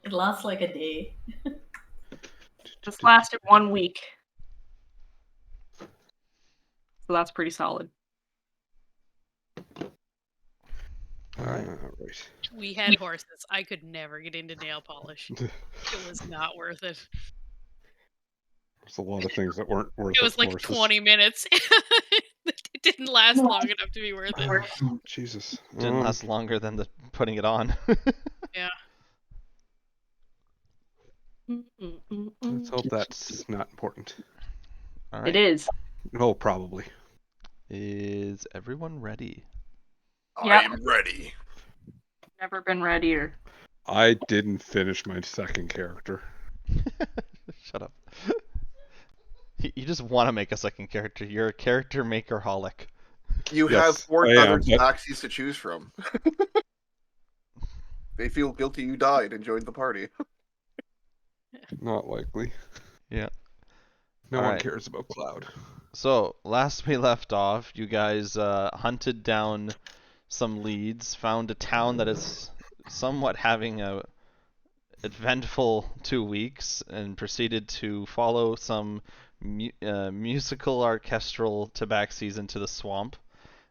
It lasts like a day. This lasted 1 week. So that's pretty solid. All right. We had horses. I could never get into nail polish. It was not worth it. There's a lot of things that weren't worth it. It was like horses. 20 minutes. It didn't last long enough to be worth it. Oh, Jesus. Didn't last longer than the putting it on. Yeah. Let's hope that's not important. All right. It is. Oh, probably. Is everyone ready? Yep. I'm ready. Never been readier. I didn't finish my second character. Shut up. You just want to make a second character. You're a character maker-holic. You Yes, have 4 I am, other but- taxis to choose from. They feel guilty you died and joined the party. Not likely. Yeah. No All one right. cares about Cloud. So, last we left off, you guys hunted down some leads, found a town that is somewhat having a eventful 2 weeks, and proceeded to follow some musical orchestral tabaxis into the swamp,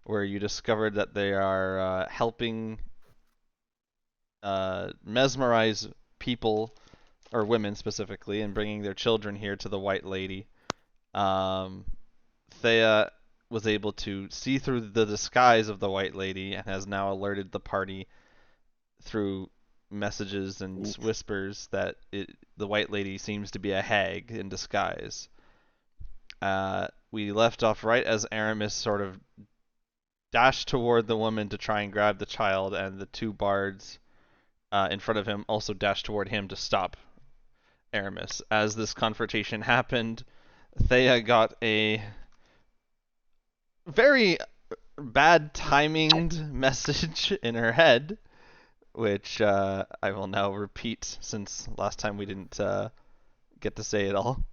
where you discovered that they are helping mesmerize people, or women specifically, and bringing their children here to the White Lady. Thea was able to see through the disguise of the White Lady and has now alerted the party through messages and whispers that the White Lady seems to be a hag in disguise. We left off right as Aramis sort of dashed toward the woman to try and grab the child, and the 2 bards in front of him also dashed toward him to stop Aramis. As this confrontation happened, Thea got a very bad timinged message in her head, which I will now repeat since last time we didn't get to say it all.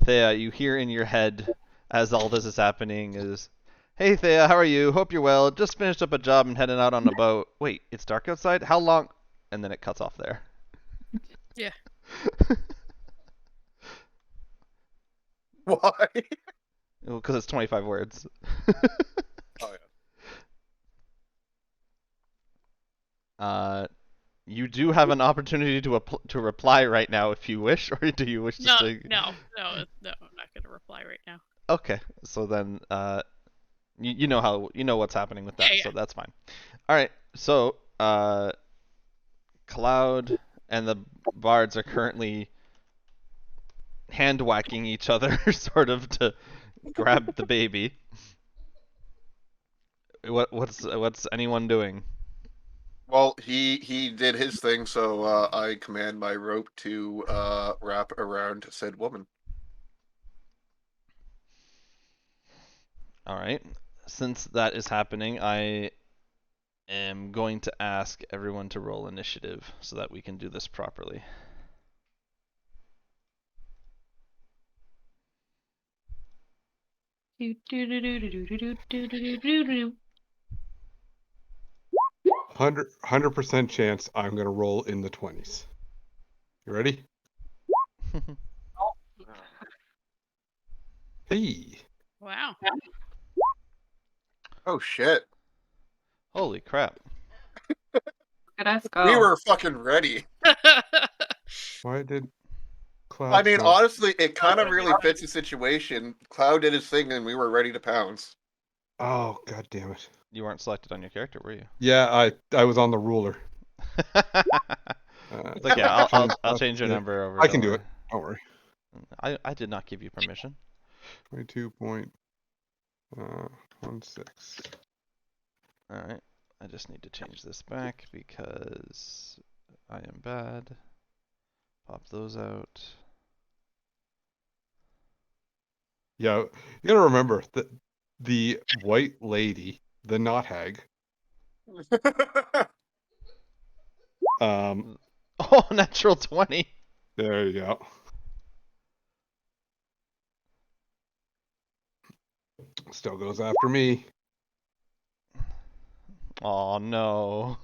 Thea, you hear in your head as all this is happening is, "Hey Thea, how are you? Hope you're well. Just finished up a job and heading out on a boat. Wait, it's dark outside? How long?" And then it cuts off there. Yeah. Why? Because it's 25 words. Oh, You do have an opportunity to reply right now if you wish, or do you wish to No, stay? no, I'm not going to reply right now. Okay, so then you know what's happening with that, Yeah. so that's fine. All right, so Cloud and the bards are currently hand whacking each other, sort of to grab the baby. What's anyone doing? Well, he did his thing, so I command my rope to wrap around said woman. All right. Since that is happening, I am going to ask everyone to roll initiative so that we can do this properly. Do, do, do, do, do, do, do, do, do, do, do. 100% chance I'm going to roll in the 20s. You ready? Hey. Wow. Oh shit. Holy crap. Look at us go. We were fucking ready. Why did Cloud I mean, not- honestly, it kind of really fits the situation. Cloud did his thing, and we were ready to pounce. Oh, god damn it. You weren't selected on your character, were you? Yeah, I was on the ruler. It's like, yeah, I'll change your number over. I can do it. Don't worry. I did not give you permission. 22.16. Alright. I just need to change this back because I am bad. Pop those out. Yeah, you gotta remember that the White Lady, the not hag, Oh, natural 20. there you go. Still goes after me. Oh no.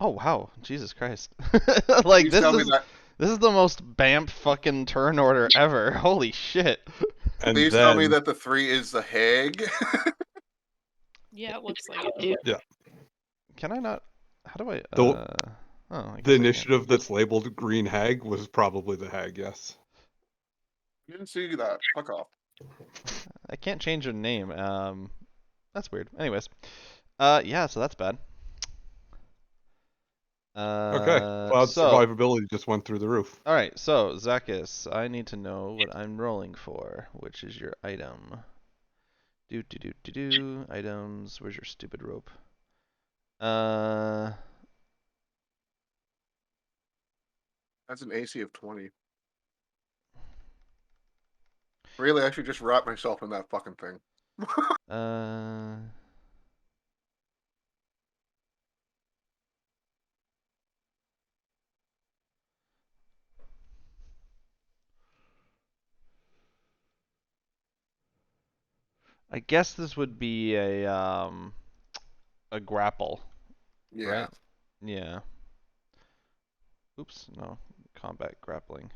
Oh wow, Jesus Christ! Like Please this tell me is that. this is the most BAMF fucking turn order ever. Holy shit! And Please tell me then that the 3 is the Hag. Yeah, it looks like it. Dude. Can I not? How do I? The- Oh, I the guess I can. initiative that's labeled Green Hag was probably the Hag, yes. You didn't see that. Fuck off. I can't change your name. That's weird. Anyways, yeah, so that's bad. Okay, cloud So, survivability just went through the roof. all right, so Zakis, I need to know what I'm rolling for, which is your item. Items. Where's your stupid rope? That's an AC of 20. Really, I should just wrap myself in that fucking thing. Uh. I guess this would be a grapple, Yeah. right? Yeah. Oops, no. Combat grappling.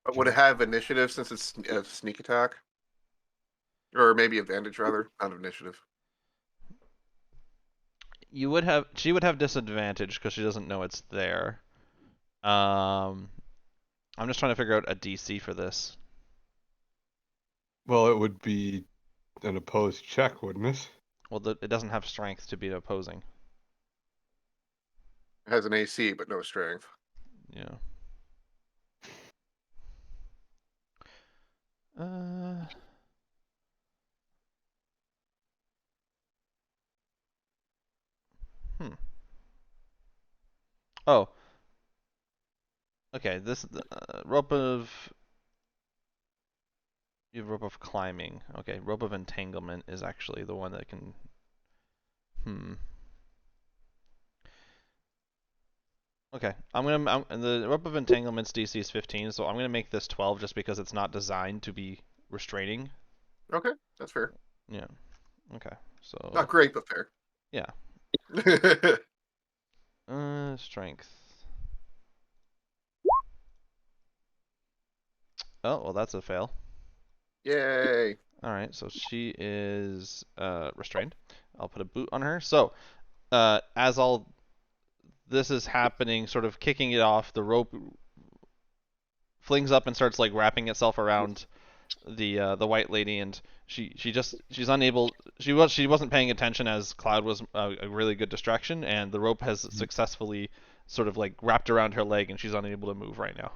But would it have initiative since it's a sneak attack? Or maybe advantage, rather, not initiative. She would have disadvantage because she doesn't know it's there. I'm just trying to figure out a DC for this. Well, it would be an opposed check, wouldn't it? Well, it doesn't have strength to be opposing. It has an AC, but no strength. Yeah. Hmm. Oh. Okay, this rope of you have rope of climbing. Okay, rope of entanglement is actually the one that can. Okay, the rope of entanglement's DC is 15, so I'm gonna make this 12 just because it's not designed to be restraining. Okay, that's fair. Yeah. Okay. So. Not great, but fair. Yeah. Strength. Oh, well, that's a fail. Yay. Alright, so she is restrained. I'll put a boot on her. So, as all this is happening, sort of kicking it off, the rope flings up and starts like wrapping itself around the white lady, and she's unable. She wasn't paying attention as Cloud was a really good distraction, and the rope has successfully sort of like wrapped around her leg, and she's unable to move right now.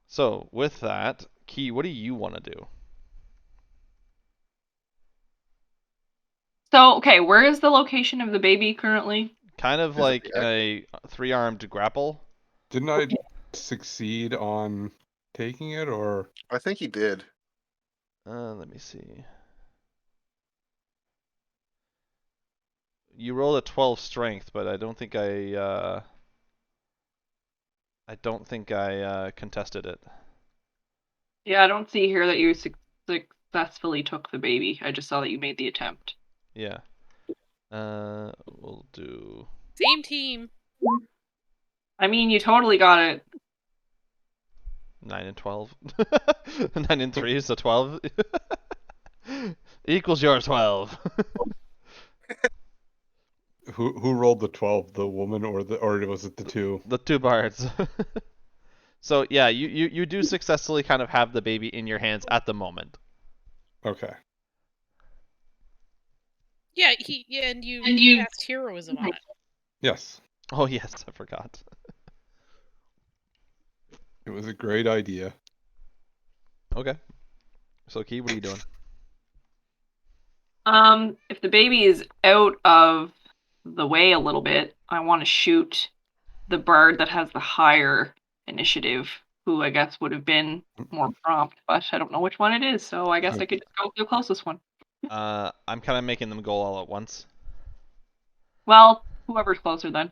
So with that, Key, what do you want to do? So, okay, where is the location of the baby currently? Kind of Is it like the in a 3-armed grapple. Didn't I succeed on taking it, or? I think he did. Let me see. You rolled a 12 strength, but I don't think I contested it. Yeah, I don't see here that you successfully took the baby. I just saw that you made the attempt. Yeah. We'll do. Same team. I mean, you totally got it. 9 and 12. 9 and 3, so 12. Equals your 12. Who rolled the 12? The woman or was it the two? The two bards. So yeah, you do successfully kind of have the baby in your hands at the moment. Okay. Yeah, and you cast heroism on it. Yes. Oh yes, I forgot. It was a great idea. Okay. So Key, what are you doing? If the baby is out of the way a little bit, I want to shoot the bird that has the higher initiative, who I guess would have been more prompt, but I don't know which one it is, so I guess I could just go with the closest one. I'm kind of making them go all at once. Well, whoever's closer then.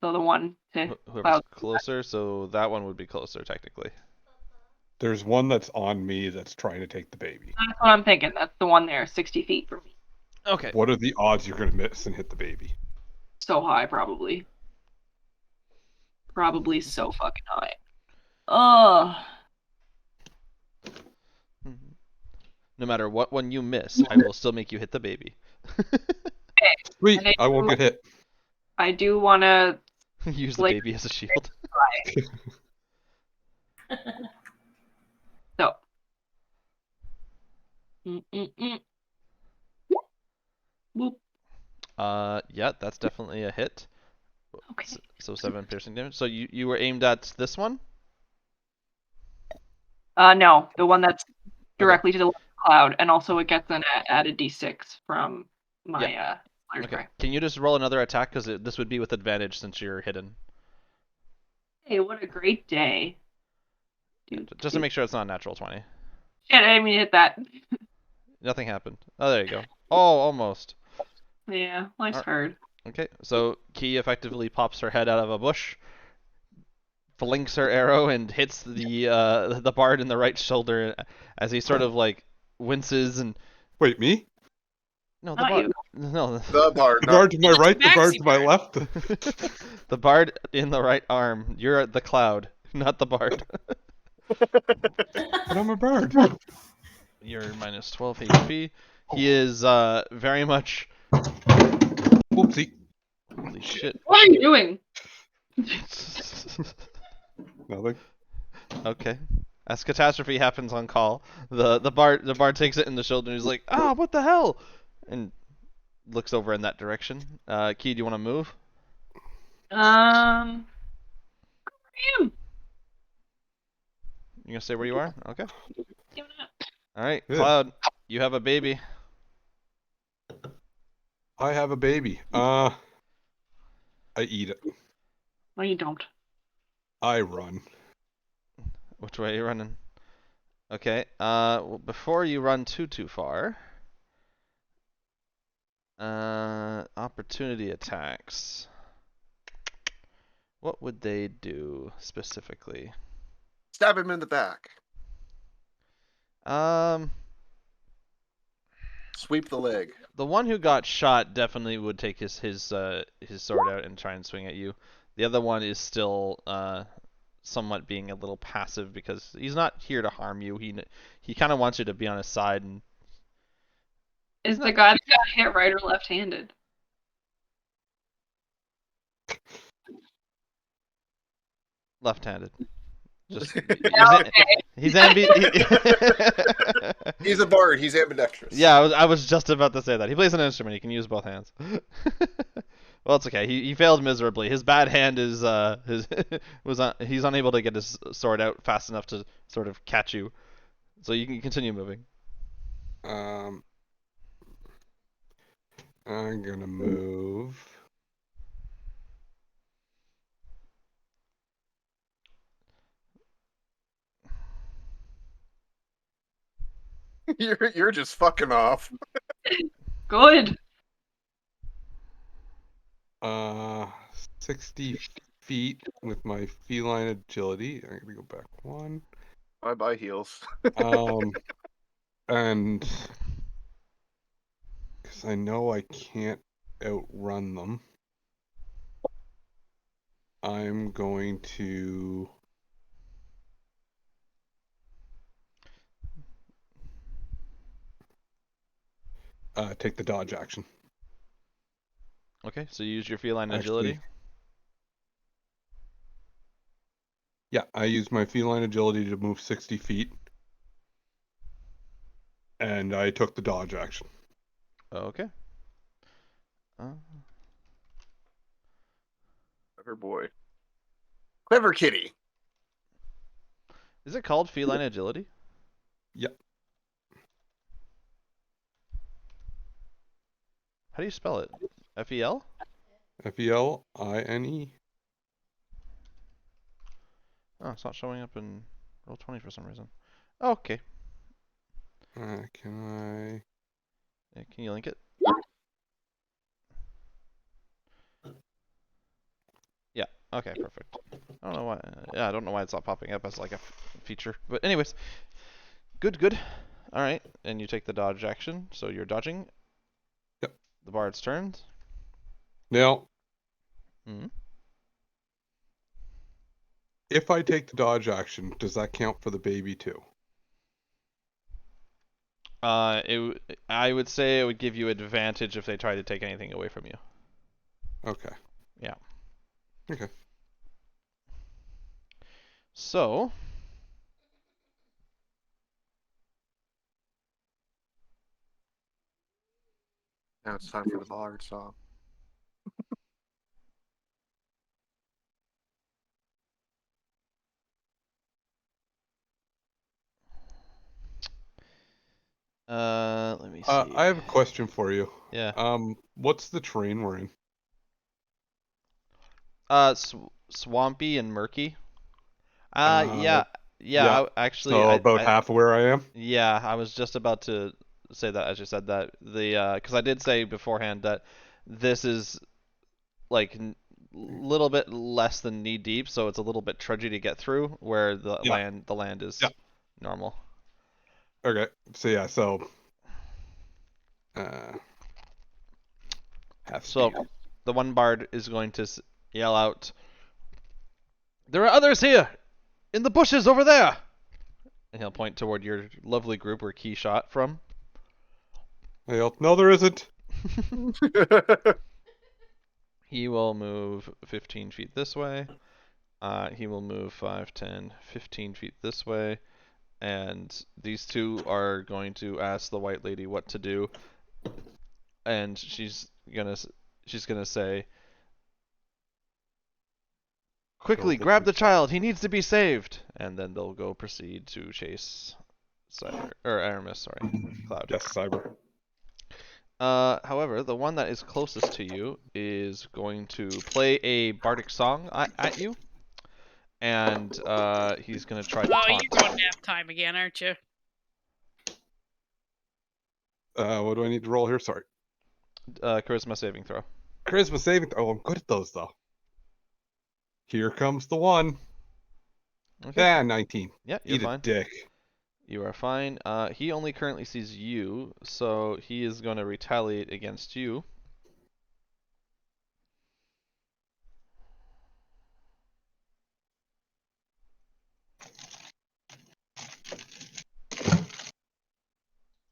So the one to Whoever's Cloud. closer, so that one would be closer technically. There's one that's on me that's trying to take the baby. That's what I'm thinking. That's the one there, 60 feet from me. Okay. What are the odds you're going to miss and hit the baby? So high, probably. Probably so fucking high. Ugh. No matter what one you miss, I will still make you hit the baby. Sweet, And I won't get hit. I do want to Use the Like- baby as a shield. try. So. Mm-mm-mm. Whoop. Yeah, that's definitely a hit. Okay. So 7 piercing damage. So you were aimed at this one? No, the one that's directly to the left of the cloud, and also it gets an added d6 from my Flyer's Okay. Cry. Can you just roll another attack? Because this would be with advantage since you're hidden. Hey, what a great day. Just to make sure it's not a natural 20. Shit, I didn't mean to hit that. Nothing happened. Oh, there you go. Oh, almost. Yeah, life's hard. Okay, so Key effectively pops her head out of a bush, flinks her arrow, and hits the bard in the right shoulder as he sort of like winces and Wait, me? no, the Not bard. you. No, The bard. The not- bard to my right, the bard Maxi to my bard. left. the bard in the right arm. You're the cloud, not the bard. But I'm a bird. You're minus 12 HP. He is very much. Whoopsie. Holy shit. What are you doing? Nothing. Okay. As catastrophe happens on call, the bard takes it in the shoulder and he's like, "Ah, what the hell?" and looks over in that direction. Key, do you want to move? Damn. You gonna stay where you are? Okay. Damn it. All right, Good. Cloud, you have a baby. I have a baby. I eat it. No, you don't. I run. Which way are you running? Okay. Well, before you run too far, opportunity attacks. What would they do specifically? Stab him in the back. Sweep the leg. The one who got shot definitely would take his sword out and try and swing at you. The other one is still somewhat being a little passive because he's not here to harm you. He kind of wants you to be on his side and Is the guy that got hit right or left-handed? left-handed. Just Yeah, okay. he's He's a bard. He's ambidextrous. Yeah, I was just about to say that. He plays an instrument. He can use both hands. Well, it's okay. He failed miserably. His bad hand is he's unable to get his sword out fast enough to sort of catch you. So you can continue moving. I'm gonna move. You're just fucking off. Good. 60 feet with my feline agility. I'm gonna go back one. Bye bye heels. And because I know I can't outrun them, I'm going to take the dodge action. Okay, so you use your feline Actually- agility. Yeah, I use my feline agility to move 60 feet. And I took the dodge action. Okay. Clever boy. Clever kitty. Is it called feline agility? Yep. How do you spell it? F-E-L? Feline. Oh, it's not showing up in Roll20 for some reason. Oh, okay. Can Yeah, can you link it? Yeah. Okay, perfect. I don't know why. Yeah, I don't know why it's not popping up as like a feature. But anyways, good. All right, and you take the dodge action, so you're dodging. Yep. The bard's turn. Now, Hmm. if I take the dodge action, does that count for the baby too? I would say it would give you advantage if they try to take anything away from you. Okay. Yeah. Okay. So, Now it's time for the bard song. let me see. I have a question for you. Yeah. What's the terrain we're in? Swampy and murky. Yeah. Actually, So about half of where I am. yeah, I was just about to say that as you said that. Because I did say beforehand that this is like little bit less than knee deep, so it's a little bit trudgy to get through. Where the land is normal. Okay. So yeah. So. Half So speed. the one bard is going to yell out, "There are others here, in the bushes over there," and he'll point toward your lovely group where Key shot from. No, there isn't. He will move 15 feet this way. He will move 5, 10, 15 feet this way. And these two are going to ask the white lady what to do. And she's gonna say, "Quickly, grab the child. He needs to be saved." And then they'll go proceed to chase Aramis, Cloud. Yes, Cyber. However, the one that is closest to you is going to play a bardic song at you, and he's going to try to Oh, taunt. you're going nap time again, aren't you? What do I need to roll here? Sorry. Charisma saving throw. Charisma saving. Oh, I'm good at those though. Here comes the one. Okay. Yeah, 19. Yeah, you're Eat fine. a dick. You are fine. He only currently sees you, so he is going to retaliate against you.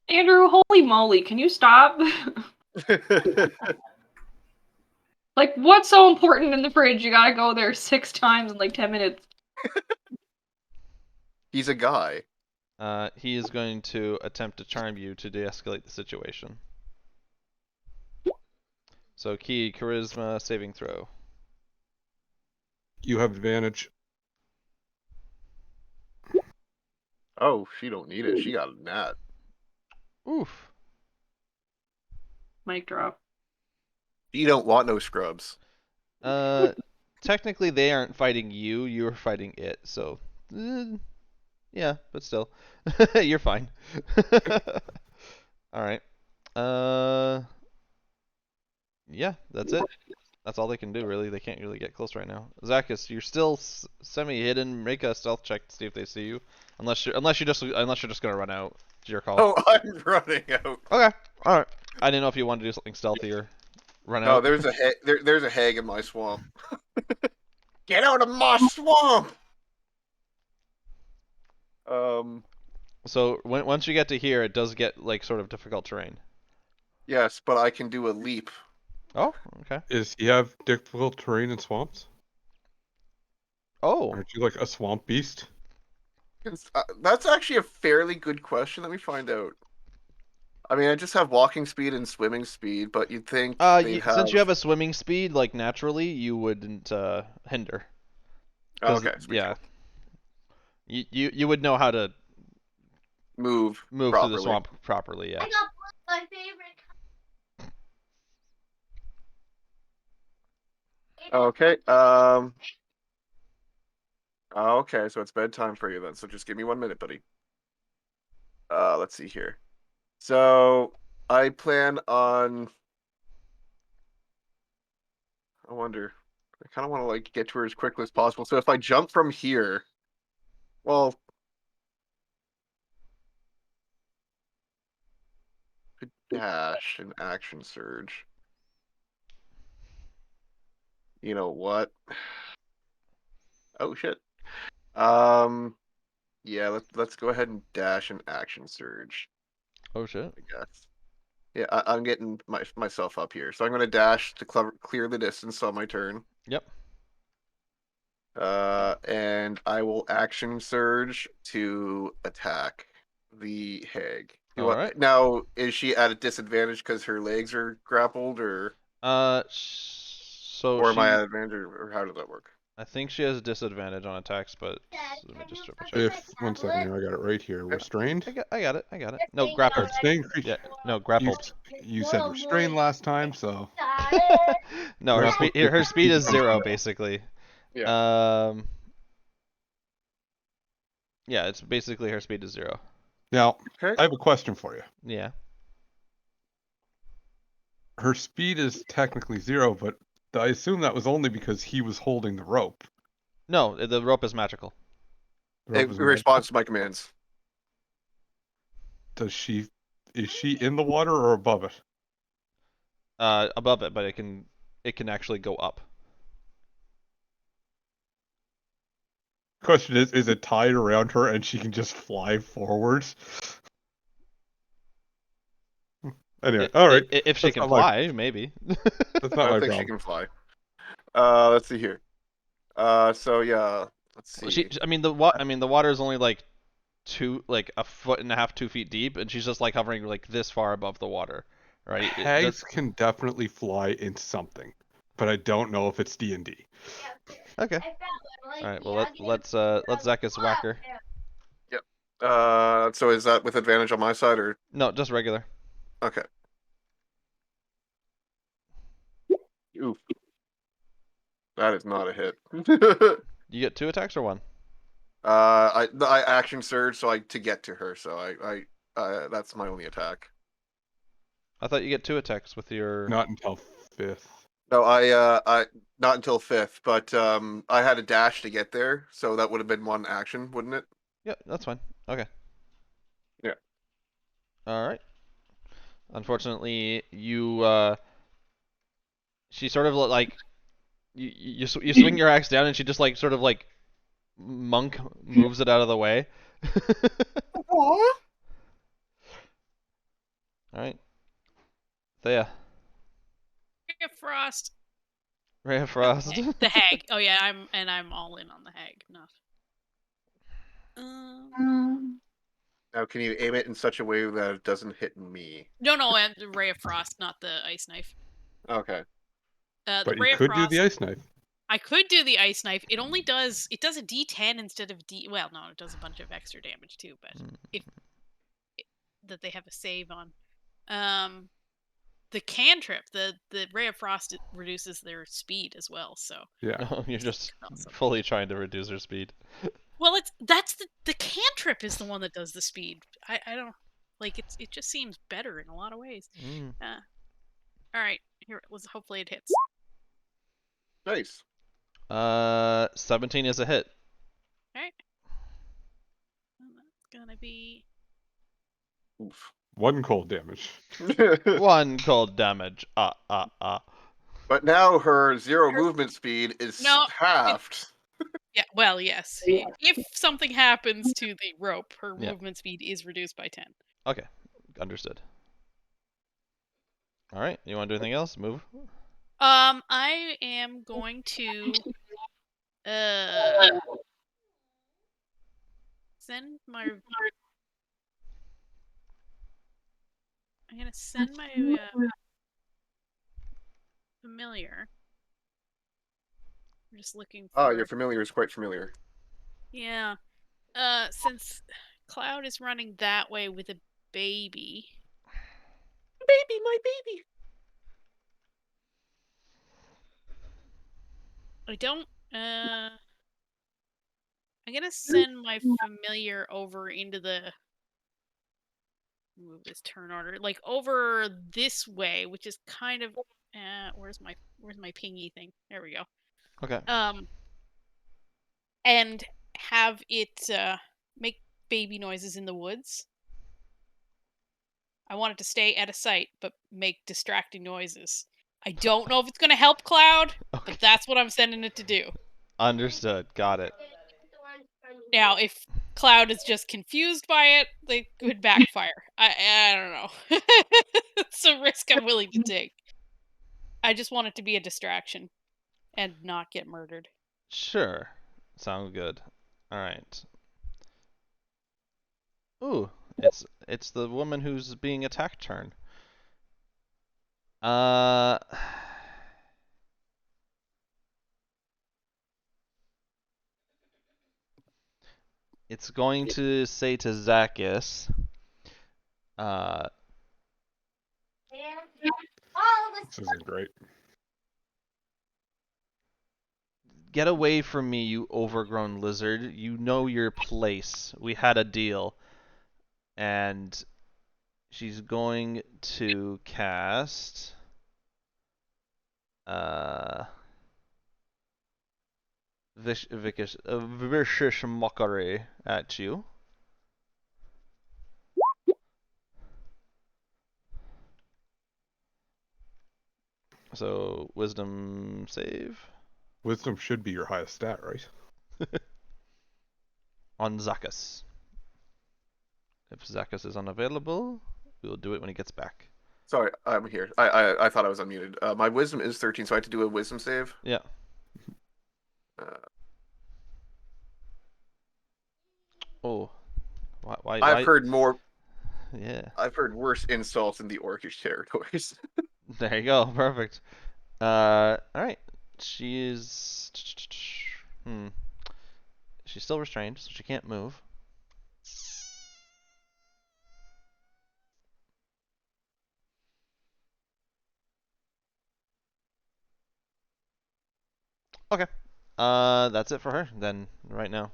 Andrew, holy moly, can you stop? Like, what's so important in the fridge? You gotta go there 6 times in like 10 minutes. He's a guy. He is going to attempt to charm you to de-escalate the situation. So, Key, charisma saving throw. You have advantage. Oh, she don't need it. She got a nat. Oof. Mic drop. You don't want no scrubs. Technically they aren't fighting you, you're fighting it, so yeah, but still. You're fine. Alright. Yeah, that's it. That's all they can do, really. They can't really get close right now. Zacchus, you're still semi-hidden. Make a stealth check to see if they see you. Unless you're just gonna run out. It's your call. Oh, I'm running out. Okay. All right. I didn't know if you wanted to do something stealthy or run No, out. there's a there's a hag in my swamp. Get out of my swamp! So once you get to here, it does get like sort of difficult terrain. Yes, but I can do a leap. Oh, okay. Does he have difficult terrain in swamps? Oh. Aren't you like a swamp beast? That's actually a fairly good question. Let me find out. I mean, I just have walking speed and swimming speed, but you'd think since you have a swimming speed, like naturally, you wouldn't hinder. Okay. Yeah. You would know how to move through the swamp properly. Yeah. I got my favorite. Okay. Okay, so it's bedtime for you then. So just give me 1 minute, buddy. Let's see here. So I plan on. I wonder. I kind of want to like get to her as quickly as possible. So if I jump from here, well, dash and action surge. You know what? Oh shit. Yeah, let's go ahead and dash and action surge, Oh shit. I guess. Yeah, I'm getting myself up here. So I'm gonna dash to clear the distance on my turn. Yep. And I will action surge to attack the hag. Alright. Now, is she at a disadvantage because her legs are grappled, or So am I she, at advantage, or how does that work? I think she has a disadvantage on attacks, but let me just triple check. If 1 second here, I got it right here. Restrained. I got it. No, grappled. Staying creature. Yeah, no, You, grappled. you said restrained last time, so No, her speed is 0 basically. Yeah. Yeah, it's basically her speed is 0. now Okay. I have a question for you. Yeah. Her speed is technically 0, but I assume that was only because he was holding the rope. No, the rope is magical. The rope It is responds to my commands. Is she in the water or above it? Above it, but it can actually go up. Question is it tied around her and she can just fly forwards? Anyway, all right. If she That's can not my- fly, maybe. That's not I my don't think she problem. can fly. Let's see here. So yeah, let's see. I mean the water is only like a foot and a half, 2 feet deep, and she's just like hovering like this far above the water, right? Hags can definitely fly in something, but I don't know if it's D&D. Okay. All right. Well, let's Zekis whack her. Yep. So is that with advantage on my side, or No, just regular. okay? Oof. That is not a hit. You get 2 attacks or 1? I action surge to get to her, so I that's my only attack. I thought you get 2 attacks with your. Not until 5th. No, I not until 5th, but I had a dash to get there, so that would have been 1 action, wouldn't it? Yep, that's fine. Okay. Yeah. All right. Unfortunately, you she sort of like you swing your axe down, and she just like sort of like monk moves it out of the way. All right. Thea. Ray of Frost. Ray of Frost. The hag. Oh yeah, I'm all in on the hag. Not. Now, can you aim it in such a way that it doesn't hit me? No, the Ray of Frost, not the ice knife. Okay. The But Ray you of could Frost. do the ice knife. I could do the ice knife. It only does a D10 instead of well, no, it does a bunch of extra damage too, but that they have a save on. The cantrip, the Ray of Frost reduces their speed as well, so Yeah. No, you're just awesome. fully trying to reduce her speed. Well, that's the cantrip is the one that does the speed. I don't like it just seems better in a lot of ways. All right, here hopefully it hits. Nice. 17 is a hit. All right. Well, that's gonna be Oof. 1 cold damage. 1 cold damage. But now her 0 movement speed is halved. Yeah, well, yes. If something happens to the rope, her Yeah. movement speed is reduced by 10. Okay, understood. All right, you want to do anything else? Move. I am going to send my. I'm gonna send my familiar. I'm just looking for. Oh, your familiar is quite familiar. Yeah. Since Cloud is running that way with a baby. Baby, my baby. I don't. I'm gonna send my familiar over into the. Move this turn order, like over this way, which is kind of. Where's my pingy thing? There we go. Okay. And have it make baby noises in the woods. I want it to stay out of sight, but make distracting noises. I don't know if it's going to help Cloud, Okay. but that's what I'm sending it to do. Understood. Got it. Now, if Cloud is just confused by it, they could backfire. I don't know. It's a risk I'm willing to take. I just want it to be a distraction and not get murdered. Sure. Sounds good. All right. Ooh, it's the woman who's being attacked turn. Uh, it's going to say to Zacchus, This isn't great. get away from me, you overgrown lizard. You know your place. We had a deal. And she's going to cast vicious mockery at you. So wisdom save Wisdom should be your highest stat, right? on Zacchus. If Zacchus is unavailable, we will do it when he gets back. Sorry, I'm here. I thought I was unmuted. My wisdom is 13, so I have to do a wisdom save. Yeah. Oh, why? I've heard more. Yeah. I've heard worse insults in the Orcish territories. There you go. Perfect. All right. She is. She's still restrained, so she can't move. Okay. That's it for her then. Right now.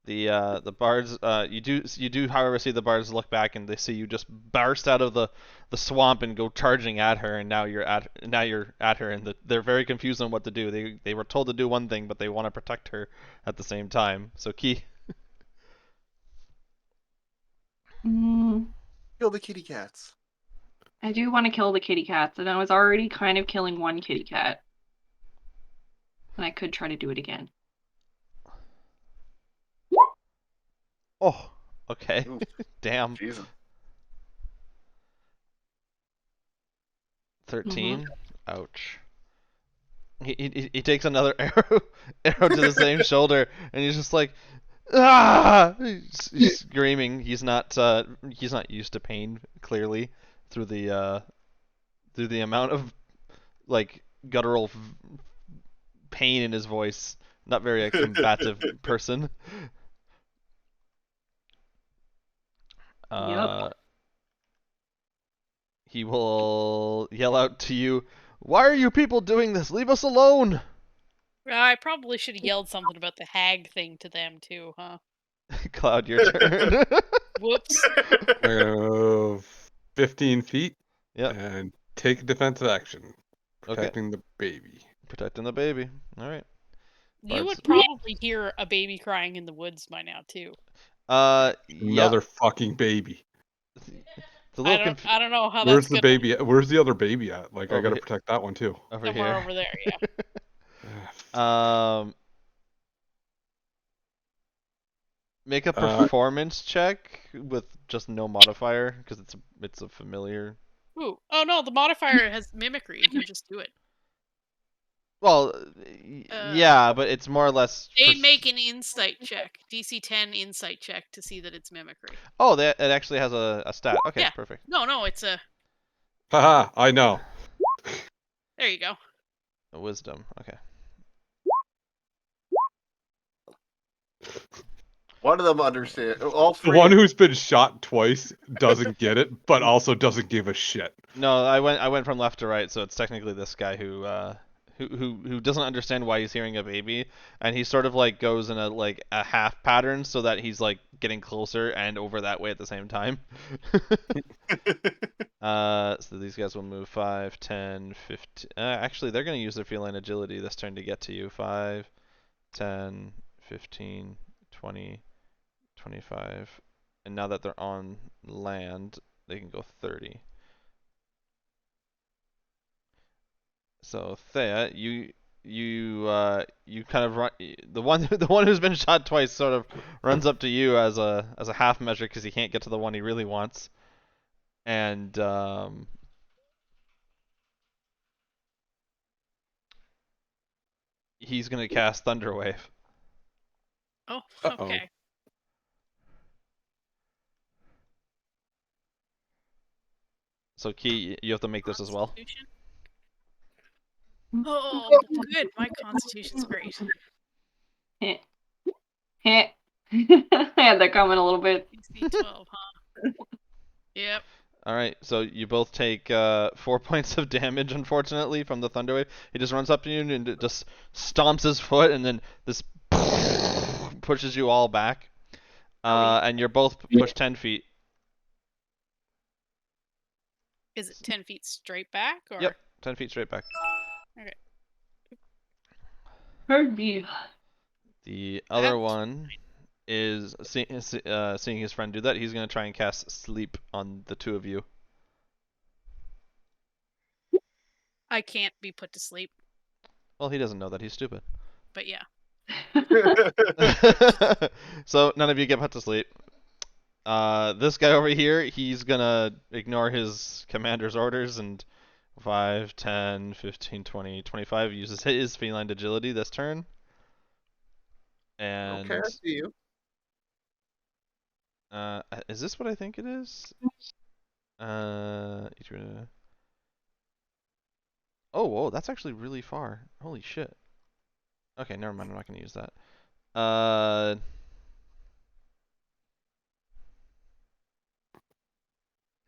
The bards. You do however see the bards look back and they see you just burst out of the swamp and go charging at her, and now you're at her, and they're very confused on what to do. They were told to do one thing, but they want to protect her at the same time. So Key. Kill the kitty cats. I do want to kill the kitty cats, and I was already kind of killing one kitty cat. And I could try to do it again. Oh, okay. Damn. Jesus. 13. Ouch. He takes another arrow to the same shoulder, and he's just like, ah! He's screaming. He's not used to pain. Clearly, through the amount of like guttural pain in his voice. Not very combative person. Yep. He will yell out to you, "Why are you people doing this? Leave us alone!" I probably should have yelled something about the hag thing to them too, huh? Cloud, your turn. Whoops. 15 feet. Yep. And take defensive action. Okay. Protecting the baby. Protecting the baby. All right. You Bards. would probably hear a baby crying in the woods by now too. Yeah. Another fucking baby. It's a little I don't know how Where's that's the gonna... baby? Where's the other baby at? Like, I Over gotta here. protect that one too. over Somewhere here. over there, yeah. Make a performance check with just no modifier because it's a familiar. Ooh. Oh no, the modifier has mimicry. You can just do it. Well, yeah, but it's more or less. They make an insight check, DC 10 insight check to see that it's mimicry. Oh, it actually has a stat. Okay, Yeah. perfect. No, it's a... Haha, I know. There you go. A wisdom. Okay. One of them understand. All The three. one who's been shot twice doesn't get it, but also doesn't give a shit. No, I went from left to right, so it's technically this guy who doesn't understand why he's hearing a baby, and he sort of like goes in a half pattern so that he's like getting closer and over that way at the same time. So these guys will move 5, 10, 15. Actually, they're going to use their feline agility this turn to get to you. 5, 10, 15, 20, 25. And now that they're on land, they can go 30. So Thea, you kind of run. The one who's been shot twice sort of runs up to you as a half measure because he can't get to the one he really wants, and he's gonna cast Thunderwave. Oh, Uh-oh. okay. So Key, you have to make this as well. Constitution? Oh, good. My constitution's great. Heh. Heh. I had that coming a little bit. DC 12, huh? Yep. All right, so you both take 4 points of damage, unfortunately, from the Thunderwave. He just runs up to you and it just stomps his foot, and then this pushes you all back. And you're both pushed 10 feet. Is it 10 feet straight back? Or? Yep, 10 feet straight back. Okay. Heard me. The other That's one is seeing his friend do that. He's going to try and cast Sleep on the two of you. I can't be put to sleep, Well, he doesn't know that. He's stupid. but yeah. So none of you get put to sleep. This guy over here, he's gonna ignore his commander's orders and 5, 10, 15, 20, 25 uses his feline agility this turn. And Okay, I see you. is this what I think it is? Oh, whoa, that's actually really far. Holy shit. Okay, never mind. I'm not gonna use that.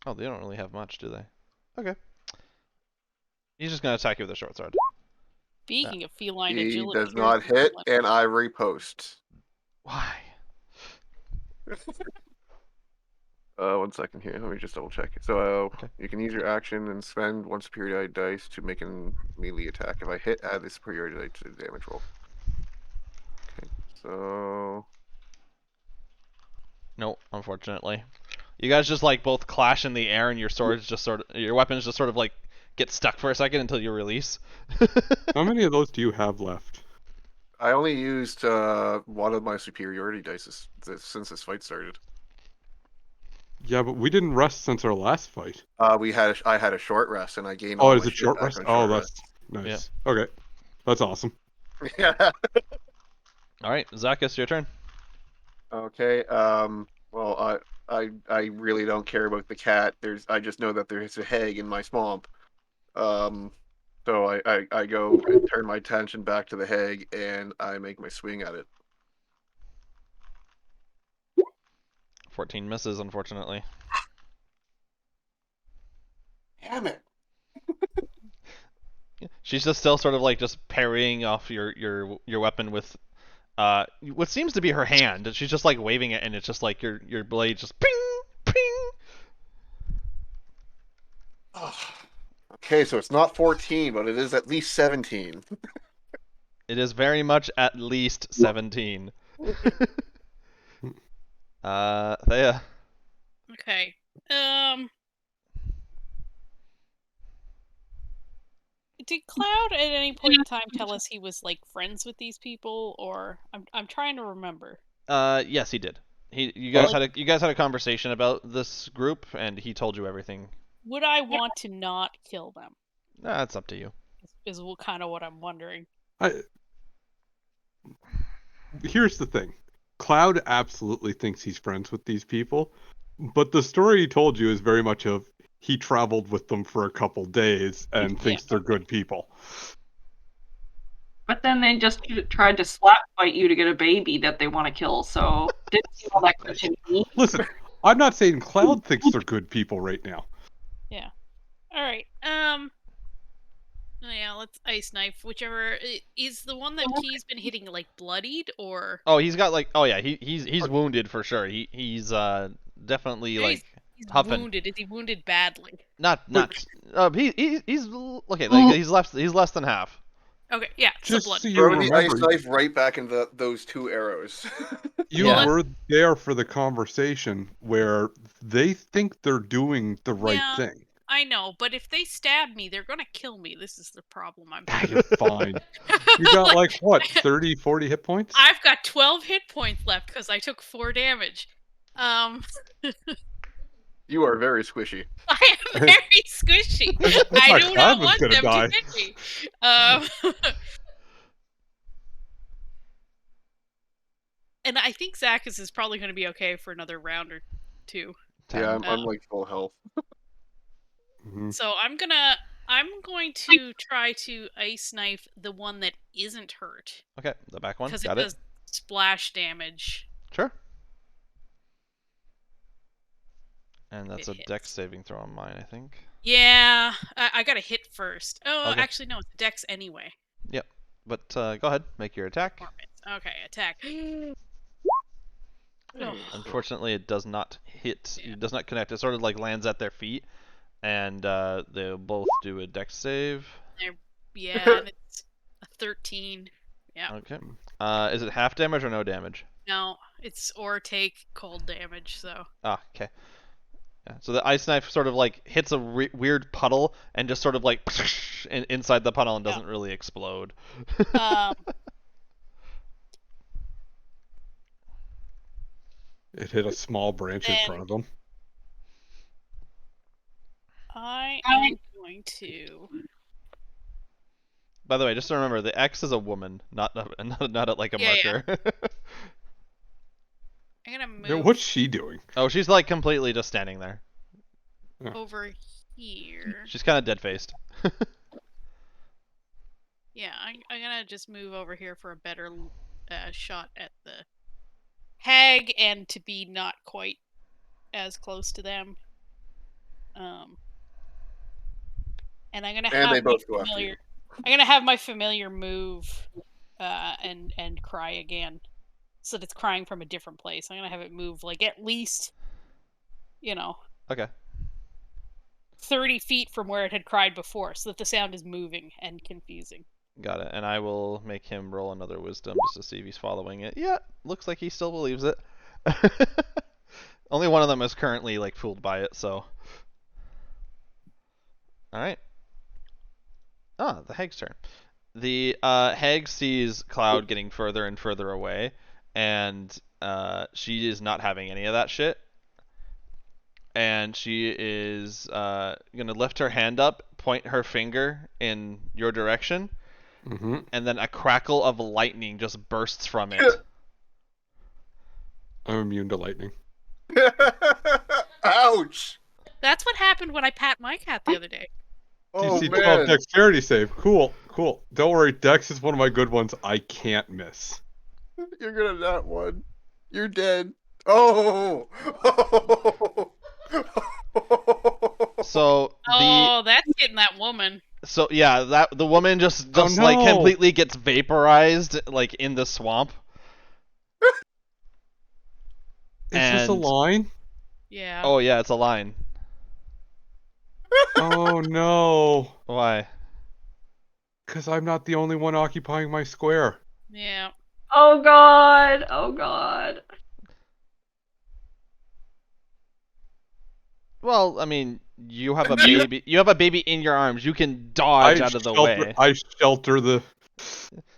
Oh, they don't really have much, do they? Okay. He's just gonna attack you with a short sword. Speaking of feline He agility, does here's not another hit, one. and I repost. Why? 1 second here. Let me just double check. So Okay. you can use your action and spend 1 superiority dice to make a melee attack. If I hit, add the superiority die to the damage roll. Okay, so No, unfortunately. You guys just like both clash in the air, and your swords just your weapons just sort of like get stuck for a second until you release. How many of those do you have left? I only used one of my superiority dice since this fight started. Yeah, but we didn't rest since our last fight. I had a short rest, and I gained. Oh, all is my it shit short back rest? on Oh, short that's nice. Okay, that's awesome. rest. Yeah. All right, Zakis, your turn. Okay. Well, I really don't care about the cat. I just know that there's a hag in my swamp. So I go and turn my attention back to the hag, and I make my swing at it. 14 misses, unfortunately. Damn it! She's just still sort of like just parrying off your weapon with what seems to be her hand. She's just like waving it, and it's just like your blade just ping ping. Okay, so it's not 14, but it is at least 17. It is very much at least 17. Thea. Okay. Did Cloud at any point in time tell us he was like friends with these people, or I'm trying to remember. Yes, he did. You guys had a conversation about this group, and he told you everything. Would I want to not kill them? That's up to you. Is kind of what I'm wondering. Here's the thing. Cloud absolutely thinks he's friends with these people, but the story he told you is very much of he traveled with them for a couple days and thinks they're good people. But then they just tried to slap fight you to get a baby that they want to kill, so didn't see all that good to me. Listen, I'm not saying Cloud thinks they're good people right now. Yeah. All right. Yeah, let's ice knife. Whichever is the one that Key's been hitting like bloodied, or Oh, he's got like he's wounded for sure. He's definitely Yeah, like he's huffing. wounded. Is he wounded badly? Not he's okay. Like he's less than half. Okay, yeah, Just so blood. so you Throw the ice remember, knife right back into those 2 arrows. you Yeah. were there for the conversation where they think they're doing the right Yeah. thing. I know, but if they stab me, they're gonna kill me. This is the problem I'm Ah, having. you're fine. You got like what, 30, 40 hit points? I've got 12 hit points left because I took 4 damage. You are very squishy. I am very squishy. I thought do Cloud not was want gonna them die. to hit me. And I think Zachus is probably going to be okay for another round or 2. Yeah, Ten. I'm like full health. Mhm. So I'm going to try to ice knife the one that isn't hurt Okay, the back one. because it Got it. does splash damage. Sure. And if that's it a dex hits. saving throw on mine, I think. Yeah, I got to hit first. Oh, Okay. actually no, it's dex anyway. Yep. But go ahead, make your attack. Okay, attack. Oh. Unfortunately, it does not hit. Yeah. It does not connect. It sort of like lands at their feet, and they'll both do a dex save. Yeah, and it's a 13. Yeah. Okay. Is it half damage or no damage? No, it's or take cold damage. So. Ah, okay. Yeah. So the ice knife sort of like hits a weird puddle and just sort of like inside the puddle and doesn't really explode. It hit a small branch in front of them. I am going to. By the way, just to remember, the X is a woman, not like a marker. I'm gonna move. Yeah, what's she doing? Oh, she's like completely just standing there. Over here. She's kind of dead faced. Yeah, I'm gonna just move over here for a better shot at the hag and to be not quite as close to them. And I'm gonna have they my both go after familiar. you. I'm gonna have my familiar move, and cry again, so that it's crying from a different place. I'm gonna have it move like at least, Okay. 30 feet from where it had cried before, so that the sound is moving and confusing. Got it. And I will make him roll another wisdom just to see if he's following it. Yeah, looks like he still believes it. Only one of them is currently like fooled by it, so. Alright. Ah, the Hag's turn. The Hag sees Cloud getting further and further away, and she is not having any of that shit. And she is gonna lift her hand up, point her finger in your direction, and then a crackle of lightning just bursts from it. I'm immune to lightning. Ouch! That's what happened when I pat my cat the other day. Oh DC 12 man! dexterity save. Cool. Don't worry, Dex is one of my good ones. I can't miss. You're gonna that one. You're dead. Oh! So that's getting that woman. So yeah, that the woman just Oh, like no. completely gets vaporized like in the swamp. Is this a And- line? Yeah. Oh yeah, it's a line. Oh no. Why? Because I'm not the only one occupying my square. Yeah. Oh god. Oh god. Well, I mean, you have a baby. You have a baby in your arms. You can dodge out of the way. I shelter the.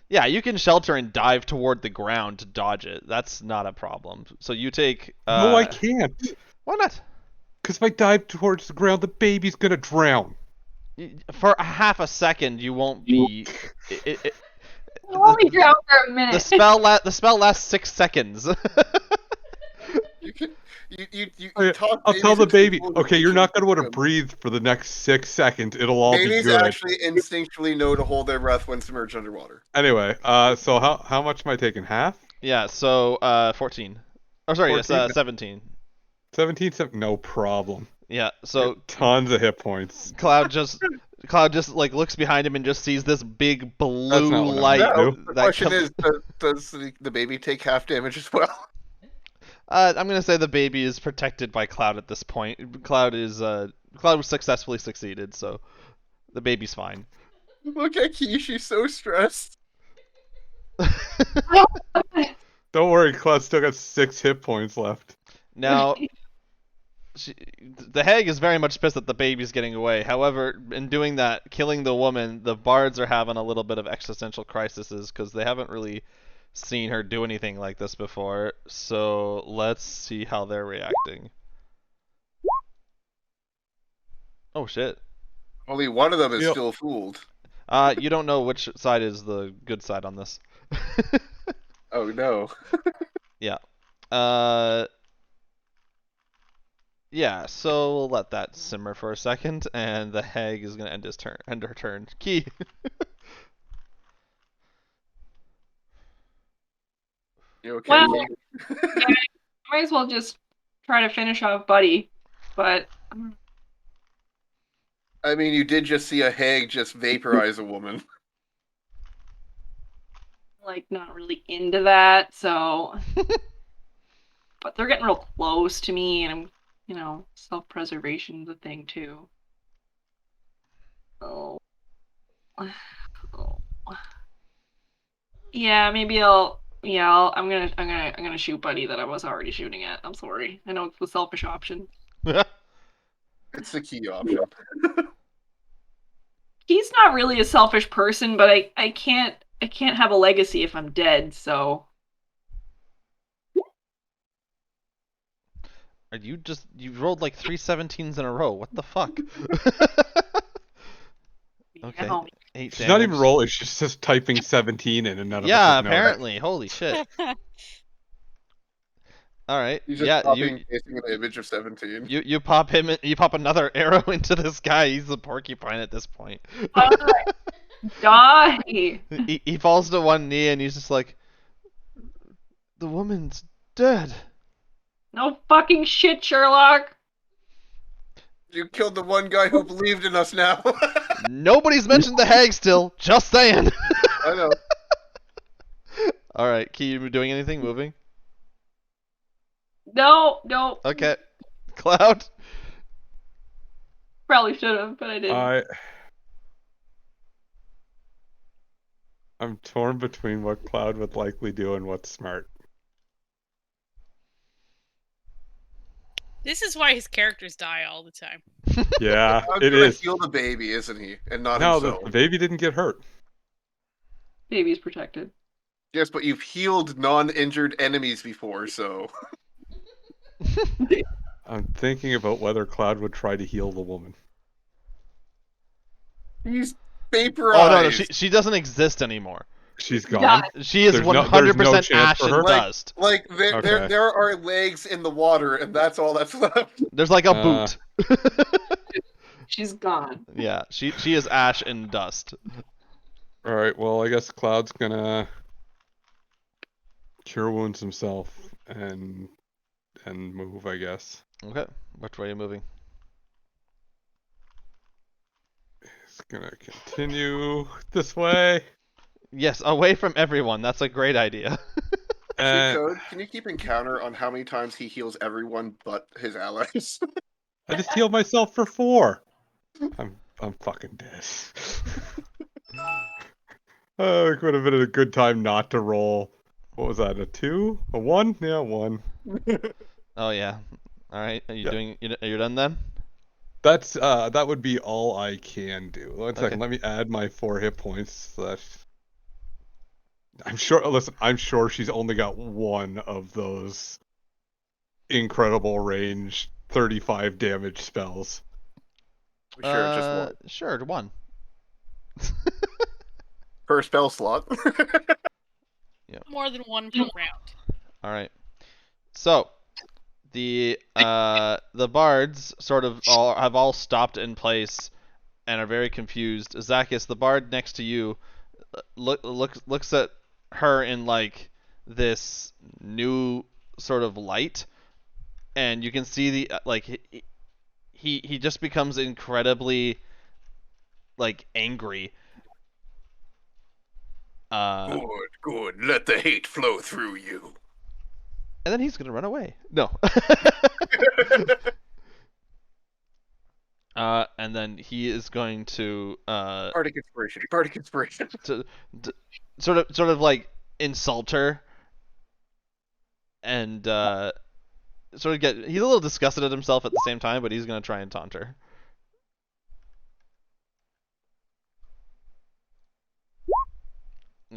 Yeah, you can shelter and dive toward the ground to dodge it. That's not a problem. So you take. No, I can't. Why not? Because if I dive towards the ground, the baby's gonna drown. For a half a second, you won't be. I'll only drown for a minute. The spell lasts 6 seconds. You can. You Okay, talk I'll tell babies the into baby, people okay, you're not gonna want to them. breathe for the next 6 seconds. It'll all Babies be good. actually instinctually know to hold their breath when submerged underwater. Anyway, so how much am I taking? Half? Yeah. So 14. Oh, sorry. 14? Yes. 17. 17, no problem. Yeah. So Tons of hit points. Cloud just like looks behind him and just sees this big blue That's not what I'm light. gonna The question is, does the baby take half damage as well? I'm gonna say the baby is protected by Cloud at this point. Cloud was successfully succeeded, so the baby's fine. Look at Key, she's so stressed. Don't worry, Cloud still got 6 hit points left. Now, the hag is very much pissed that the baby's getting away. However, in doing that, killing the woman, the bards are having a little bit of existential crises because they haven't really seen her do anything like this before. So let's see how they're reacting. Oh shit. Only one of them is Yep. still fooled. You don't know which side is the good side on this. Oh no. Yeah. Yeah, so we'll let that simmer for a second, and the hag is gonna end her turn. Key. You okay? Well, Key? might as well just try to finish off Buddy, but I mean, you did just see a hag just vaporize a woman. like not really into that. So, but they're getting real close to me, and self-preservation's a thing too. Oh. Oh. Yeah, maybe I'm gonna shoot Buddy that I was already shooting at. I'm sorry. I know it's the selfish option. It's the Key option. He's not really a selfish person, but I can't have a legacy if I'm dead, so Are you rolled like 3 17s in a row. What the fuck? Okay. no. 8 She's not even damage. rolling, she's just typing 17 in and none of Yeah, us would know that. apparently. Holy shit. All right. He's just Yeah, copying and pasting an image of 17. you pop him in, you pop another arrow into this guy. He's a porcupine at this point. Die. He falls to one knee and he's just like, the woman's dead. No fucking shit, Sherlock. You killed the one guy who believed in us now. Nobody's mentioned the hag still. Just saying. I know. All right, Key, you doing anything? Moving? No. Okay. Cloud. Probably should have, but I didn't. I'm torn between what Cloud would likely do and what's smart. This is why his characters die all the time. Yeah, I'm it gonna is. heal the baby, isn't he? And not No, himself. the baby didn't get hurt. Baby's protected. Yes, but you've healed non-injured enemies before, so... I'm thinking about whether Cloud would try to heal the woman. He's vaporized! Oh no, she doesn't exist anymore. She's gone. Yeah. She is There's 100% no chance ash for and her? dust. Like, Okay. there are legs in the water, and that's all that's left. There's like a boot. She's gone. Yeah, she is ash and dust. Alright, well, I guess Cloud's gonna cure wounds himself and move, I guess. Okay, which way are you moving? He's gonna continue this way. Yes, away from everyone. That's a great idea. And Code, can you keep in counter on how many times he heals everyone but his allies? I just healed myself for 4. I'm fucking dead. Oh, it would have been a good time not to roll. What was that? A 2? A 1? Yeah, 1. Oh yeah. All right. Are you Yeah. doing? You're done then? That's that would be all I can do. One second, Okay. let me add my 4 hit points. I'm sure. Listen, I'm sure she's only got one of those incredible range 35 damage spells. Sure, just one. Sure, one. Per spell slot. More than one per round. All right. So the bards sort of have all stopped in place and are very confused. Zacchus, the bard next to you, looks at her in like this new sort of light, and you can see the he just becomes incredibly like angry. Good. Let the hate flow through you. And then he's gonna run away. No. And then he is going to Bardic inspiration. Bardic inspiration. to sort of like insult her and sort of get. He's a little disgusted at himself at the same time, but he's gonna try and taunt her.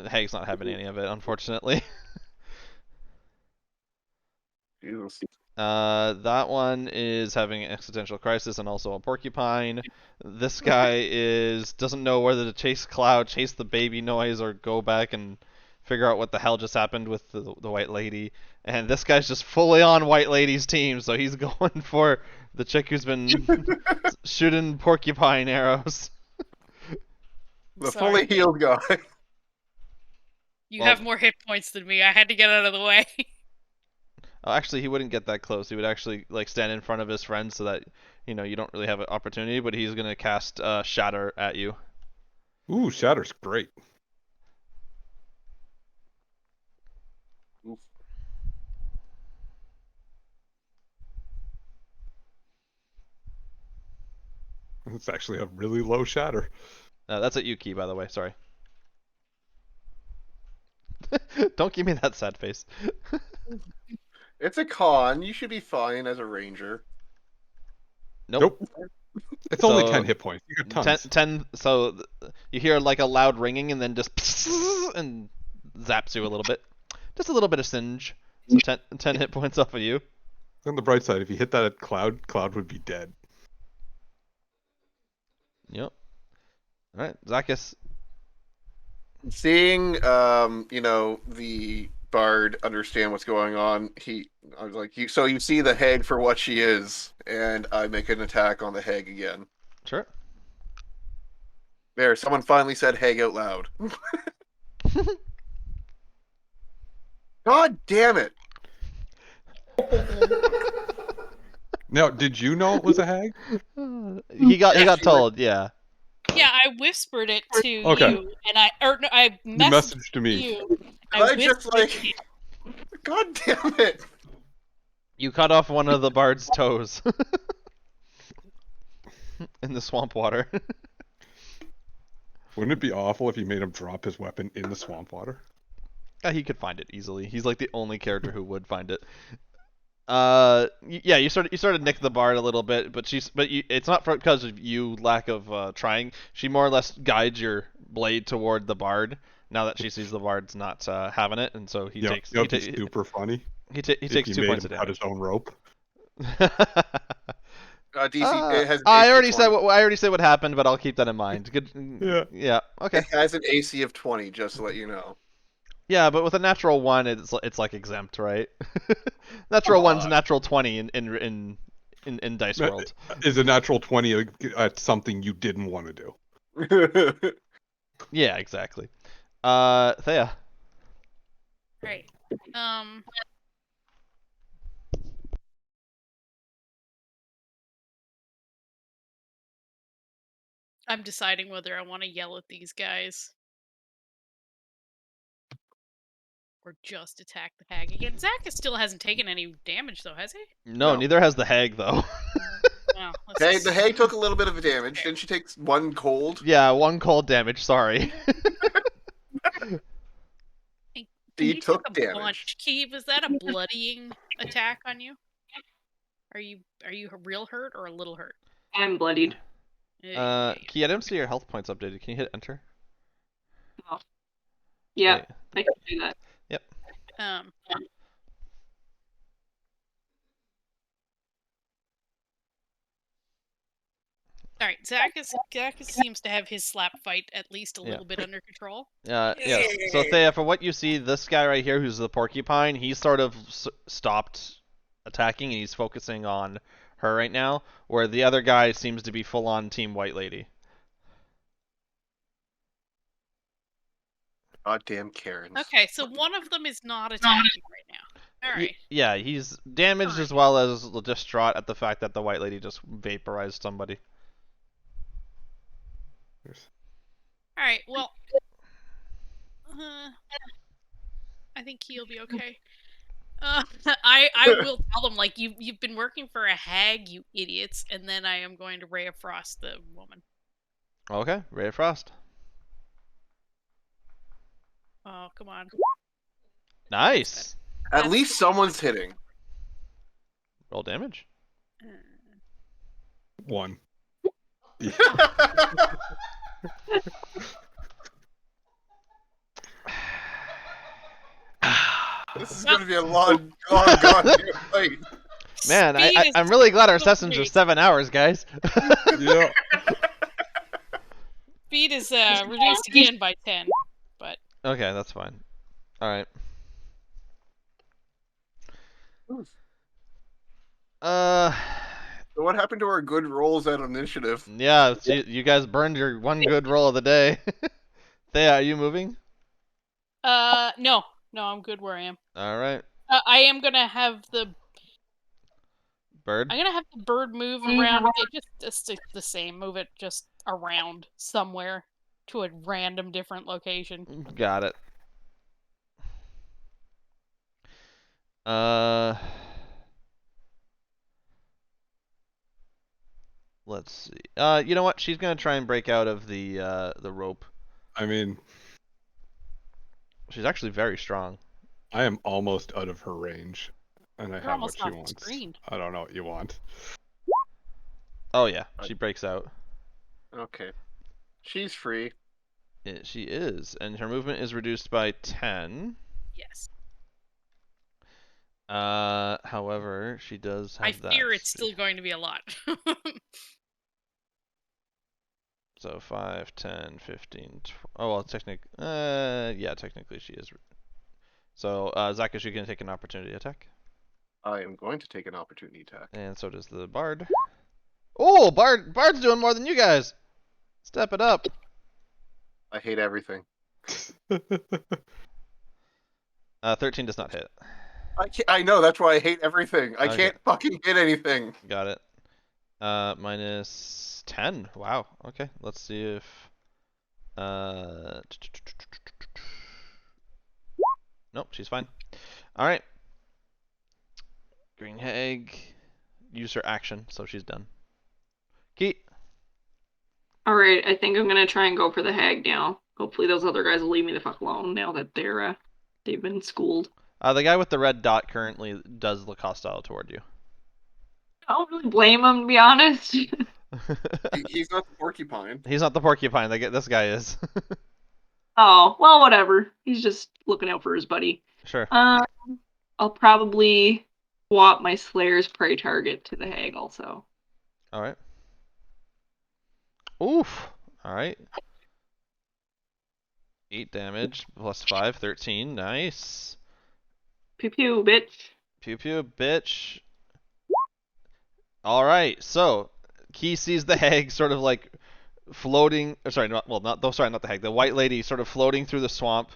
Hag's not having any of it, unfortunately. Jesus. That one is having an existential crisis and also a porcupine. This guy doesn't know whether to chase Cloud, chase the baby noise, or go back and figure out what the hell just happened with the white lady. And this guy's just fully on white lady's team, so he's going for the chick who's been shooting porcupine arrows. The Sorry. fully healed guy. You have more hit points than me. I had to get out of the way. Oh, actually, he wouldn't get that close. He would actually like stand in front of his friend so that you don't really have an opportunity. But he's gonna cast Shatter at you. Ooh, Shatter's great. Oof. It's actually a really low Shatter. That's at Yuki, by the way. Sorry. Don't give me that sad face. It's a con. You should be fine as a ranger. Nope. It's only So, 10 hit points. You got tons. 10. So you hear like a loud ringing and then just and zaps you a little bit. Just a little bit of singe. So 10 hit points off of you. On the bright side, if you hit that at Cloud, Cloud would be dead. Yep. All right, Zacchus. Seeing, the bard understand what's going on, I was like, so you see the hag for what she is, and I make an attack on the hag again. Sure. There, someone finally said hag out loud. God damn it! Now, did you know it was a hag? He got told, yeah. Yeah, I whispered it to Okay. you, and I You messaged messaged to me. you. I just whispered it to you. God damn it! You cut off one of the bard's toes in the swamp water. Wouldn't it be awful if you made him drop his weapon in the swamp water? Yeah, he could find it easily. He's like the only character who would find it. Yeah, you sort of nick the bard a little bit, but it's not because of you lack of trying. She more or less guides your blade toward the bard. Now that she sees the bard's not having it, and so he takes. It's super funny. He takes 2 points of Cut damage. his own rope. DC it has an I AC already of said 20. I already said what happened, but I'll keep that in mind. Good. Yeah. Okay. It has an AC of 20, just to let you know. Yeah, but with a natural 1, it's like exempt, right? Natural 1's natural 20 in Dice World. Is a natural 20 at something you didn't want to do? Yeah, exactly. Thea. Right. I'm deciding whether I want to yell at these guys or just attack the hag again. Zacchus still hasn't taken any damage, though, has he? No, neither has the hag though. Well, The hag took a little bit of a damage. Didn't she take 1 cold? Yeah, 1 cold damage. Sorry. She took a damage. bunch. Keeve, is that a bloodying attack on you? Are you real hurt or a little hurt? I'm bloodied. Key, I didn't see your health points updated. Can you hit enter? Oh. Yeah, Wait. I can do that. Yep. All right, Zacchus seems to have his slap fight at least a little bit under control. Yeah. So Thea, for what you see, this guy right here, who's the porcupine, he's sort of stopped attacking and he's focusing on her right now, where the other guy seems to be full on Team White Lady. Goddamn Karens. Okay, so one of them is not attacking right now. All right. Yeah, he's damaged as well as distraught at the fact that the White Lady just vaporized somebody. All right. Well, I think he'll be okay. I will tell them, like, you've been working for a hag, you idiots, and then I am going to ray of frost the woman. Okay, Ray of Frost. Oh, come on. Nice. At least someone's hitting. Roll damage. 1. This is going to be a long goddamn fight. Man, Speed is I'm really glad our so sessions are great. 7 hours, guys. Yeah. Speed is reduced again by 10, but Okay, that's fine. All right. So what happened to our good rolls at initiative? Yeah, you guys burned your one good roll of the day. Thea, are you moving? no, I'm good where I am. All right. I am gonna have the Bird. I'm gonna have the bird move around. It just the same. Move it just around somewhere to a random different location. Got it. Let's see. You know what? She's gonna try and break out of the rope. I mean, She's actually very strong. I am almost out of her range, and I You're have what almost she off wants. screen. I don't know what you want. Oh yeah, she breaks out. Okay. She's free. She is, and her movement is reduced by 10. Yes. However, she does I have that. fear it's still going to be a lot. So 5, 10, 15, oh, well, technically she is. So, Zach, is she going to take an opportunity attack? I am going to take an opportunity attack. And so does the Bard. Oh, Bard's doing more than you guys! Step it up. I hate everything. 13 does not hit. I know, that's why I hate everything. I Okay. can't fucking hit anything. Got it. Minus 10. Wow. Okay, let's see if... Nope, she's fine. Alright. Green Hag. Use her action, so she's done. Key. Alright, I think I'm gonna try and go for the hag now. Hopefully those other guys will leave me the fuck alone now that they've been schooled. The guy with the red dot currently does look hostile toward you. I don't really blame him, to be honest. He's not the porcupine. He's not the porcupine. This guy is. Oh, well, whatever. He's just looking out for his buddy. Sure. I'll probably swap my Slayer's Prey target to the hag also. Alright. Oof. Alright. 8 damage, plus 5, 13. Nice. Pew pew, bitch. Pew pew, bitch. Alright, so Key sees the hag sort of like floating. Sorry, not the hag. The white lady sort of floating through the swamp,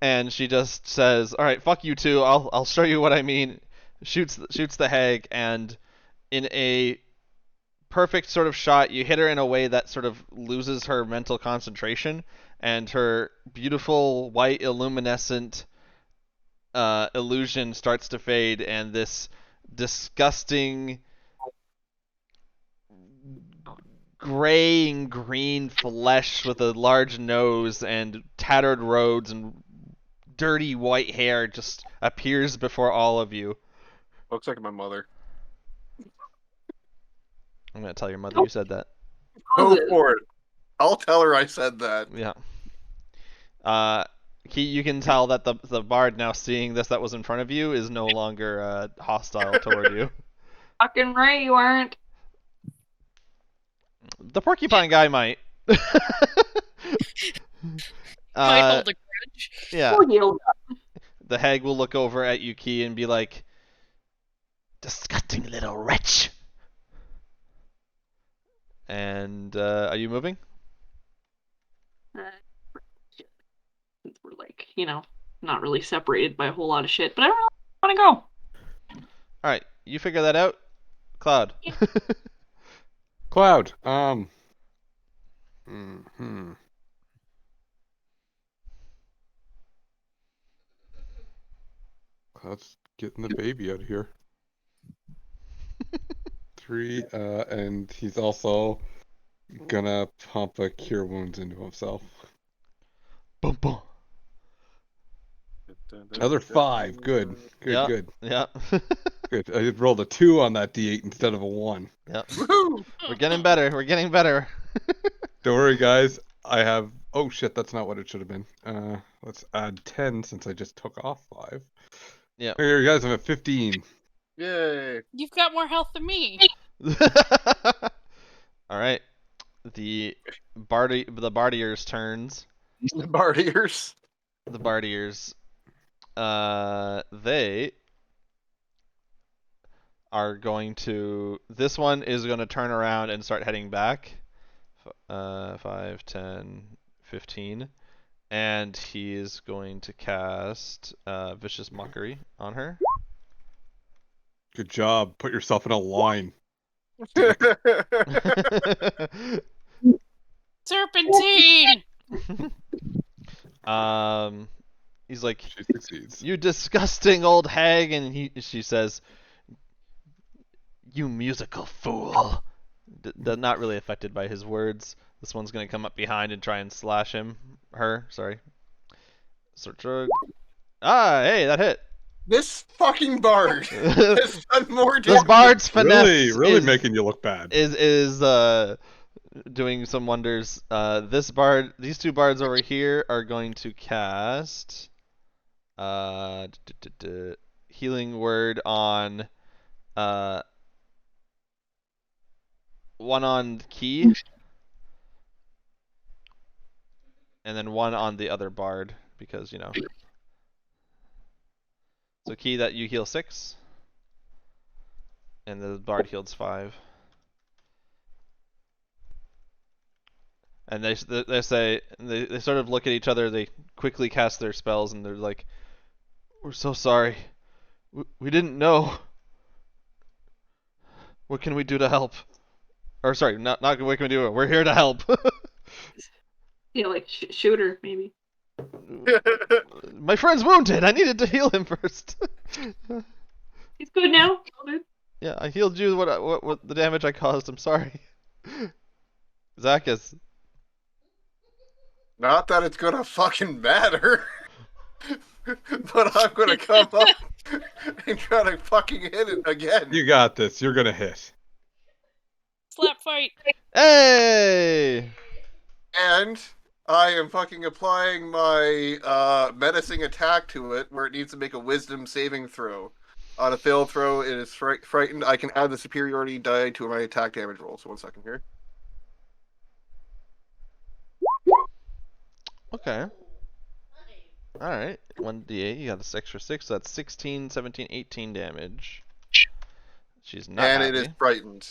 and she just says, "All right, fuck you too. I'll show you what I mean." Shoots the hag, and in a perfect sort of shot, you hit her in a way that sort of loses her mental concentration, and her beautiful white illuminescent illusion starts to fade, and this disgusting gray and green flesh with a large nose and tattered roads and dirty white hair just appears before all of you. Looks like my mother. I'm gonna tell your mother you said that. Go for it. I'll tell her I said that. Yeah. You can tell that the bard, now seeing this that was in front of you, is no longer hostile toward you. Fucking right, you aren't. The porcupine guy might. Might hold a grudge. Yeah. Poor Gil. The hag will look over at Yuki and be like, "Disgusting little wretch." And are you moving? Since we're like, not really separated by a whole lot of shit, but I don't really want to go. All right, you figure that out, Cloud. Cloud. Cloud's Getting the baby out of here. 3, and he's also gonna pump a cure wounds into himself. Boom, boom. Another 5. Good. Yeah. Good. Yeah. Good. I rolled a 2 on that D8 instead of a 1. Yep. Woohoo! We're getting better. We're getting better. Don't worry, guys. I have. Oh shit, that's not what it should have been. Let's add 10 since I just took off 5. Yeah. Here, guys, I'm at 15. Yay! You've got more health than me. All right. The Bardiers turns. Bardiers. The Bardiers. They are going to. This one is going to turn around and start heading back. 5, 10, 15. And he is going to cast Vicious Mockery on her. Good job. Put yourself in a line. Serpentine! He's like, She succeeds. "You disgusting old hag," and she says, "You musical fool." Not really affected by his words. This one's gonna come up behind and try and slash her. Sorry. Hey, that hit. This fucking bard has done more damage. This bard's finesse Really making you look bad. is doing some wonders. These two bards over here are going to cast healing word on one on Key and then one on the other bard because so Key, that you heal 6 and the bard heals 5. And they say they sort of look at each other. They quickly cast their spells, and they're like, "We're so sorry. We didn't know. What can we do to help?" Or sorry, not what can we do? We're here to help. Yeah, like shooter maybe. My friend's wounded. I needed to heal him first. He's good now. All good. Yeah, I healed you. What the damage I caused? I'm sorry. Zacchus. Not that it's gonna fucking matter. But I'm gonna come up and try to fucking hit it again. You got this. You're gonna hit. Slap fight. Hey! And I am fucking applying my menacing attack to it, where it needs to make a wisdom saving throw. On a failed throw, it is frightened. I can add the superiority die to my attack damage roll. So 1 second here. Okay. Alright. 1d8. You got this extra 6. So that's 16, 17, 18 damage. She's not And happy. it is frightened.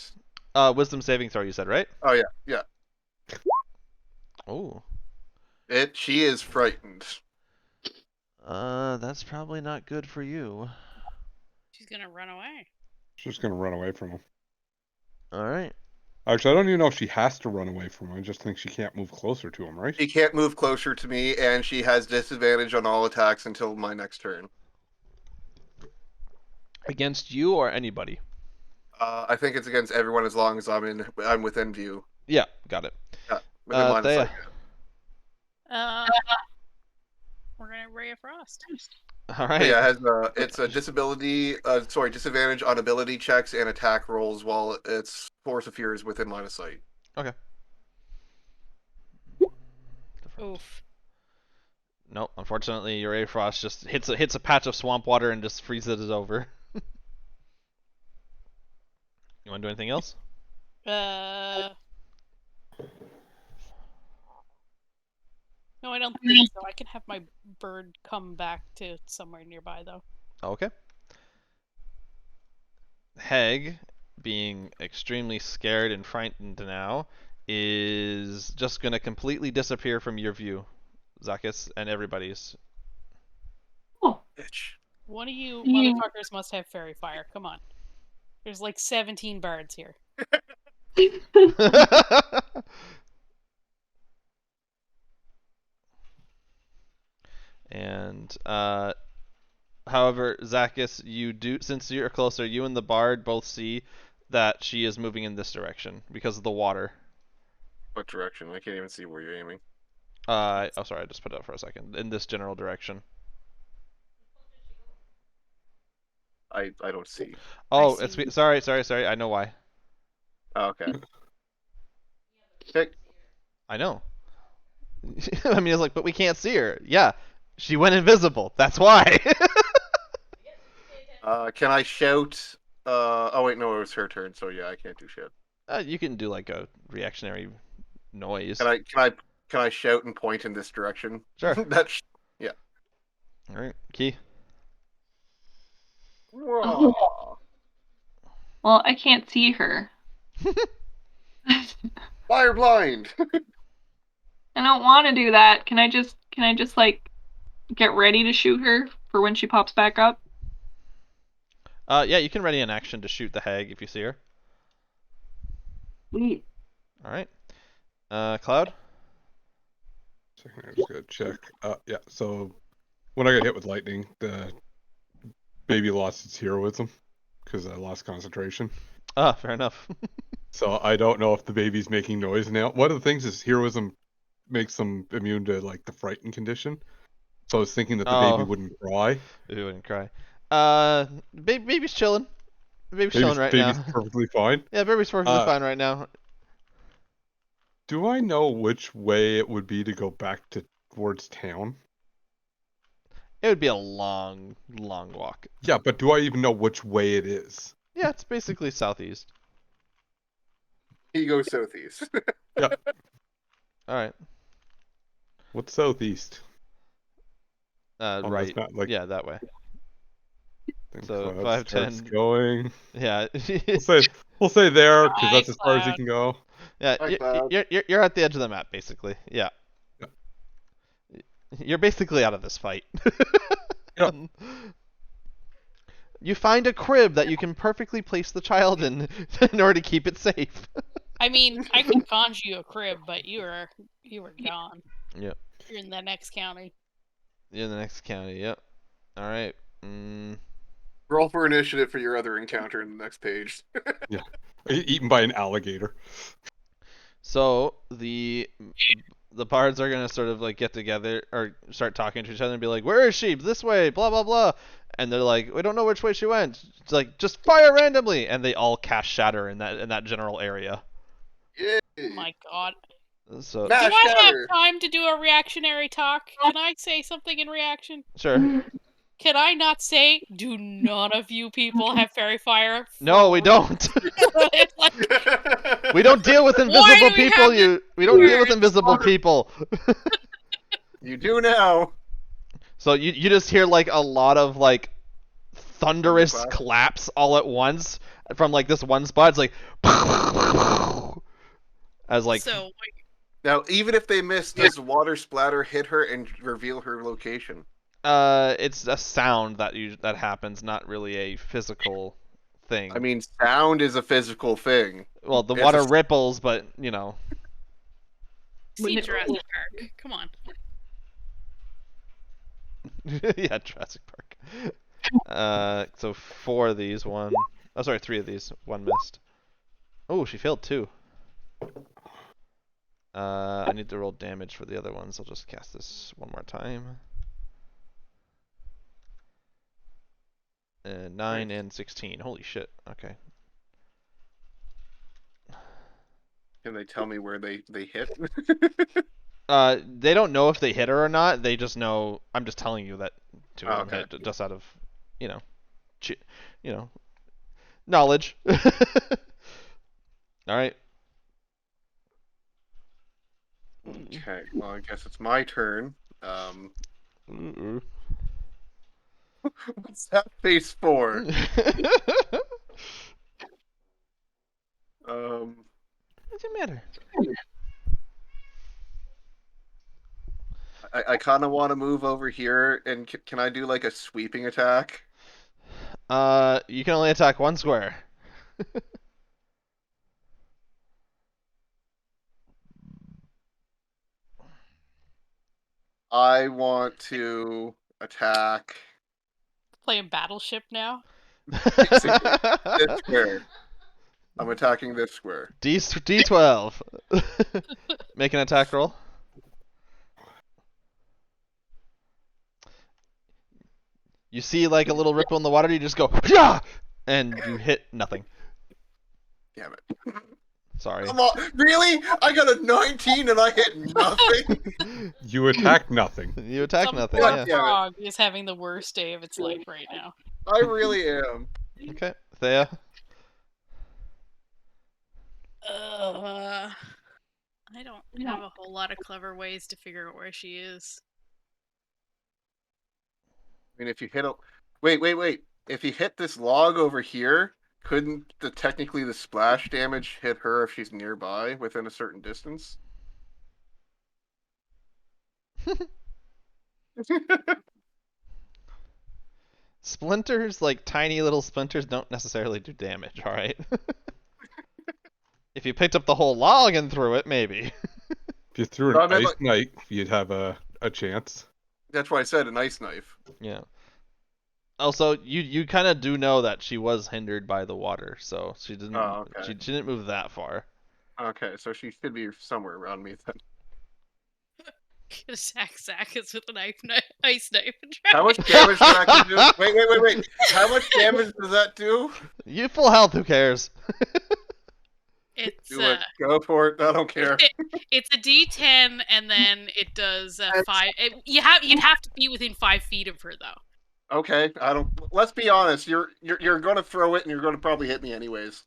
Wisdom saving throw, you said, right? Oh yeah, yeah. Oh. She is frightened. That's probably not good for you. She's gonna run away. She's gonna run away from him. Alright. Actually, I don't even know if she has to run away from him. I just think she can't move closer to him, right? She can't move closer to me, and she has disadvantage on all attacks until my next turn. Against you or anybody? I think it's against everyone as long as I'm within view. Yeah, got it. Yeah, within line of Thea. We're gonna Ray of Frost. Alright. Yeah, it's a disadvantage on ability checks and attack rolls while its Force of Fear is within line of sight. Okay. Oof. Nope, unfortunately your Frost just hits a patch of swamp water and just freezes it over. You wanna do anything else? No, I don't think so. I can have my bird come back to somewhere nearby, though. Okay. Hag, being extremely scared and frightened now, is just gonna completely disappear from your view, Zacchus, and everybody's. Oh, Bitch. One of you motherfuckers must have fairy fire. Come on. There's like 17 bards here. And However, Zacchus, since you're closer, you and the bard both see that she is moving in this direction because of the water. What direction? I can't even see where you're aiming. Oh, sorry, I just put it up for a second. In this general direction. I don't see. Oh, see. sorry. I know why. Oh, okay. Okay. I know. I mean, it's like, but we can't see her. Yeah, she went invisible. That's why. Can I shout? Oh wait, no, it was her turn. So yeah, I can't do shit. You can do like a reactionary noise. Can I shout and point in this direction? Sure. That's All right, Key. Oh. Well, I can't see her. fire blind. I don't want to do that. Can I just like get ready to shoot her for when she pops back up? Yeah, you can ready an action to shoot the hag if you see her. Sweet. All right. Cloud. Second, I'm just gonna check. Yeah. So when I got hit with lightning, the baby lost its heroism because I lost concentration. Ah, fair enough. So I don't know if the baby's making noise now. One of the things is heroism makes them immune to like the frightened condition. So I was thinking that the baby wouldn't cry. It wouldn't cry. Baby's chilling. Baby's chilling right baby's now. perfectly fine. Yeah, baby's perfectly fine right now. Do I know which way it would be to go back towards town? It would be a long, long walk. Yeah, but do I even know which way it is? Yeah, it's basically southeast. He goes southeast. Yeah. All right. What's southeast? Right. This map, like, Yeah, that way. So Cloud 5, 10. starts going. Yeah. We'll say there because Hi, that's as far as you Cloud. can go. Yeah, Hi, Cloud. you're at the edge of the map basically. Yeah. You're basically out of this fight. Yep. You find a crib that you can perfectly place the child in order to keep it safe. I mean, I could conjure you a crib, but you were gone. Yep. You're in the next county. You're in the next county. Yep. All right. Roll for initiative for your other encounter in the next page. Yeah. Eaten by an alligator. So the bards are gonna sort of like get together or start talking to each other and be like, "Where is she? This way." Blah blah blah. And they're like, "We don't know which way she went." It's like, "Just fire randomly," and they all cast shatter in that general area. Yay! Oh my god. So Mash Do I shatter. have time to do a reactionary talk? Can I say something in reaction? sure. Can I not say, do none of you people have fairy fire? No, we don't. It's like, We don't deal with Why invisible do we people. have We don't deal with words? invisible people. You do now. So you just hear like a lot of like thunderous Thunderclap. claps all at once from like this one spot. It's like as like so, like, Now, even if they miss, does water splatter hit her and reveal her location? it's a sound that happens, not really a physical thing. I mean, sound is a physical thing. well, the it's water a- ripples, but you know. see Wouldn't it- Jurassic Park. Come on. Yeah, Jurassic Park. So 4 of these, one. Oh, sorry, 3 of these, one missed. Oh, she failed 2. I need to roll damage for the other ones. I'll just cast this one more time. 9 and 16. Holy shit. Okay. Can they tell me where they hit? They don't know if they hit her or not. They just know. I'm just telling you that 2 of them Okay. hit, just out of, you know, knowledge. All right. Okay, well, I guess it's my turn. What's that face for? Doesn't matter. I kind of want to move over here, and can I do like a sweeping attack? You can only attack 1 square. I want to attack playing Battleship now. This square. I'm attacking this square. D12. Make an attack roll. You see like a little ripple in the water, you just go, yeah! And you hit nothing. Damn it. Sorry. Come on. Really? I got a 19 and I hit nothing? You attack nothing. You attack Some nothing, poor yeah. frog is having the worst day of its life right now. I really am. Okay, Thea. I don't have a whole lot of clever ways to figure out where she is. I mean, if you hit a... Wait. If you hit this log over here, couldn't technically the splash damage hit her if she's nearby within a certain distance? Splinters, like tiny little splinters, don't necessarily do damage, alright? If you picked up the whole log and threw it, maybe. If you threw No, I an meant, ice like- knife, you'd have a chance. That's why I said an ice knife. Yeah. Also, you kind of do know that she was hindered by the water, so she didn't Oh, okay. she didn't move that far. Okay, so she should be somewhere around me then. Gonna sack Zacchus with an ice knife and How much damage does that do? Wait. How much damage does that do? You full health, who cares? It's Do it. Go for it. I don't care. it's a D10 and then it does 5. You'd have to be within 5 feet of her though. Okay, I don't. Let's be honest. You're going to throw it, and you're going to probably hit me anyways.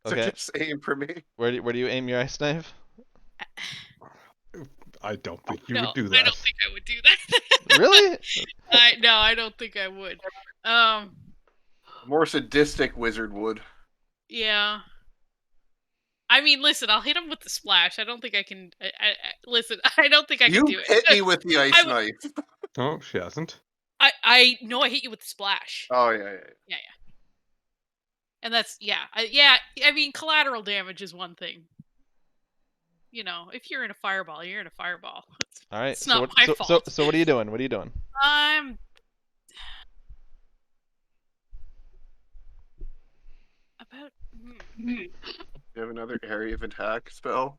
So Okay. just aim for me. Where do you aim your ice knife? I don't think you No, would do I that. don't think I would do that. Really? No, I don't think I would. More sadistic wizard would. Yeah. I mean, listen, I'll hit him with the splash. I don't think I can. Listen, I don't think I You can do it. hit me with the ice I would- knife. Oh, she hasn't. I know I hit you with the splash. Oh yeah. And that's I mean, collateral damage is one thing. You know, if you're in a fireball, you're in a fireball. All right. It's not my fault. So what are you doing? What are you doing? I'm about You have another area of attack spell.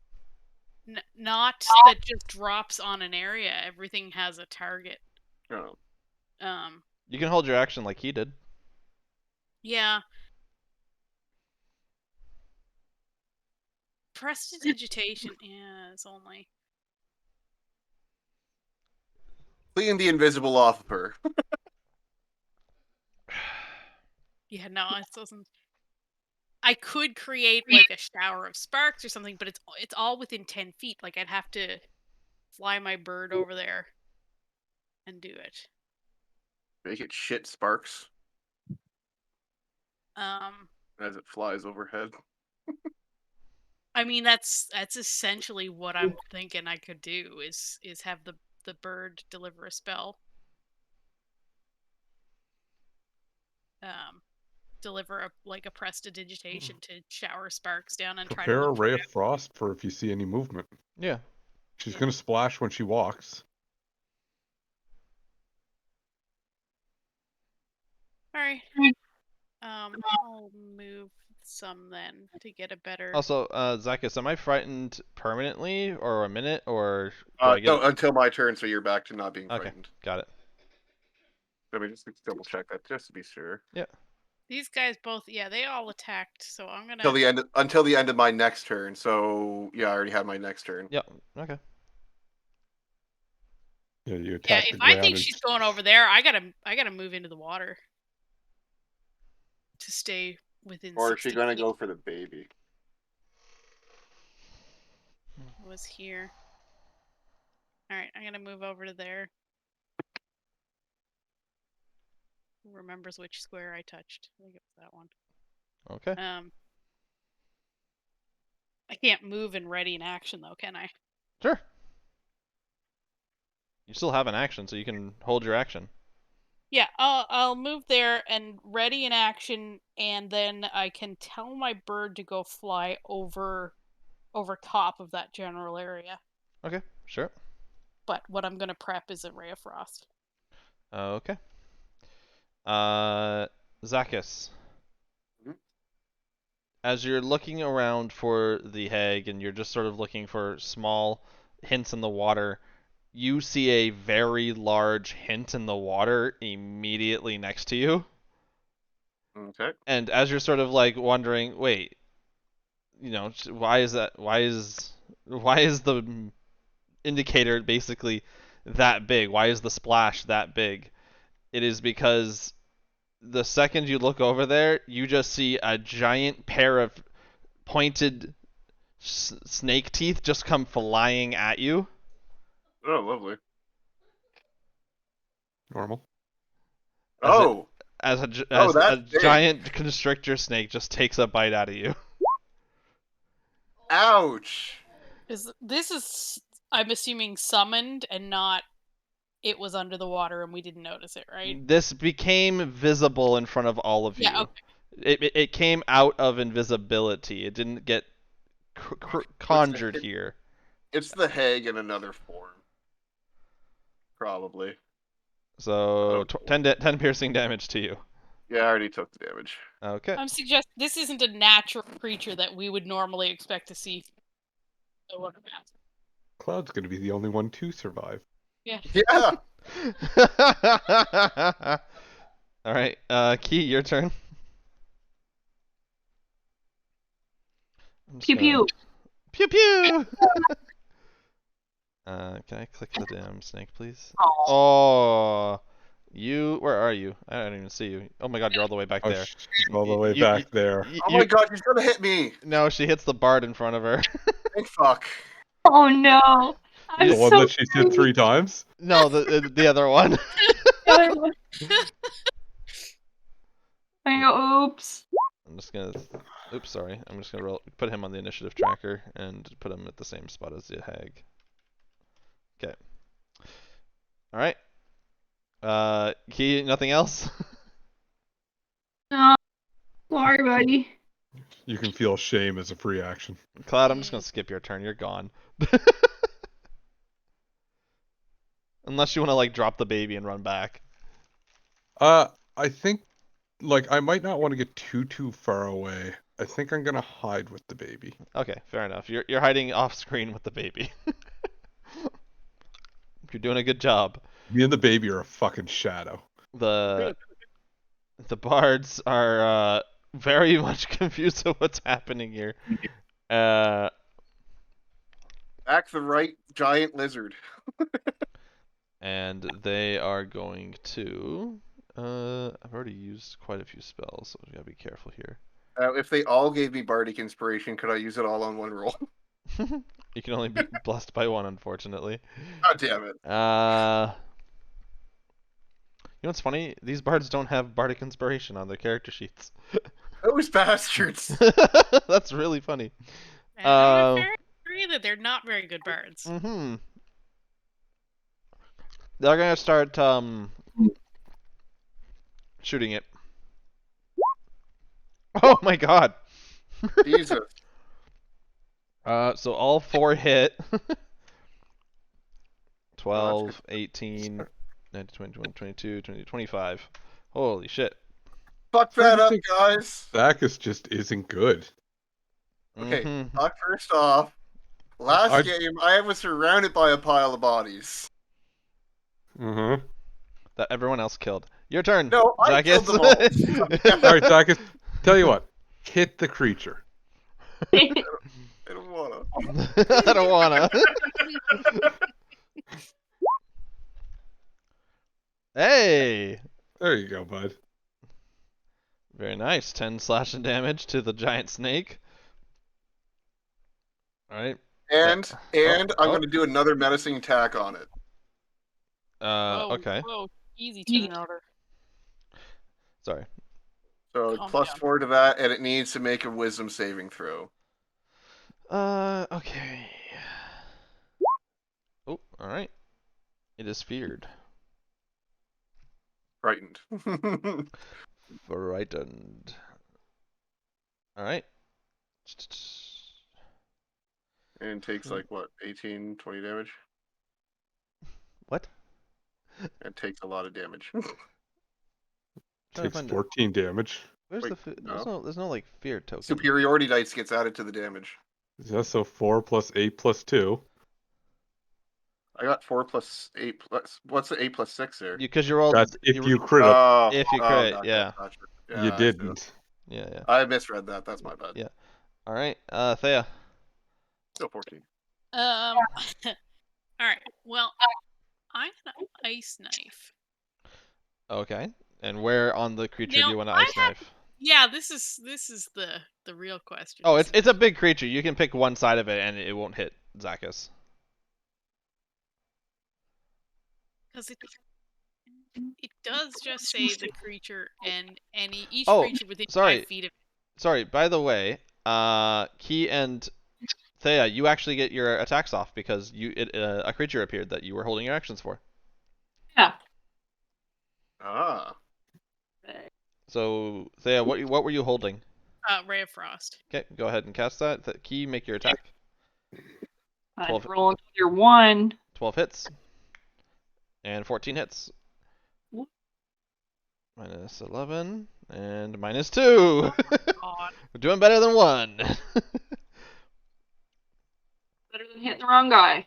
not that just drops on an area. Everything has a target. Oh. You can hold your action like he did. Yeah. Prestidigitation, yeah, it's only. Clean the invisible off of her. Yeah, no, it doesn't. I could create like a shower of sparks or something, but it's all within 10 feet. Like I'd have to fly my bird over there and do it. Make it shit sparks Um, as it flies overhead. I mean that's essentially what I'm thinking I could do is have the bird deliver a spell. Deliver a prestidigitation to shower sparks down and try to Prepare a look ray for of frost for if you see any movement. Yeah. She's gonna splash when she walks. All right. I'll move some then to get a better. Also, Zacchus, am I frightened permanently or a minute or do I get No, until my turn, so you're back to not being Okay, frightened. got it. Let me just double check that just to be sure. These guys both, yeah, they all attacked. So I'm gonna. Until the end of my next turn. So yeah, I already had my next turn. Yep. Okay. Yeah, you Yeah, attack if the I ground think and- she's going over there, I gotta move into the water to stay within. Or is she 60 gonna feet. go for the baby? Was here. All right, I'm gonna move over to there. Who remembers which square I touched? I think it was that one. Okay. I can't move and ready in action though, can I? Sure. You still have an action, so you can hold your action. Yeah, I'll move there and ready in action, and then I can tell my bird to go fly over top of that general area. Okay, sure. But what I'm gonna prep is a ray of frost. Okay. Zakis. Mhm. As you're looking around for the hag and you're just sort of looking for small hints in the water, you see a very large hint in the water immediately next to you. Okay. And as you're sort of like wondering, wait, why is that? Why is the indicator basically that big? Why is the splash that big? It is because the second you look over there, you just see a giant pair of pointed snake teeth just come flying at you. Oh, lovely. Normal. As it Oh, as oh, as a that's big. giant constrictor snake just takes a bite out of you. Ouch. This is, I'm assuming, summoned and not it was under the water and we didn't notice it, right? This became visible in front of all of you. Yeah, okay. It came out of invisibility. It didn't get conjured It's here. It's the hag in another form. Probably. So 10 piercing damage to you. Yeah, I already took the damage. Okay. I'm suggesting this isn't a natural creature that we would normally expect to see. So what about? Cloud's going to be the only one to survive. Yeah. Yeah. All right, Key, your turn. Pew pew. Pew pew. Can I click the damn snake, please? Aw. Oh, where are you? I don't even see you. Oh my God, you're all the way back Oh, there. all the way back there. Oh my god, she's gonna hit me. No, she hits the bard in front of her. Thank fuck. Oh no. I'm The one so that she's hit 3 times? No, the other one. sorry. I go, oops. I'm just gonna. Oops, sorry. I'm just gonna put him on the initiative tracker and put him at the same spot as the hag. Okay. All right. Key, nothing else? No. Sorry, buddy. You can feel shame as a free action. Cloud, I'm just gonna skip your turn. You're gone. Unless you want to like drop the baby and run back. I think, like, I might not want to get too far away. I think I'm gonna hide with the baby. Okay, fair enough. You're hiding off screen with the baby. You're doing a good job. Me and the baby are a fucking shadow. The bards are very much confused at what's happening here. Back the right giant lizard. And they are going to. I've already used quite a few spells, so we gotta be careful here. If they all gave me bardic inspiration, could I use it all on one roll? You can only be blessed by one, unfortunately. God damn it. You know what's funny? These bards don't have bardic inspiration on their character sheets. Those bastards. That's really funny. And I would agree that they're not very good bards. Mm-hmm. They're gonna start shooting it. Oh my God. Jesus. So all 4 hit. 12, 18, 19, 20, 21, 22, 20, 25. Holy shit. Fuck that up, guys. Bacchus just isn't good. Okay, Mhm. first off, last game I was surrounded by a pile of bodies. Mm-hmm. That everyone else killed. Your turn. No, I killed them all. Alright, Bacchus, tell you what. Hit the creature. I don't wanna. I don't wanna. Hey! There you go, bud. Very nice. 10 slashing damage to the giant snake. Alright. And I'm oh. gonna do another menacing attack on it. Okay. Whoa, easy turn order. Sorry. So Calm plus down. 4 to that, and it needs to make a wisdom saving throw. Okay. Oh, alright. It is feared. Frightened. Frightened. Alright. And takes like what, 18, 20 damage? What? It takes a lot of damage. Trying to Takes find 14 damage. Where's Wait, the no. there's no like fear token. Superiority dice gets added to the damage. Yeah, so 4 plus 8 plus 2. I got 4 plus 8 plus. What's the 8 plus 6 there? Because you're all That's if you crit up. Oh, if you oh, crit, gotcha, yeah. gotcha. You Yeah, I see. didn't. Yeah. I misread that. That's my bad. Yeah. All right, Thea. Still 14. All right. Well, I'm gonna ice knife. Okay. And where on the creature Now, do you want to I ice knife? Yeah, this is the real question. Oh, it's a big creature. You can pick one side of it and it won't hit Zakis. because it does just say the creature and each Oh, creature within sorry. 5 feet of it. Sorry. By the way, Key and Thea, you actually get your attacks off because a creature appeared that you were holding your actions for. Yeah. Ah. So Thea, what were you holding? Ray of Frost. Okay, go ahead and cast that. Key, make your attack. I'm 12. rolling your 1. 12 hits. And 14 hits. Whoop. Minus 11 and minus 2. God. We're doing better than 1. Better than hitting the wrong guy.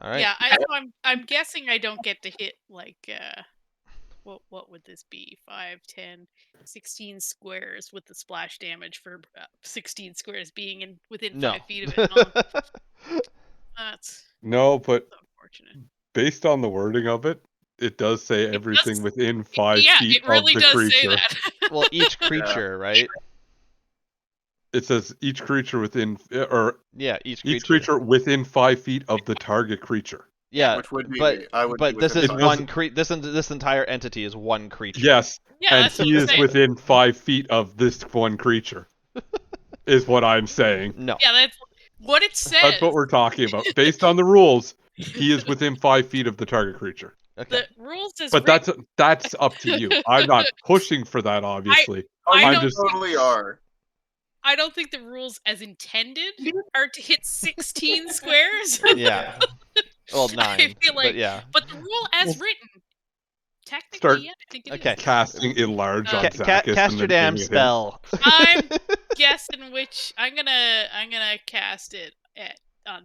All right. Yeah, I'm guessing I don't get to hit like what would this be? 5, 10, 16 squares with the splash damage for 16 squares being within No. 5 feet of it. Oh, that's No, but unfortunate. based on the wording of it, it does say everything does- within 5 Yeah, feet it really of the does creature. say that. Well, each creature, right? It says each creature within, or Yeah, each each creature. creature within 5 feet of the target creature. Yeah, Which would be but me. I would but be this within is five. one this entire entity is one creature. Yes, Yeah, and that's what he I'm is saying. within 5 feet of this one creature. Is what I'm saying. No. Yeah, that's what it says. That's what we're talking about. Based on the rules, he is within 5 feet of the target creature. Okay. The rules is But that's up to you. I'm not pushing for that, obviously. Oh, I you I'm don't just totally are. I don't think the rules as intended are to hit 16 squares. Yeah. Well, 9. I feel like, but yeah. but the rule as written, technically, Start yeah, I think it Okay. is. casting enlarge on Ca- Zakis Cast and your then damn giving it him. spell. I'm guessing which I'm gonna cast it at on.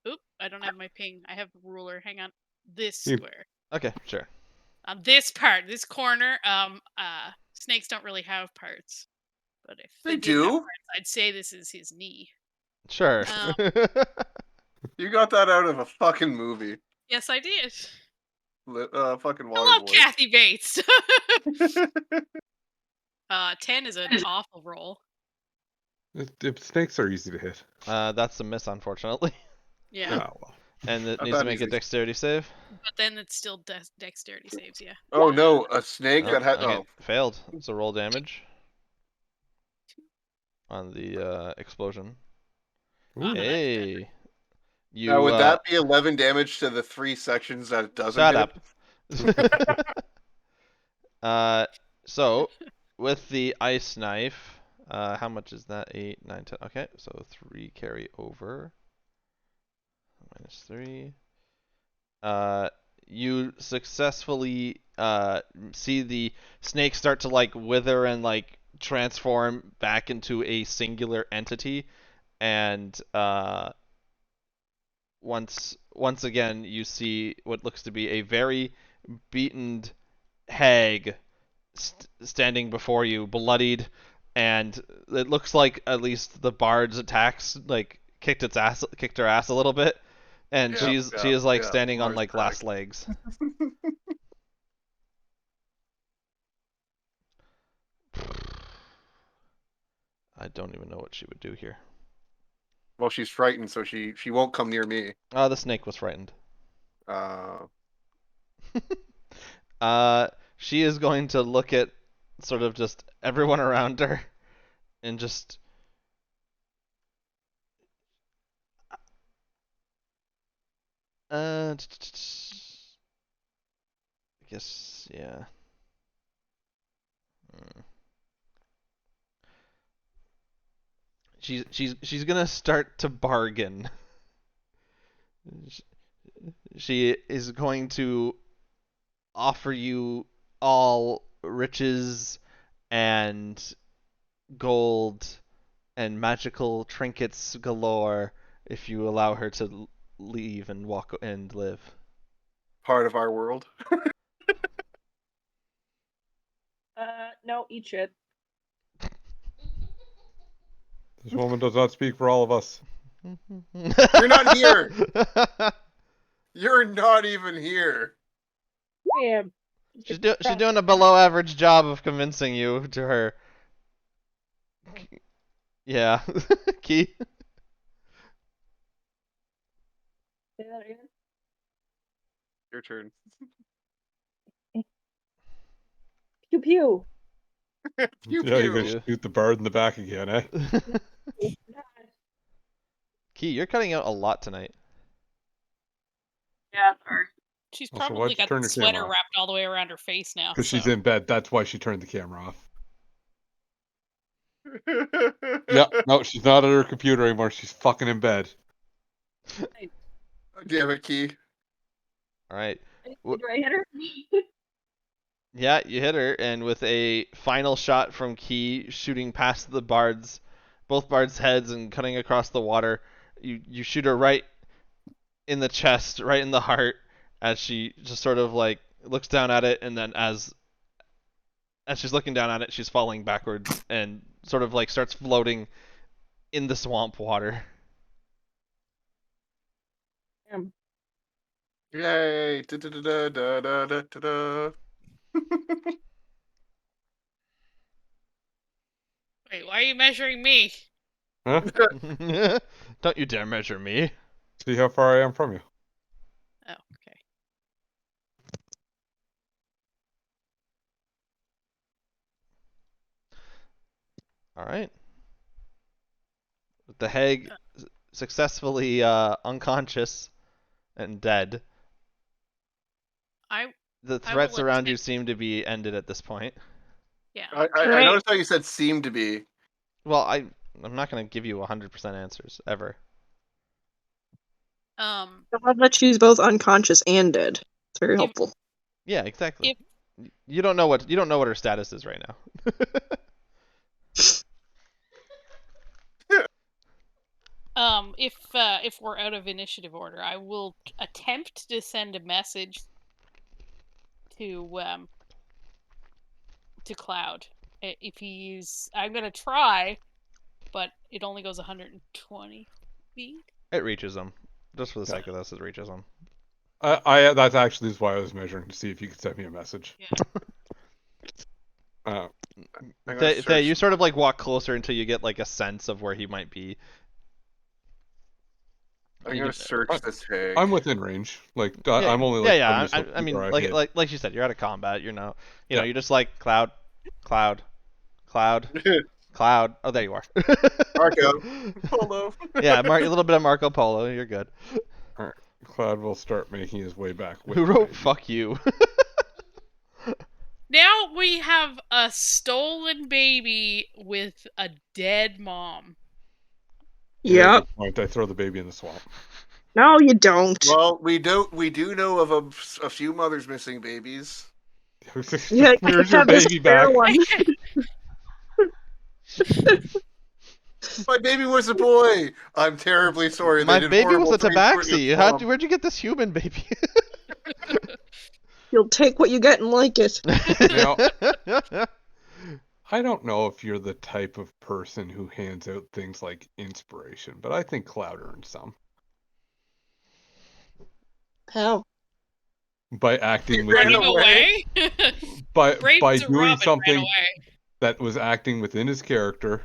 Oop, I don't have my ping. I have the ruler. Hang on, this You- square Okay, sure. on this part, this corner. Snakes don't really have parts, but if They did have do. parts, I'd say this is his knee. Sure. You got that out of a fucking movie. Yes, I did. Fucking I love Waterboy. Kathy Bates. 10 is an awful roll. Snakes are easy to hit. That's a miss, unfortunately. Yeah, Oh, well. And it I needs to thought make a easy. dexterity save. but then it's still dexterity saves. Yeah. Oh no, a snake Oh, that had. okay. Oh, Failed. So roll damage on the explosion. Ooh. Hey. You now would that be 11 damage to the 3 sections that it doesn't shut hit? up. So with the ice knife, how much is that? 8, 9, 10. Okay, so 3 carry over. Minus 3. You successfully see the snake start to like wither and like transform back into a singular entity, and once again you see what looks to be a very beaten hag standing before you, bloodied, and it looks like at least the bard's attacks like kicked her ass a little bit, and she is like standing on like last legs. I don't even know what she would do here. Well, she's frightened, so she won't come near me. The snake was frightened. She is going to look at sort of just everyone around her and just I guess, yeah. She's gonna start to bargain. She is going to offer you all riches and gold and magical trinkets galore if you allow her to leave and walk and live. Part of our world. No, eat shit. This woman does not speak for all of us. You're not here. You're not even here. Damn. She's doing a below average job of convincing you to her. Yeah. Key. Say that again. Your turn. Pew pew. Pew, Yeah, you're pew. gonna shoot the bird in the back again, eh? Key, you're cutting out a lot tonight. Yeah, sorry. She's Also, probably why'd you got turn the your camera sweater off? wrapped all the way around her face now. Because she's so. in bed. That's why she turned the camera off. Yeah, no, she's not at her computer anymore. She's fucking in bed. Damn it, Key. All right. Do I hit her? Yeah, you hit her, and with a final shot from Key shooting past the bards, both bards' heads and cutting across the water, you shoot her right in the chest, right in the heart, as she just sort of like looks down at it, and then as she's looking down at it, she's falling backwards and sort of like starts floating in the swamp water. Damn. Yay. Da, da, da, da, da, da, da, da. Wait, why are you measuring me? Huh? Don't you dare measure me. See how far I am from you. Oh, okay. All right. With the hag successfully unconscious and dead, the threats will around you attempt- seem to be ended at this point. Yeah. I noticed how you said seem to be. Well, I'm not going to give you 100% answers ever. I love that she's both unconscious and dead. It's very helpful. Yeah, exactly. You don't know what her status is right now. If we're out of initiative order, I will attempt to send a message to Cloud. If he's, I'm gonna try, but it only goes 120 feet. It reaches him. Just for the sake of this, it reaches him. That's actually why I was measuring to see if you could send me a message. Yeah. You sort of like walk closer until you get like a sense of where he might be. I'm gonna search this hag. I'm within range. Like I'm only like I mean, like you said, you're out of combat. You know, you're just like Cloud. Oh, there you are. Marco Polo. Yeah, a little bit of Marco Polo. You're good. All right. Cloud will start making his way back. Who wrote "fuck you"? Now we have a stolen baby with a dead mom. Yep. Point. I throw the baby in the swamp. No, you don't. Well, we do know of a few mothers missing babies. Yeah, Here's you your have this baby spare back. one. My baby was a boy. I'm terribly sorry. My They did baby was horrible a things for tabaxi. you, Where'd you get this human baby? You'll take what you get and like it. Now, I don't know if you're the type of person who hands out things like inspiration, but I think Cloud earned some How? by acting Ran within away. by Braves and doing Robin ran something away. that was acting within his character.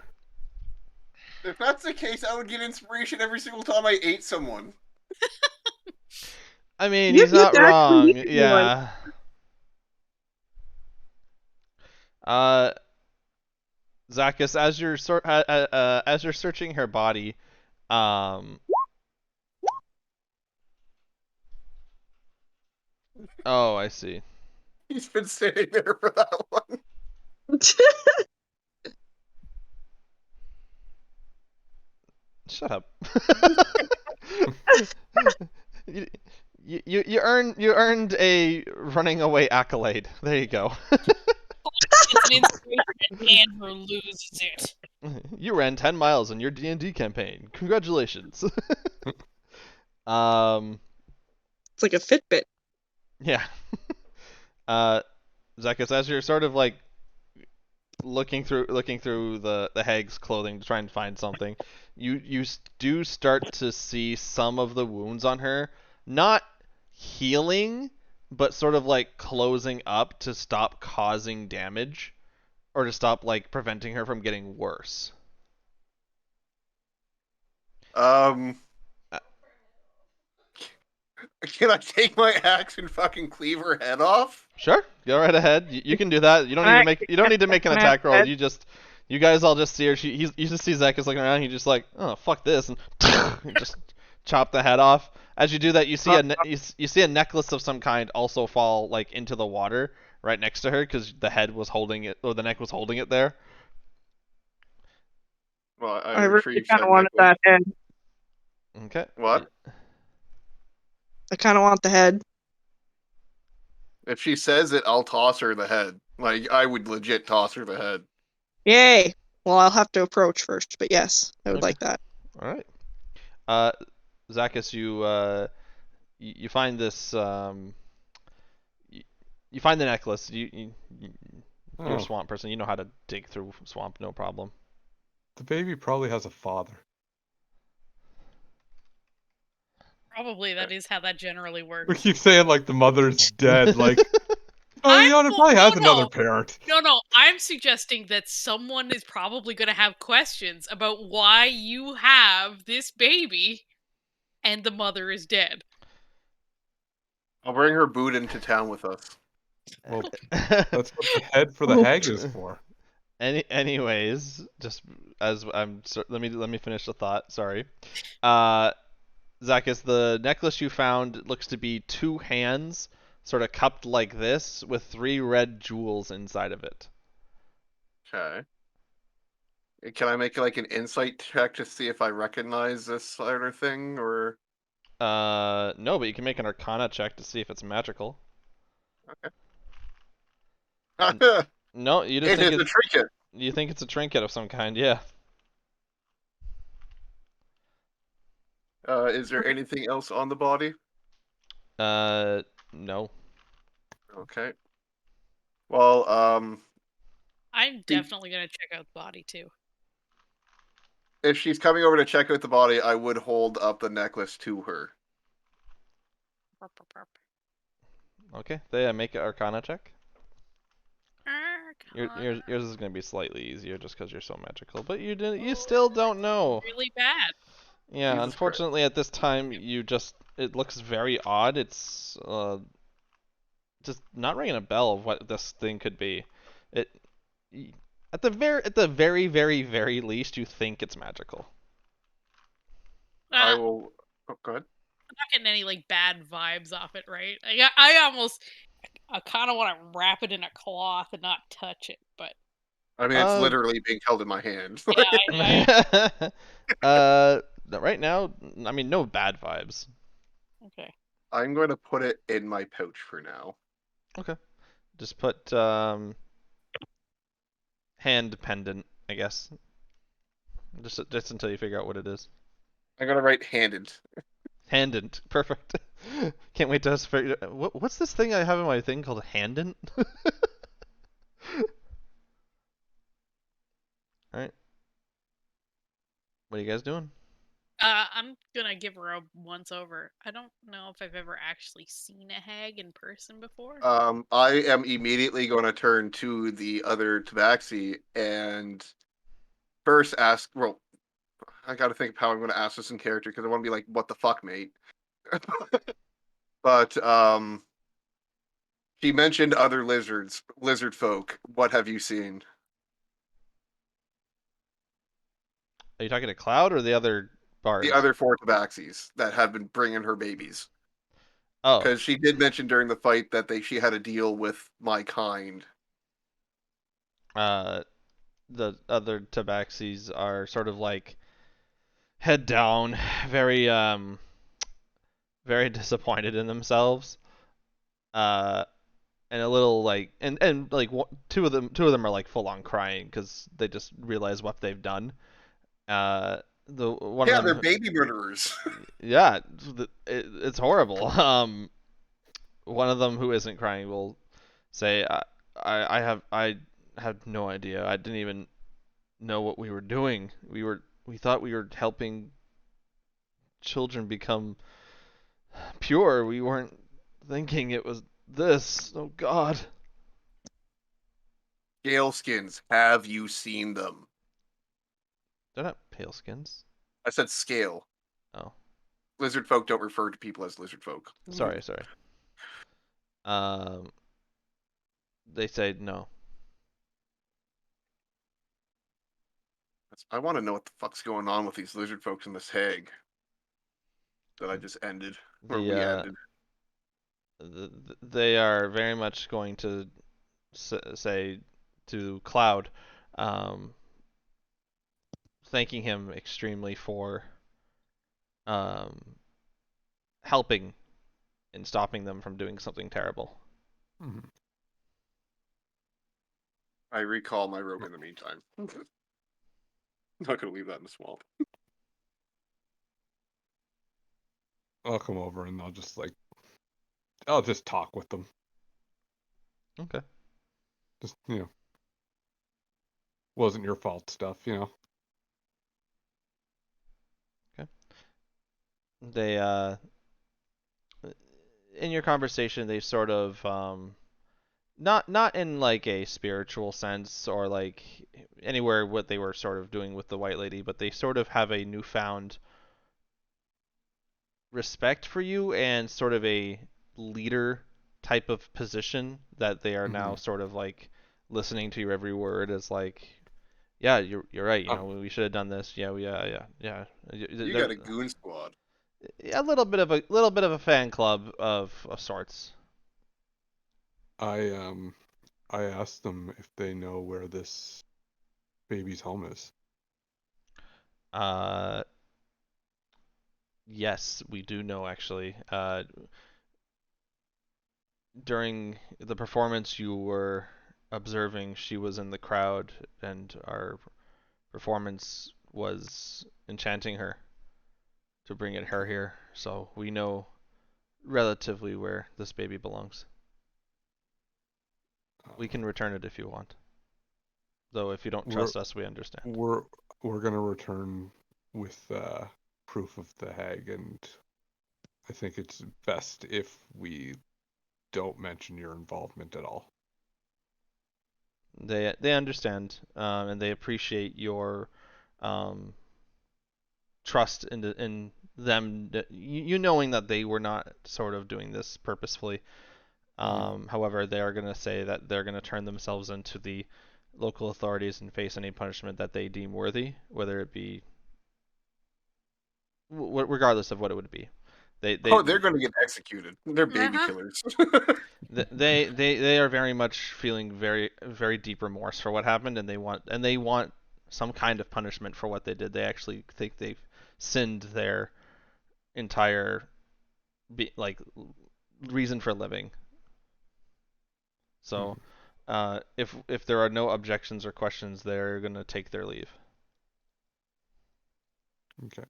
If that's the case, I would get inspiration every single time I ate someone. I mean, You he's not could actually wrong. use Yeah. Zacchus, as you're searching her body, oh, I see. He's been sitting there for that one. Shut up. you earned a running away accolade. There you go. an inspiration and Andrew loses it. You ran 10 miles in your D&D campaign. Congratulations. It's like a Fitbit. Yeah. Zacchaeus, as you're sort of like looking through the Hag's clothing to try and find something, you do start to see some of the wounds on her, not healing, but sort of like closing up to stop causing damage, or to stop like preventing her from getting worse. Can I take my axe and fucking cleave her head off? Sure, go right ahead. You can do that. You don't need to make an attack roll. You guys all just see her. You just see Zacchaeus looking around. He's just like, oh fuck this, and just chop the head off. As you do that, you see you see a necklace of some kind also fall like into the water right next to her because the head was holding it, or the neck was holding it there. Well, I really retrieved kind of said wanted necklace. that head. Okay. What? I kind of want the head. If she says it, I'll toss her the head. Like, I would legit toss her the head. Yay! Well, I'll have to approach first, but yes, I would Okay. like that. All right. Zacchaeus, you find this. You find the necklace. You're a Oh, swamp person. You know how to dig through swamp, no problem. the baby probably has a father. Probably that is how that generally We works. keep saying like the mother's dead. Like, oh, I you know, it don't- probably has no, another no. parent. No, I'm suggesting that someone is probably going to have questions about why you have this baby and the mother is dead. I'll bring her boot into town with us. Well, that's what the head for the Oh. hag is for. Anyways, just as let me finish the thought. Sorry. Zacchaeus, the necklace you found looks to be two hands, sort of cupped like this, with 3 red jewels inside of it. Okay. Can I make like an insight check to see if I recognize this sort of thing, or? No, but you can make an Arcana check to see if it's magical. it No, you just is think a trinket. you think it's a trinket of some kind, yeah. Is there anything else on the body? No. Okay. Well, I'm definitely going to check out the body too. if she's coming over to check out the body, I would hold up the necklace to her. Okay, then make an Arcana check. Arcana. Yours is gonna be slightly easier just because you're so magical, but you still don't know. Really bad. Yeah, Jesus unfortunately at this time it looks very odd. It's just not ringing a bell of what this thing could be. It at the very very least you think it's magical. I I'm will. Oh, go ahead. not getting any like bad vibes off it, right? I kind of want to wrap it in a cloth and not touch it, but I mean, it's Uh, literally being held in my hand. yeah, Right now, I mean, no bad vibes. okay. I'm going to put it in my pouch for now. Just put hand pendant, I guess. Just until you figure out what it is. I'm going to write handed. Handant, perfect. Can't wait to us figure. What's this thing I have in my thing called handant? All right. What are you guys doing? I'm gonna give her a once over. I don't know if I've ever actually seen a hag in person before. I am immediately going to turn to the other tabaxi and first ask. Well, I got to think of how I'm going to ask this in character because I want to be like, "What the fuck, mate?" But she mentioned other lizard folk. What have you seen? Are you talking to Cloud or the other bards? The other 4 tabaxis that have been bringing her babies. Oh, Because she did mention during the fight that she had a deal with my kind. the other tabaxis are sort of like head down, very very disappointed in themselves. And and a little like and like two of them are like full on crying because they just realize what they've done. The one Yeah, of them, they're baby murderers. yeah, it's horrible. One of them who isn't crying will say, I have no idea. I didn't even know what we were doing. We thought we were helping children become pure. We weren't thinking it was this. Oh God. Scale skins. Have you seen them? They're not pale skins. I said scale. Oh, Lizard folk don't refer to people as lizard folk. sorry. Um, they say no. I want to know what the fuck's going on with these lizard folks in this Hag that I just ended. Or we ended. They are very much going to say to Cloud, thanking him extremely for helping in stopping them from doing something terrible. Mhm. I recall my rogue in the meantime. Not gonna leave that in the swamp. I'll come over and I'll just talk with them. Okay. Just, wasn't your fault stuff, Okay. They in your conversation they sort of not in like a spiritual sense or like anywhere what they were sort of doing with the white lady, but they sort of have a newfound respect for you and sort of a leader type of position that they are now sort of like listening to your every word as like, yeah, you're right. We should have done this. Yeah. You got a goon squad. A little bit of a fan club of sorts. I asked them if they know where this baby's home is. Yes, we do know actually. During the performance you were observing, she was in the crowd, and our performance was enchanting her to bring her here. So we know relatively where this baby belongs. We can return it if you want. Though if you don't trust us, we understand. We're gonna return with proof of the Hag, and I think it's best if we don't mention your involvement at all. They understand, and they appreciate your trust in them. You knowing that they were not sort of doing this purposefully. However, they are going to say that they're going to turn themselves into the local authorities and face any punishment that they deem worthy, whether it be regardless of what it would be. They're going to get executed. They're baby killers. they are very much feeling very very deep remorse for what happened, and they want some kind of punishment for what they did. They actually think they've sinned their entire reason for living. So, if there are no objections or questions, they're gonna take their leave. Okay.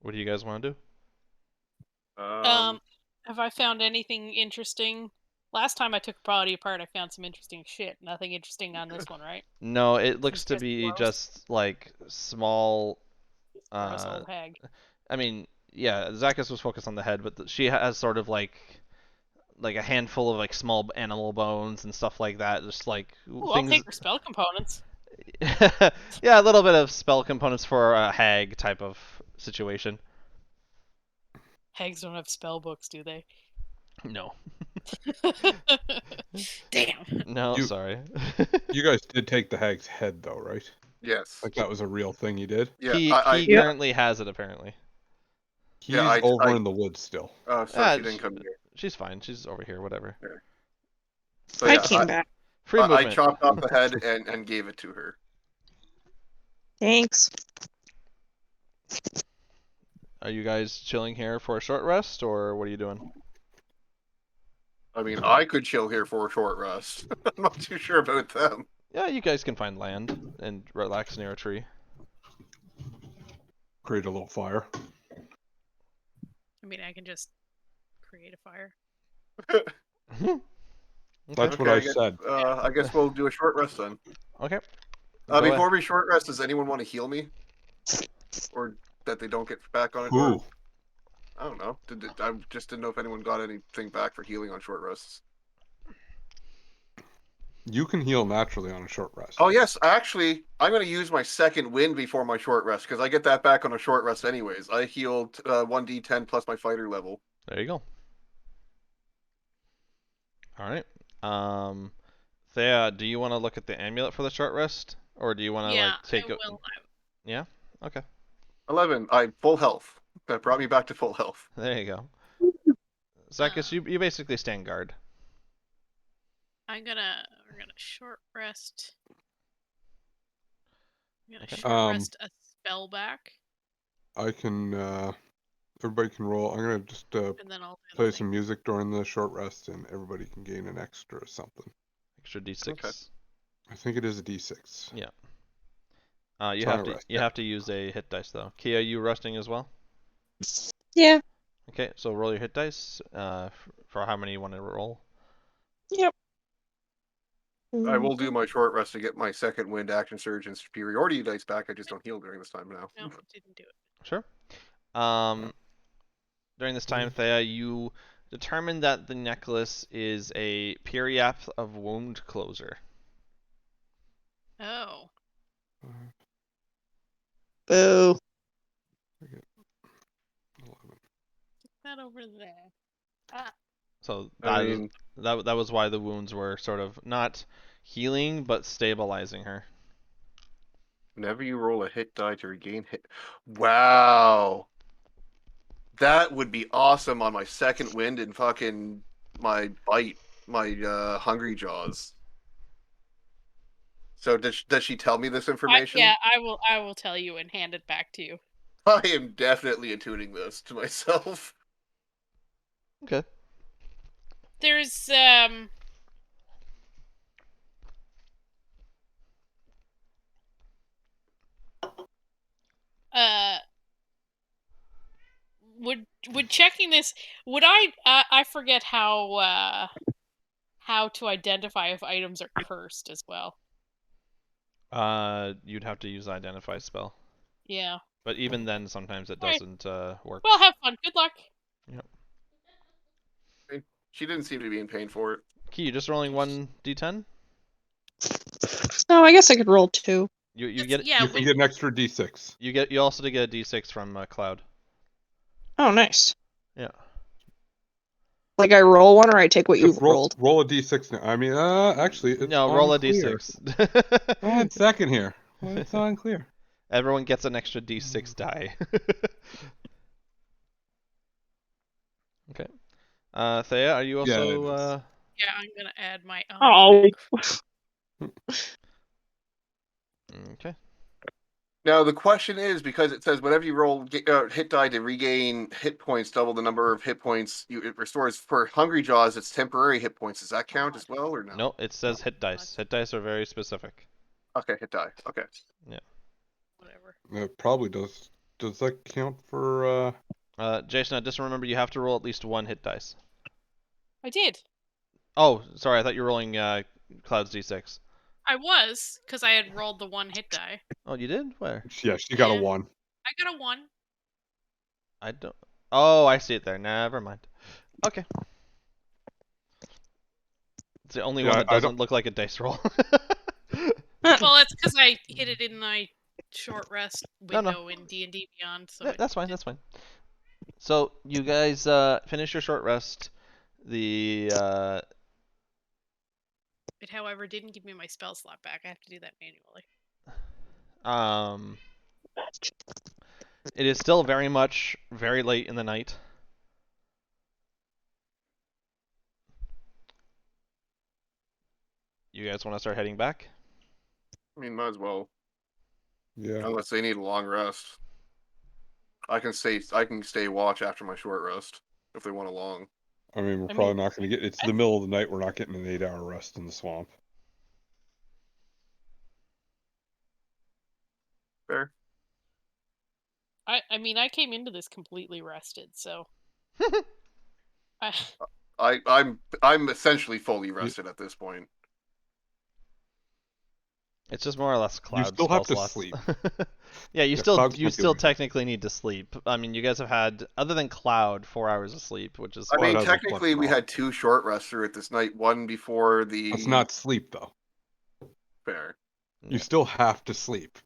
What do you guys want to do? Have I found anything interesting? Last time I took Prodigy apart, I found some interesting shit. Nothing interesting on this one, right? No, it looks to be just like small. Old hag. I mean, yeah, Zacchus was focused on the head, but she has sort of like a handful of like small animal bones and stuff like that. Just like Ooh, things. I'll take her spell components. Yeah, a little bit of spell components for a hag type of situation. Hags don't have spell books, do they? No. Damn. No, sorry. You guys did take the Hag's head, though, right? Yes. Like that was a real thing you did? Yeah. He currently has it, apparently. He's over in the woods still. Oh, so she didn't come here. She's fine. She's over here, whatever. Yeah. So, I came back. Free movement. I chopped off the head and gave it to her. Thanks. Are you guys chilling here for a short rest, or what are you doing? I mean, I could chill here for a short rest. I'm not too sure about them. Yeah, you guys can find land and relax near a tree. Create a little fire. I mean, I can just create a fire. That's what Okay, I guess, said. I guess we'll do a short rest then. Okay. Go Before ahead. we short rest, does anyone want to heal me? Or that they don't get back on it? Who? Or, I don't know. I just didn't know if anyone got anything back for healing on short rests. You can heal naturally on a short rest. Oh yes, actually, I'm going to use my second wind before my short rest because I get that back on a short rest anyways. I healed 1d10 plus my fighter level. There you go. All right. Thea, do you want to look at the amulet for the short rest, or do you want to Yeah, like take I it? will. Yeah. Okay. 11. I full health. That brought me back to full health. There you go. Zakis, you basically stand guard. We're gonna short rest. I'm gonna Okay. short rest a spell back, I can. Everybody can roll. I'm gonna just and then all the play other some things. music during the short rest, and everybody can gain an extra something. Extra d6. Okay. I think it is a D6. Yeah. So You I'm have gonna to rest. you have to use a hit dice though. Kia, you resting as well? Yeah. Okay, so roll your hit dice. For how many you want to roll. Yep. I will do my short rest to get my second wind, action surge, and superiority dice back. I just don't heal during this time now. No, didn't do it. Sure. During this time, Thea, you determine that the necklace is a Periath of Wound Closer. Oh. Boo. 11. Get that over there. Ah. So I mean, that was why the wounds were sort of not healing but stabilizing her. whenever you roll a hit die to regain hit. Wow. That would be awesome on my second wind and fucking my bite, my hungry jaws. So does she tell me this information? I will tell you and hand it back to you. I am definitely attuning this to myself. Okay. There's would checking this, would I forget how to identify if items are cursed as well. You'd have to use identify spell. Yeah. But even then, sometimes it Alright. doesn't work. Well, have fun. Good luck. She didn't seem to be in pain for it. Key, you just rolling 1d10? No, I guess I could roll 2. You get You can get an extra D6. you also get a d6 from Cloud. Oh, nice. Yeah. Like I roll one, or I take what Just you've rolled. roll a D6 now. I mean, actually, it's No, roll a unclear. d6. 1 second here. Well, it's unclear. Everyone gets an extra d6 die. Okay. Thea, are you Yeah, also it is. Yeah, I'm gonna add my own. Oh. Okay. Now the question is, because it says whenever you roll hit die to regain hit points, double the number of hit points it restores. For Hungry Jaws, it's temporary hit points. Does that count as well, or no? No, it says hit dice. Hit dice are very specific. Okay, hit die. Okay. Whatever. It probably does. Does that count for? Jason, just remember you have to roll at least one hit dice. I did. Oh, sorry, I thought you were rolling Cloud's d6. I was, because I had rolled the one hit die. Oh, you did? Where? Yeah, she got a Yeah. 1. I got a 1. I don't. Oh, I see it there. Never mind. Okay. It's the only one that doesn't look like a dice roll. Well, it's because I hit it in my short rest No, no. window in D&D Beyond. So That's fine. That's fine. So you guys finish your short rest. The It, however, didn't give me my spell slot back. I have to do that manually. it is still very much very late in the night. You guys want to start heading back? I mean, might as well. Yeah. Unless they need a long rest. I can stay watch after my short rest if they want a long. I mean, we're I probably mean, not going to get. It's I- the middle of the night. We're not getting an 8-hour rest in the swamp. Fair. I mean, I came into this completely rested, so I, I'm essentially fully rested at this point. It's just more or less Cloud still have spell to slots. sleep. Yeah, you Yeah, still Cloud's you not still doing anything. technically need to sleep. I mean, you guys have had, other than Cloud, 4 hours of sleep, which is I Well, it mean, hasn't technically, slept we at all. had 2 short rests through it this night. One before the That's not sleep though. fair. Yeah. You still have to sleep.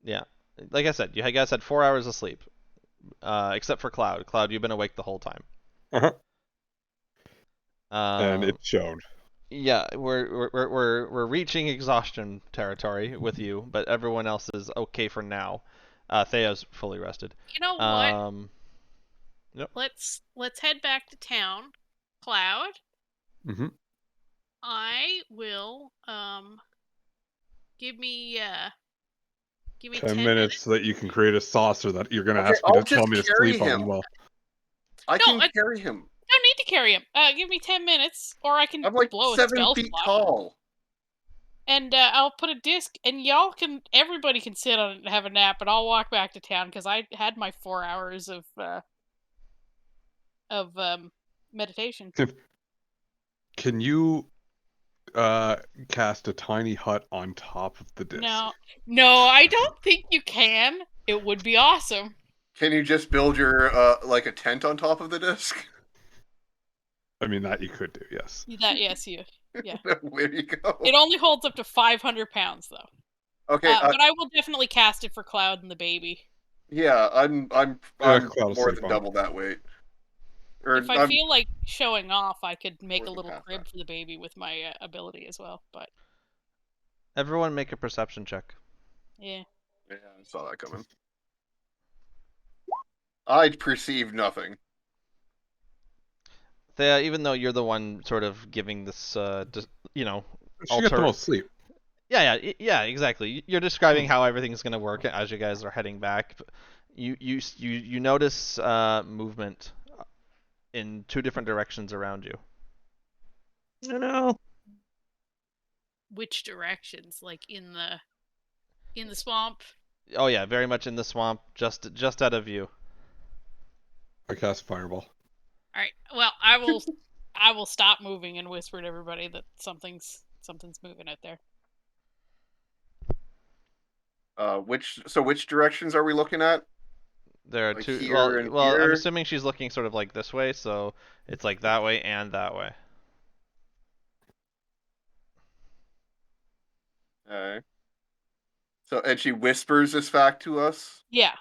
Yeah. Like I said, you guys had 4 hours of sleep, except for Cloud. Cloud, you've been awake the whole time. Uh-huh. And Um, it showed. Yeah, we're reaching exhaustion territory with you, but everyone else is okay for now. Thea's fully rested. you know what? Um, Let's head back to town. Cloud, Mm-hmm. I will give me 10 minutes so that you can create a saucer that you're gonna Okay, ask me I'll to tell just me to carry sleep on. him. Well, I No, can I- carry him. Don't need to carry him. Give me 10 minutes, or I can I'm like blow a 7 spell feet slot, tall. and I'll put a disc, and everybody can sit on it and have a nap, and I'll walk back to town because I had my 4 hours of meditation. can you cast a tiny hut on top of the disc? No, I don't think you can. It would be awesome. Can you just build your like a tent on top of the disc? I mean, that you could do, yes. Yes, you. Yeah. There you go. It only holds up to 500 pounds, though. Okay, But I will definitely cast it for Cloud and the baby. yeah, I'm Cloud will more sleep than on. double that weight. Or If I I'm feel like showing off, I could make more a than little half crib that. for the baby with my ability as well. But everyone make a perception check. yeah, Yeah, I saw that coming. I perceive nothing. Thea, even though you're the one sort of giving this, She got alter- the most sleep. yeah, exactly. You're describing how everything's gonna work as you guys are heading back. You notice movement in 2 different directions around you. I know. which directions? Like in the swamp? Oh yeah, very much in the swamp, just out of view. I cast fireball. All right. Well, I will stop moving and whisper to everybody that something's moving out there. Which directions are we looking at? There are Like 2. here and Well, I'm here? assuming she's looking sort of like this way, so it's like that way and that way. Okay. So and she whispers this fact to us. Yeah.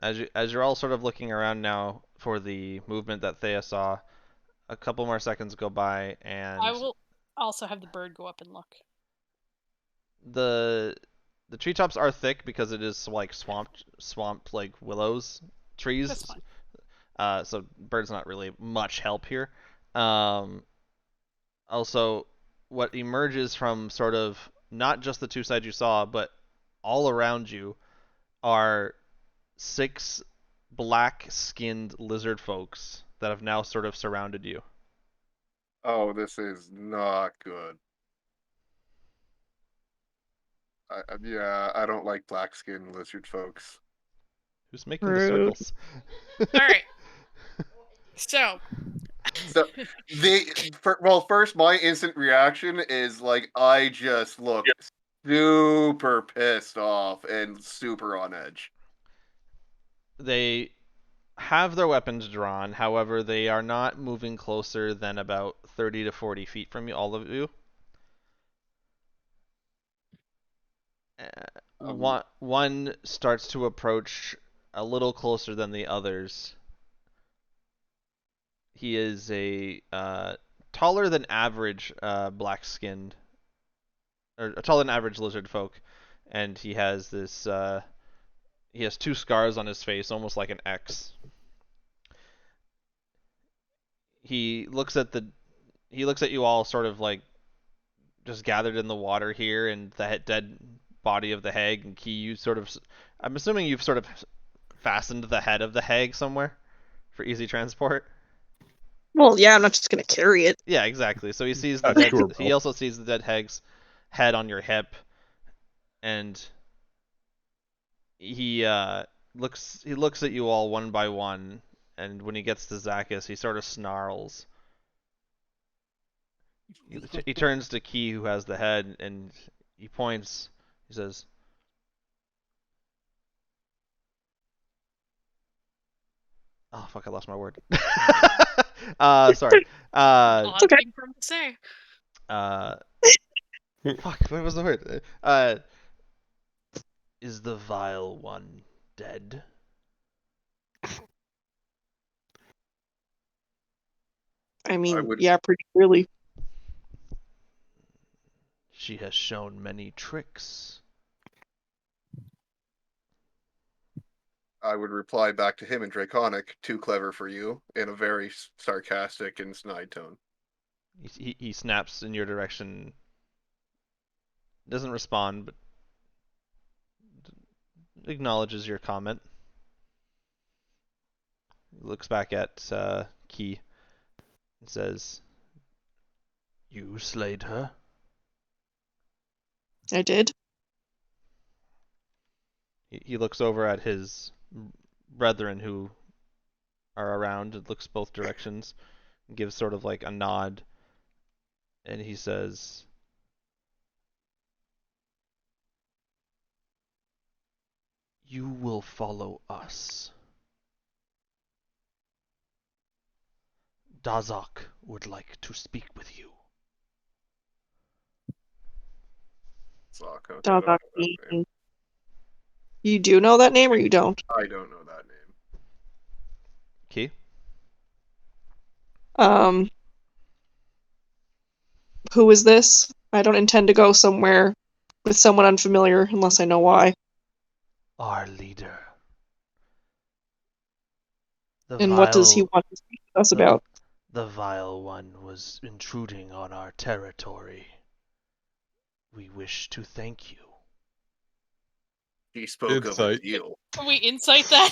As you're all sort of looking around now for the movement that Thea saw, a couple more seconds go by, and I will also have the bird go up and look. the treetops are thick because it is like swamp like willows trees. That's fine. So bird's not really much help here. Also, what emerges from sort of not just the 2 sides you saw, but all around you are 6 black-skinned lizard folks that have now sort of surrounded you. Oh, this is not good. I don't like black skinned lizard folks. Who's making the Rude. circles? All right. So So first, my instant reaction is like I just look super pissed off and super on edge. They have their weapons drawn, however, they are not moving closer than about 30 to 40 feet from you, all of you. One starts to approach a little closer than the others. He is a taller than average black-skinned, or taller than average lizard folk, and he has this. He has 2 scars on his face, almost like an X. He looks at you all sort of like just gathered in the water here, and the body of the hag, and Key, you sort of, I'm assuming you've sort of fastened the head of the hag somewhere for easy transport. Well, yeah, I'm not just gonna carry it. Yeah, exactly. So he sees the dead. Sure, He bro. also sees the dead hag's head on your hip, and he looks at you all one by one, and when he gets to Zacchus, he sort of snarls. He turns to Key, who has the head, and he points. He says, "Oh fuck! I lost my word." Sorry. Odd okay. thing for him to say. Fuck. What was the word? Is the vile one dead? I mean, I would- yeah, pretty clearly. She has shown many tricks. I would reply back to him in Draconic, too clever for you, in a very sarcastic and snide tone. He snaps in your direction. Doesn't respond, but acknowledges your comment. He looks back at Key and says, "You slayed her?" I did. He looks over at his brethren who are around and looks both directions, and gives sort of like a nod, and he says, "You will follow us. Dazak would like to speak with you." Zoc, okay, I don't know that name. You do know that name or you don't? I don't know that name. Key? Who is this? I don't intend to go somewhere with someone unfamiliar unless I know why. Our leader. The And what does he want to speak with us about? The vile one was intruding on our territory. We wish to thank you. He spoke of a Insight. deal. Can we insight that?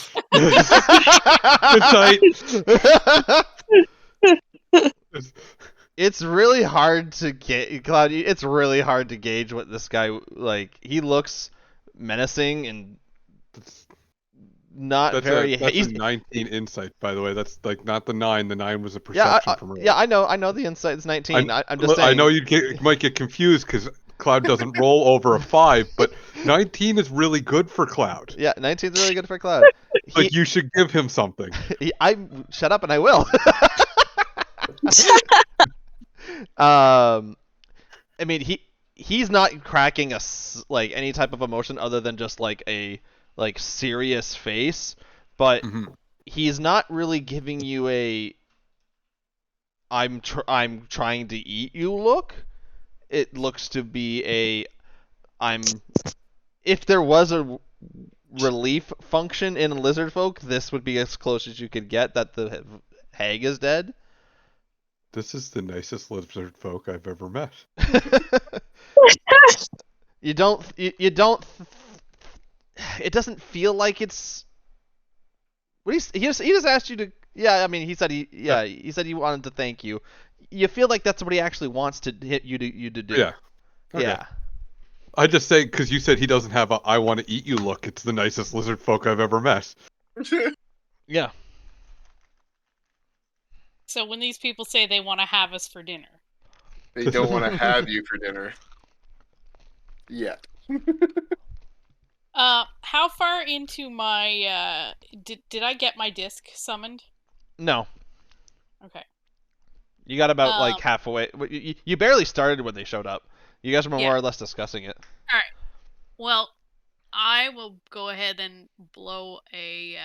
It's really hard to get, Cloud. It's really hard to gauge what this guy like. He looks menacing and not That's very. a 19 insight, by the way. That's like not the 9. The 9 was a Yeah, perception from earlier. yeah, I know the insight's 19. I'm just saying. I know you might get confused because Cloud doesn't roll over a 5, but 19 is really good for Cloud. Yeah, 19's really good for Cloud. Like you should give him something. I shut up and I will. I mean, he's not cracking like any type of emotion other than just like a serious face, but he's not really giving you a I'm trying to eat you look. It looks to be a if there was a relief function in lizard folk, this would be as close as you could get that the hag is dead. This is the nicest lizard folk I've ever met. You don't. It doesn't feel like it's. What he just asked you to. Yeah, I mean, he said he said he wanted to thank you. You feel like that's what he actually wants to hit you to do. Yeah. Okay. Yeah. I just say because you said he doesn't have a "I want to eat you" look. It's the nicest lizard folk I've ever met. Yeah. So when these people say they want to have us for dinner, They don't want to have you for dinner. Yet. how far into my did I get my disc summoned? No. Okay. You got about like halfway. You barely started when they showed up. You guys were more or less discussing it. All right. Well, I will go ahead and blow a.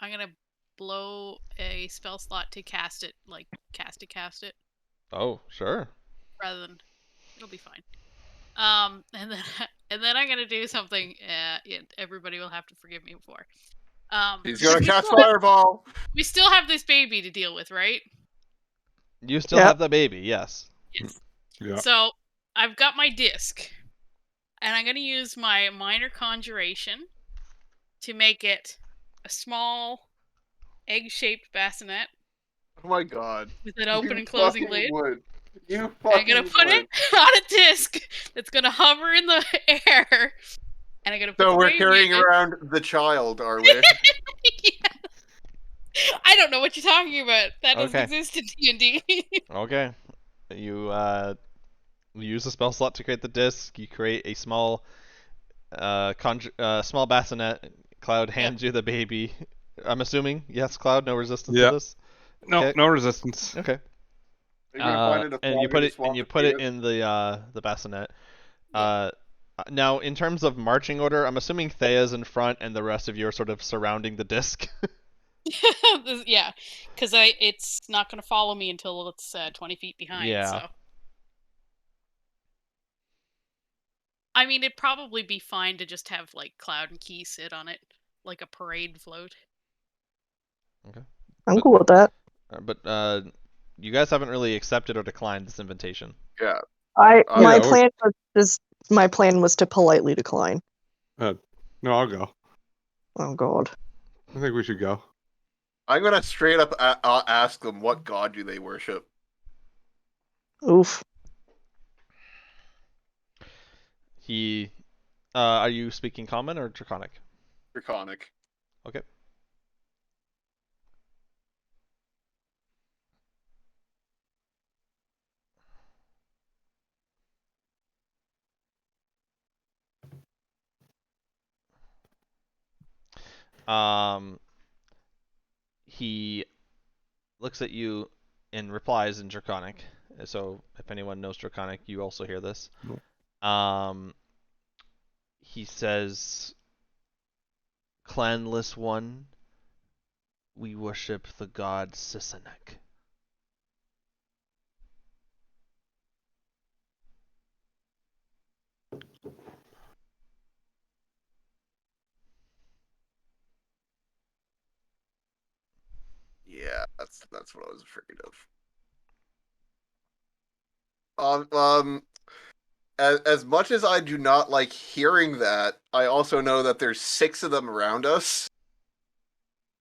I'm gonna blow a spell slot to cast it, like cast it. Oh, sure. Rather than, it'll be fine. And then I'm gonna do something. Everybody will have to forgive me for. He's gonna cast fireball. We still have this baby to deal with, right? You still have the baby, yes. Yes. Yeah. So I've got my disc. and I'm going to use my minor conjuration to make it a small egg-shaped bassinet Oh my god. with an open You and closing fucking lid. would. You And I'm fucking going to put would. it on a disc that's going to hover in the air. And I'm going to put So the we're baby carrying in it. around the child, are we? Yeah. I don't know what you're talking about. That doesn't Okay. exist in D&D. Okay. You use a spell slot to create the disc. You create a small small bassinet. Cloud hands you the baby. I'm assuming, yes, Cloud, no resistance to Yeah. this. No, Okay. no resistance. Okay. Are you gonna find it a And you fly put to it swamp to put feed it in the bassinet. Yeah. Now, in terms of marching order, I'm assuming Thea's in front and the rest of you are sort of surrounding the disc. Yeah, because it's not going to follow me until it's 20 feet behind. Yeah. So, I mean, it'd probably be fine to just have like Cloud and Key sit on it, like a parade float. I'm cool with that. But you guys haven't really accepted or declined this invitation. Yeah. My yeah, plan was to politely decline. No, I'll go. Oh god. I think we should go. I'm gonna straight up ask them what god do they worship. Oof. Are you speaking Common or Draconic? Draconic. Okay. He looks at you and replies in Draconic. So if anyone knows Draconic, you also hear this. He says, "Clanless one, we worship the god Sisanek." Yeah, that's what I was afraid of. As much as I do not like hearing that, I also know that there's 6 of them around us.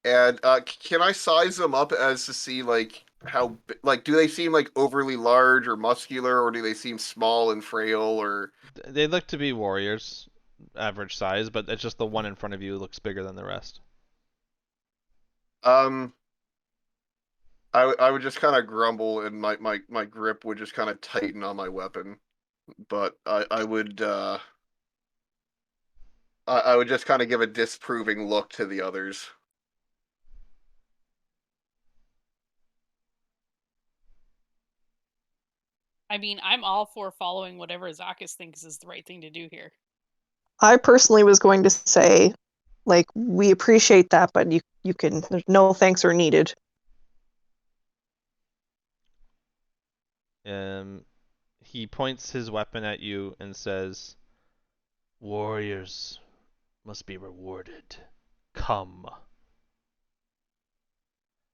And can I size them up as to see like how like do they seem like overly large or muscular, or do they seem small and frail, or They look to be warriors, average size, but it's just the one in front of you looks bigger than the rest. I would just kind of grumble and my grip would just kind of tighten on my weapon. But I would just kind of give a disproving look to the others. I mean, I'm all for following whatever Zakis thinks is the right thing to do here. I personally was going to say, like, we appreciate that, but you can. There's no thanks are needed. He points his weapon at you and says, "Warriors must be rewarded. Come."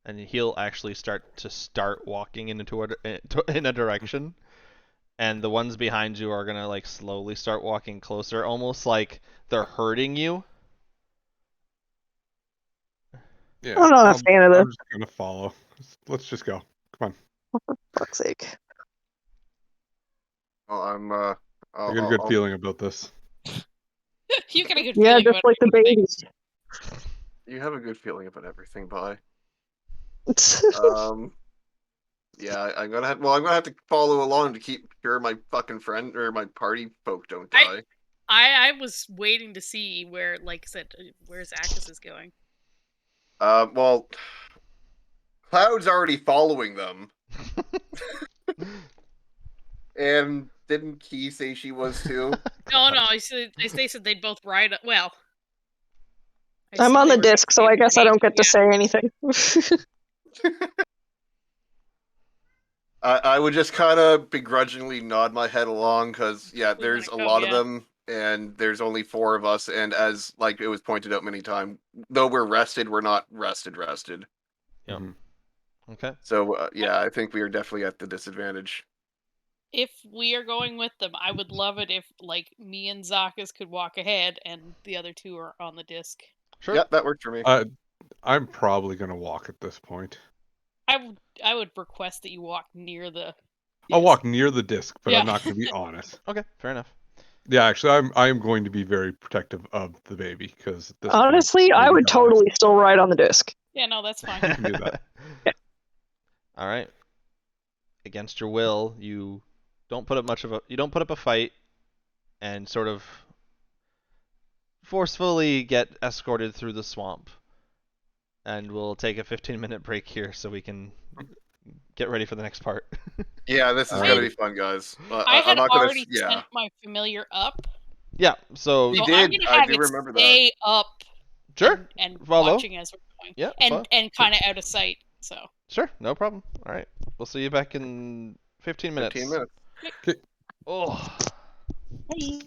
And he'll actually start walking in a direction, and the ones behind you are gonna like slowly start walking closer, almost like they're hurting you. Yeah, I'm not a fan of I'm this. just gonna follow. Let's just go. Come on. For fuck's sake. Well, I got a good feeling about this. You got a good Yeah, feeling just about like the everything. babies. You have a good feeling about everything, bye. Uh, Yeah, I'm gonna have to follow along to keep sure my fucking friend or my party folk don't die. I was waiting to see where, like I said, where Zakis is going. Well, Cloud's already following them, and didn't Key say she was too? No, they said they'd both ride. Well, I'm on the disc, so I guess I don't get to Yeah. say anything. I would just kind of begrudgingly nod my head along because We're there's a gonna lot go, of yeah. them, and there's only 4 of us, and as like it was pointed out many times, though we're rested, we're not rested. Yep. Mhm. Okay. So yeah, I think we are definitely at the disadvantage. If we are going with them, I would love it if, like, me and Zakas could walk ahead and the other two are on the disc. Sure. Yep, that worked for me. I'm probably gonna walk at this point. I would request that you walk near the I'll disc. walk near the disc, but Yeah. I'm not gonna be on it. Okay, fair enough. Yeah, actually, I am going to be very protective of the baby because Honestly, I would totally still ride on the disc. Yeah, no, that's fine. can do that. All right. Against your will, you don't put up a fight, and sort of forcefully get escorted through the swamp. And we'll take a 15-minute break here so we can get ready for the next part. Yeah, this is Alrighty. gonna be fun, guys. I I'm had not gonna. already Yeah, sent my familiar up. Yeah, so He So did. I'm gonna I have do it remember that. stay up sure, and follow. watching as we're going. Yeah, and kind of out of sight. So Sure, no problem. All right, we'll see you back in 15 minutes. 15 minutes. Oh. Bye.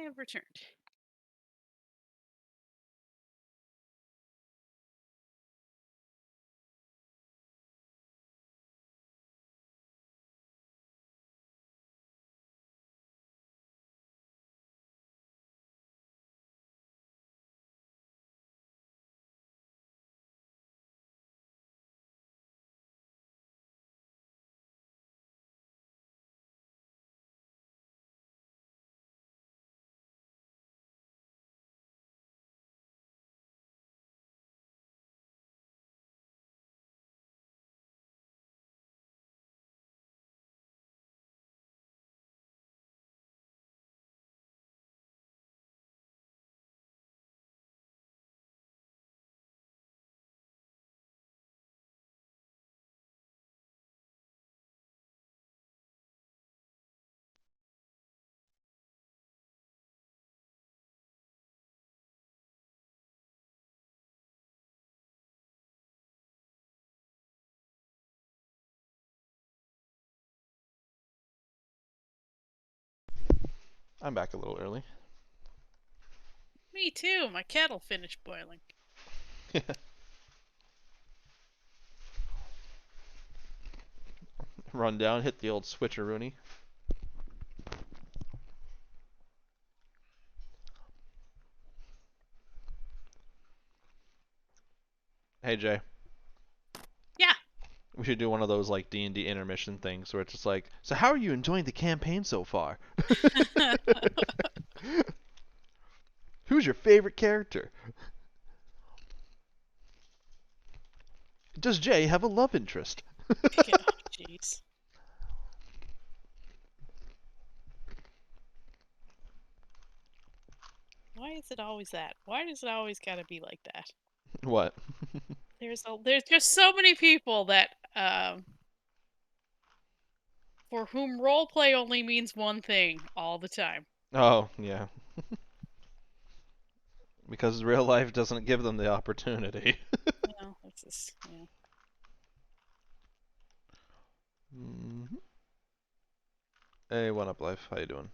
have returned. I'm back a little early. Me too. My kettle finished boiling. Run down, hit the old switcheroony. Hey Jay. Yeah. We should do one of those like D&D intermission things where it's just like, so how are you enjoying the campaign so far? Who's your favorite character? Does Jay have a love interest? Jeez. Why is it always that? Why does it always gotta be like that? What? There's just so many people that for whom roleplay only means one thing all the time. Oh, yeah. Because real life doesn't give them the opportunity. Yeah, that's just, yeah. Mm-hmm. Hey, what up, life? How you doing?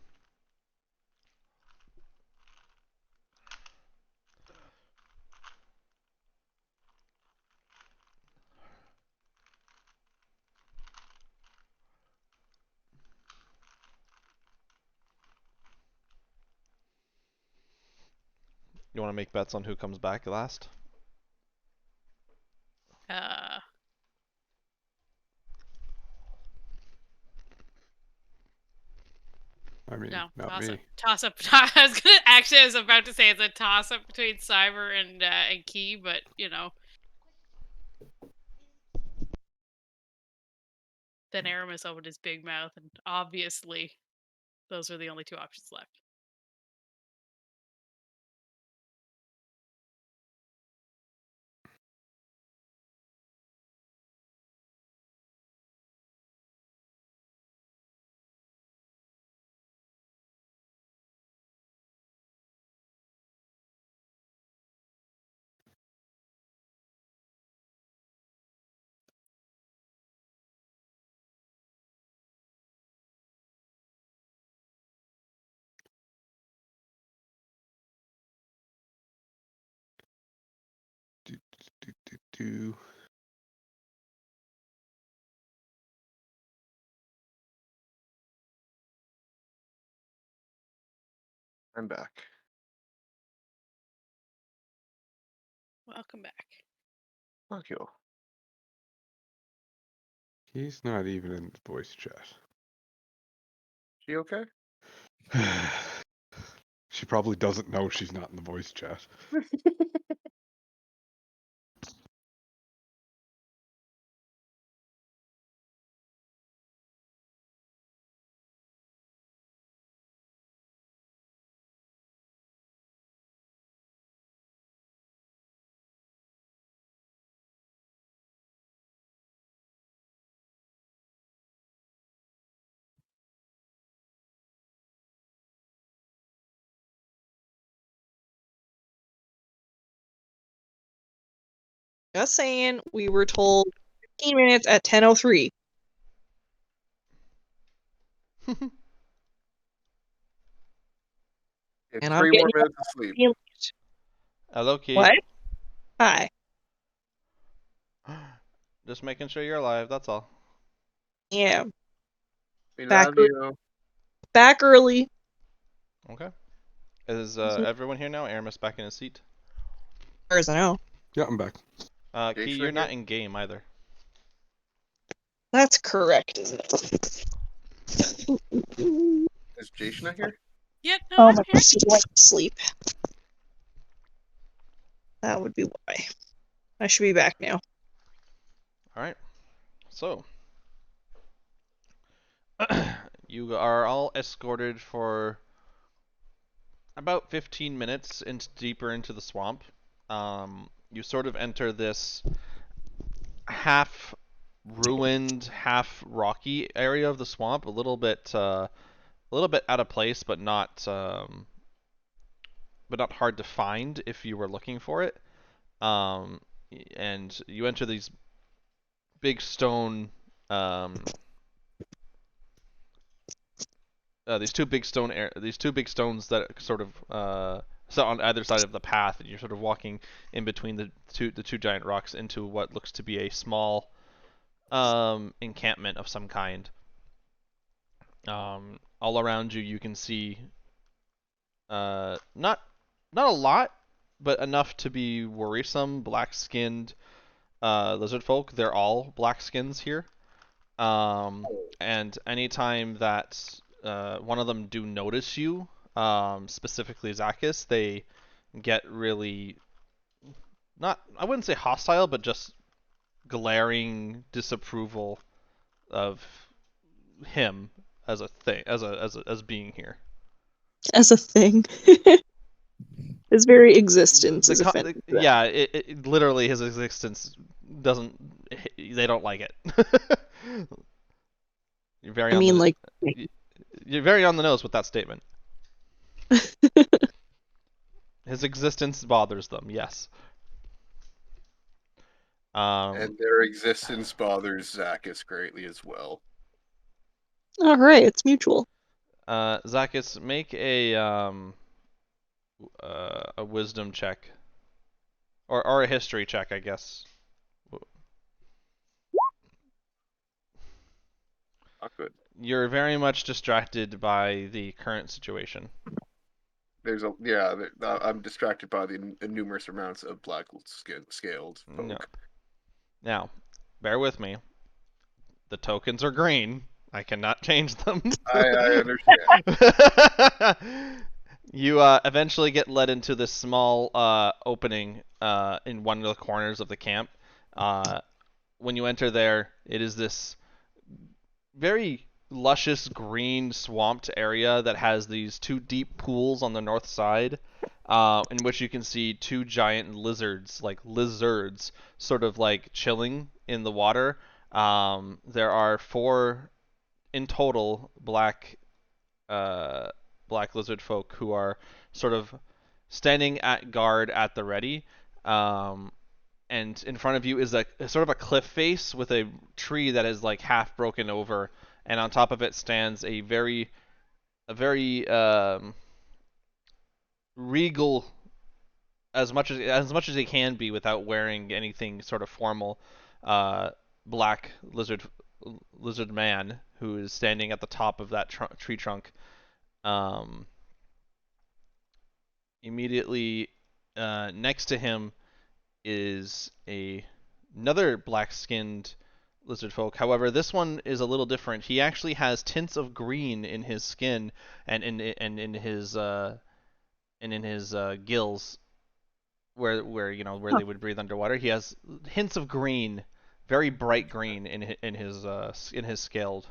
You want to make bets on who comes back last? I mean, No, not toss me. up. Toss up. I was about to say it's a toss up between Cyber and Key, but you know. Then Aramis opened his big mouth, and obviously, those are the only two options left. Do. I'm back. Welcome back. Thank you. He's not even in the voice chat. She okay? She probably doesn't know she's not in the voice chat. Just saying, we were told 15 minutes at 10:03. It's And I'm 3 getting more minutes of sleep. you. Hello, Key. What? Hi. Just making sure you're alive. That's all. Yeah. We Back love you. Back early. Okay. Is Mhm. everyone here now? Aramis back in his seat. As far as I know. Yeah, I'm back. Key, Jason you're in not here? in game either. That's correct, isn't it? Is Jason not here? Yeah, no, Oh I'm my here. gosh, he went to sleep. That would be why. I should be back now. All right. So, you are all escorted for about 15 minutes deeper into the swamp. You sort of enter this half ruined, half rocky area of the swamp, a little bit out of place, but not hard to find if you were looking for it. And you enter these big stone, these two big stones that sort of sit on either side of the path, and you're sort of walking in between the two giant rocks into what looks to be a small encampment of some kind. All around you, you can see not a lot, but enough to be worrisome. Black-skinned lizard folk. They're all black skins here. And anytime that one of them do notice you, specifically Zacchus, they get really I wouldn't say hostile, but just glaring disapproval of him as a thing, as being here. As a thing. His very existence is offensive. Yeah, it literally his existence doesn't. They don't like it. You're very I on mean, the like, you're very on the nose with that statement. His existence bothers them. Yes. And their existence bothers Zacchus greatly as well. all right, it's mutual. Zacchus, make a wisdom check, or a history check, I guess. Not good. You're very much distracted by the current situation. I'm distracted by the numerous amounts of black scaled folk. No. Now, bear with me. The tokens are green. I cannot change them. I understand. You eventually get led into this small opening in one of the corners of the camp. When you enter there, it is this very luscious green swamped area that has these two deep pools on the north side, in which you can see two giant lizards, sort of like chilling in the water. There are 4 in total black lizard folk who are sort of standing at guard at the ready. And in front of you is a sort of a cliff face with a tree that is like half broken over, and on top of it stands a very regal, as much as he can be without wearing anything sort of formal, black lizard man who is standing at the top of that tree trunk. Immediately next to him is another black-skinned lizard folk. However, this one is a little different. He actually has tints of green in his skin and in his gills, where they would breathe underwater. He has hints of green, very bright green in his scaled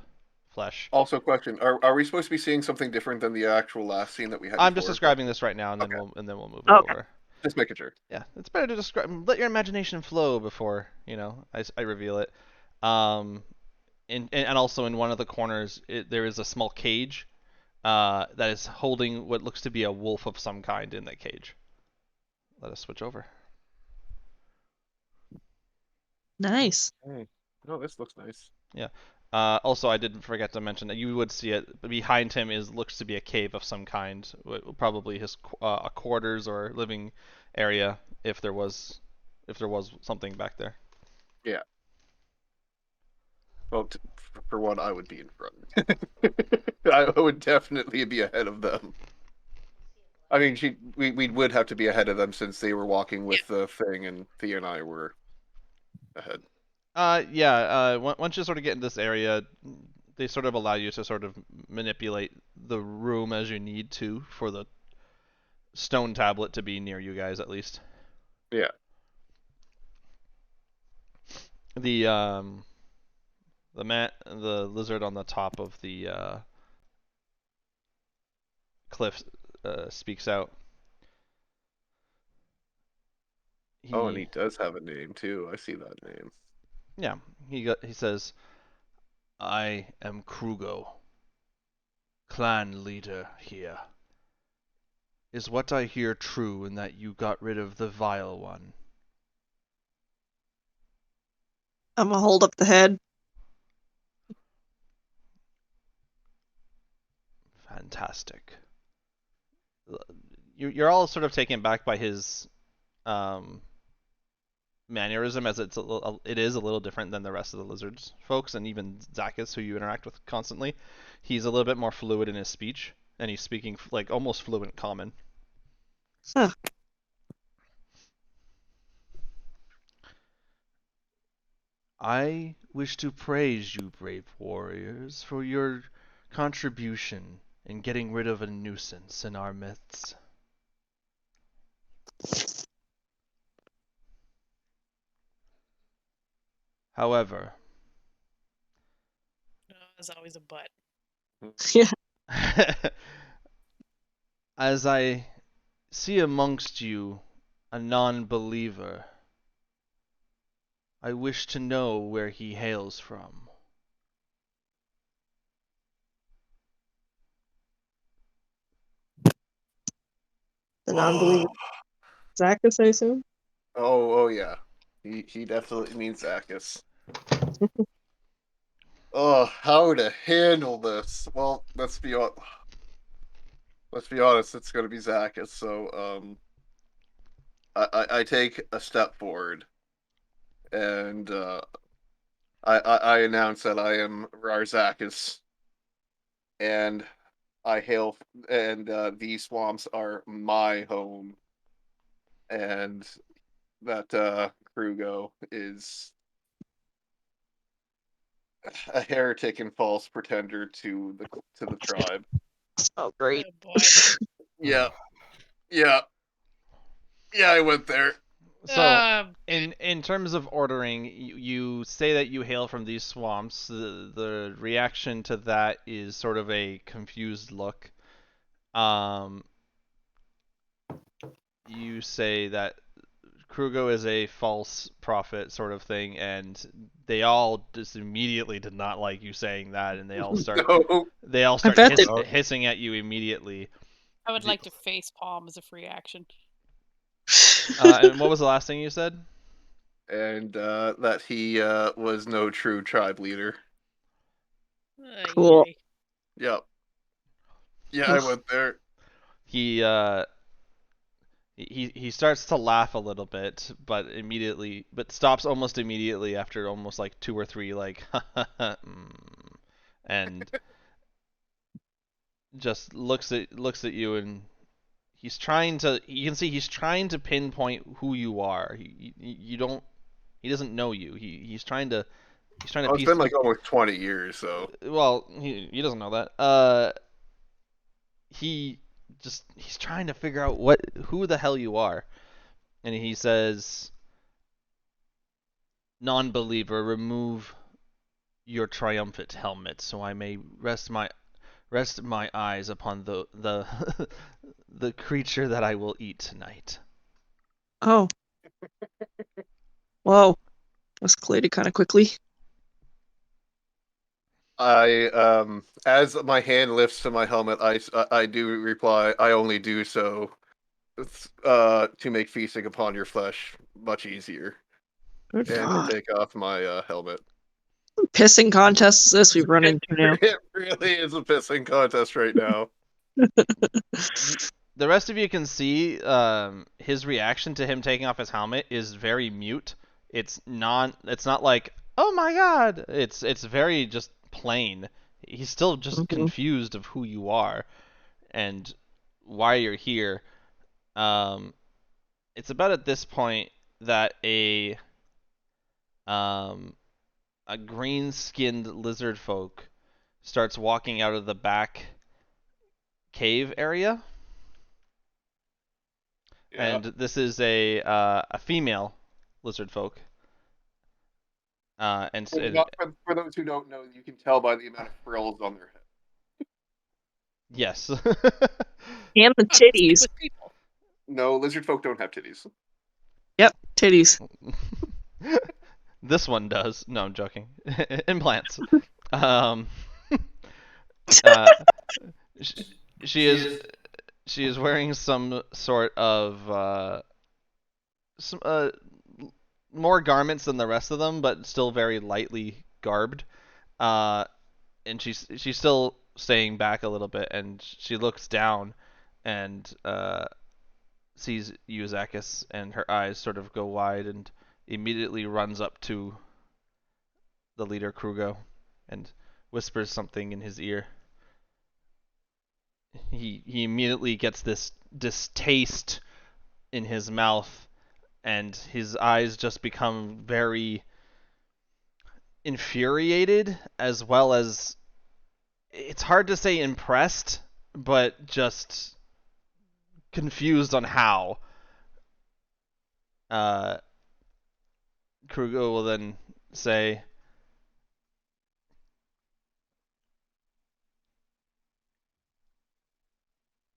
flesh. Also, question: Are we supposed to be seeing something different than the actual last scene that we had? I'm just describing this right now, and then Okay. we'll move it over. Just making sure. Yeah, it's better to describe. Let your imagination flow before I reveal it. And also in one of the corners, there is a small cage that is holding what looks to be a wolf of some kind in that cage. Let us switch over. Nice. Hey, no, this looks nice. Yeah. Also, I didn't forget to mention that you would see it behind him looks to be a cave of some kind, probably his quarters or living area if there was something back there. Yeah. Well, for one, I would be in front. I would definitely be ahead of them. I mean, we would have to be ahead of them since they were walking with the thing, and Thea and I were ahead. Once you sort of get in this area, they sort of allow you to sort of manipulate the room as you need to for the stone tablet to be near you guys at least. Yeah. The lizard on the top of the cliff speaks out. Oh, and he does have a name too. I see that name. Yeah, he says, "I am Krugo, clan leader here. Is what I hear true in that you got rid of the vile one?" I'm gonna hold up the head. Fantastic. You're all sort of taken back by his mannerism, as it is a little different than the rest of the lizards folks, and even Zacchus, who you interact with constantly. He's a little bit more fluid in his speech, and he's speaking like almost fluent common. Huh. I wish to praise you, brave warriors, for your contribution in getting rid of a nuisance in our midst. However, There's always a but. Yeah. as I see amongst you a non-believer, I wish to know where he hails from. The non-believer Zacchus, I assume. Oh yeah. He definitely means Zacchus. Oh, how to handle this? Well, let's be honest. It's going to be Zacchus. So, I take a step forward, and I announce that I am Zacchus, and I hail, and these swamps are my home, and that Krugo is a heretic and false pretender to the tribe. Oh, great. Oh boy. Yeah, yeah, yeah. I went there. So, in terms of ordering, you say that you hail from these swamps. The reaction to that is sort of a confused look. You say that Krugo is a false prophet sort of thing, and they all just immediately did not like you saying that, and they all start No. hissing at you immediately. I would like to face palm as a free action. And what was the last thing you said? And that he was no true tribe leader. Cool. Yay. Yep. Yeah, I went there. He starts to laugh a little bit, but stops almost immediately after almost like two or three like and just looks at you, and you can see he's trying to pinpoint who you are. He doesn't know you. He's trying to It's been like almost 20 years, so. Well, he doesn't know that. He's trying to figure out who the hell you are. And he says, "Non-believer, remove your triumphant helmet so I may rest my eyes upon the the creature that I will eat tonight." Oh. Whoa. Escalated kind of quickly. As my hand lifts to my helmet, I do reply, I only do so to make feasting upon your flesh much easier. Good And God. to take off my helmet. Pissing contest is this we've run into now? It really is a pissing contest right now. The rest of you can see his reaction to him taking off his helmet is very mute. It's not like, oh my god. It's very just plain. He's still just Mhm. confused of who you are and why you're here. It's about at this point that a green-skinned lizard folk starts walking out of the back cave area. Yeah. And this is a female lizard folk. And For those who don't know, you can tell by the amount of frills on their head. yes. And the Stick titties. with people. No, lizard folk don't have titties. Yep, titties. This one does. No, I'm joking. Implants. Um, sh- she is wearing some sort of some more garments than the rest of them, but still very lightly garbed. And she's still staying back a little bit, and she looks down and sees Yuzakis, and her eyes sort of go wide, and immediately runs up to the leader Krugo and whispers something in his ear. He immediately gets this distaste in his mouth, and his eyes just become very infuriated, as well as, it's hard to say impressed, but just confused on how. Krugo will then say,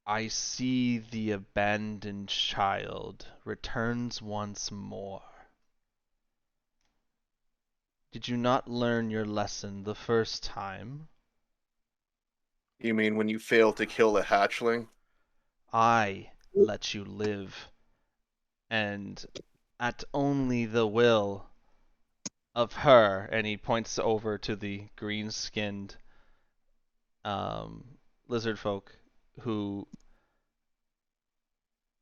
I see the abandoned child returns once more. Did you not learn your lesson the first time? You mean when you fail to kill the hatchling? I let you live, and at only the will of her, and he points over to the green-skinned lizard folk, who,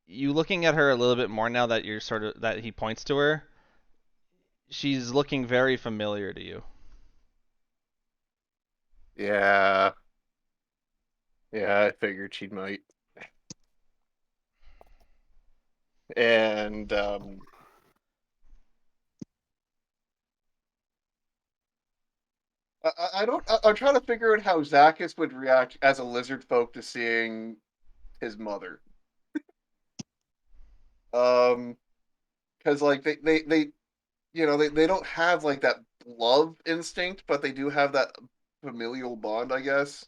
you looking at her a little bit more now that you're sort of, that he points to her, she's looking very familiar to you. Yeah. Yeah, I figured she might. And I don't. I'm trying to figure out how Zakis would react as a lizard folk to seeing his mother. Because like they they don't have like that love instinct, but they do have that familial bond, I guess.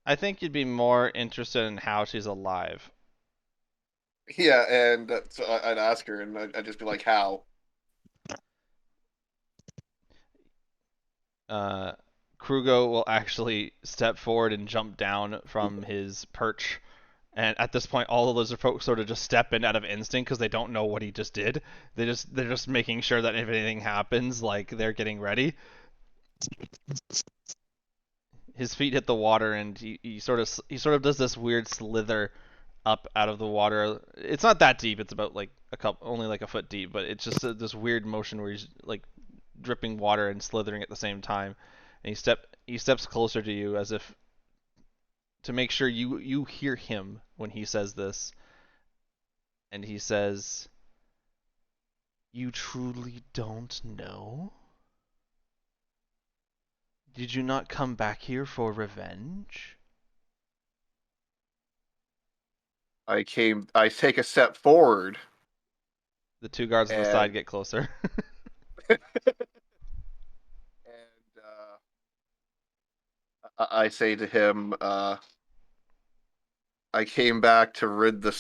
I think you'd be more interested in how she's alive. Yeah, and so I'd ask her, and I'd just be like, "How?" Krugo will actually step forward and jump down from his perch. And at this point, all the lizard folk sort of just step in out of instinct because they don't know what he just did. They're just making sure that if anything happens, like, they're getting ready. His feet hit the water, and he sort of does this weird slither up out of the water. It's not that deep. It's about like only like a foot deep, but it's just this weird motion where he's like dripping water and slithering at the same time. And he steps closer to you, as if to make sure you hear him when he says this. And he says, "You truly don't know? Did you not come back here for revenge?" I take a step forward. The two guards on the side get closer. And I say to him, I came back to rid the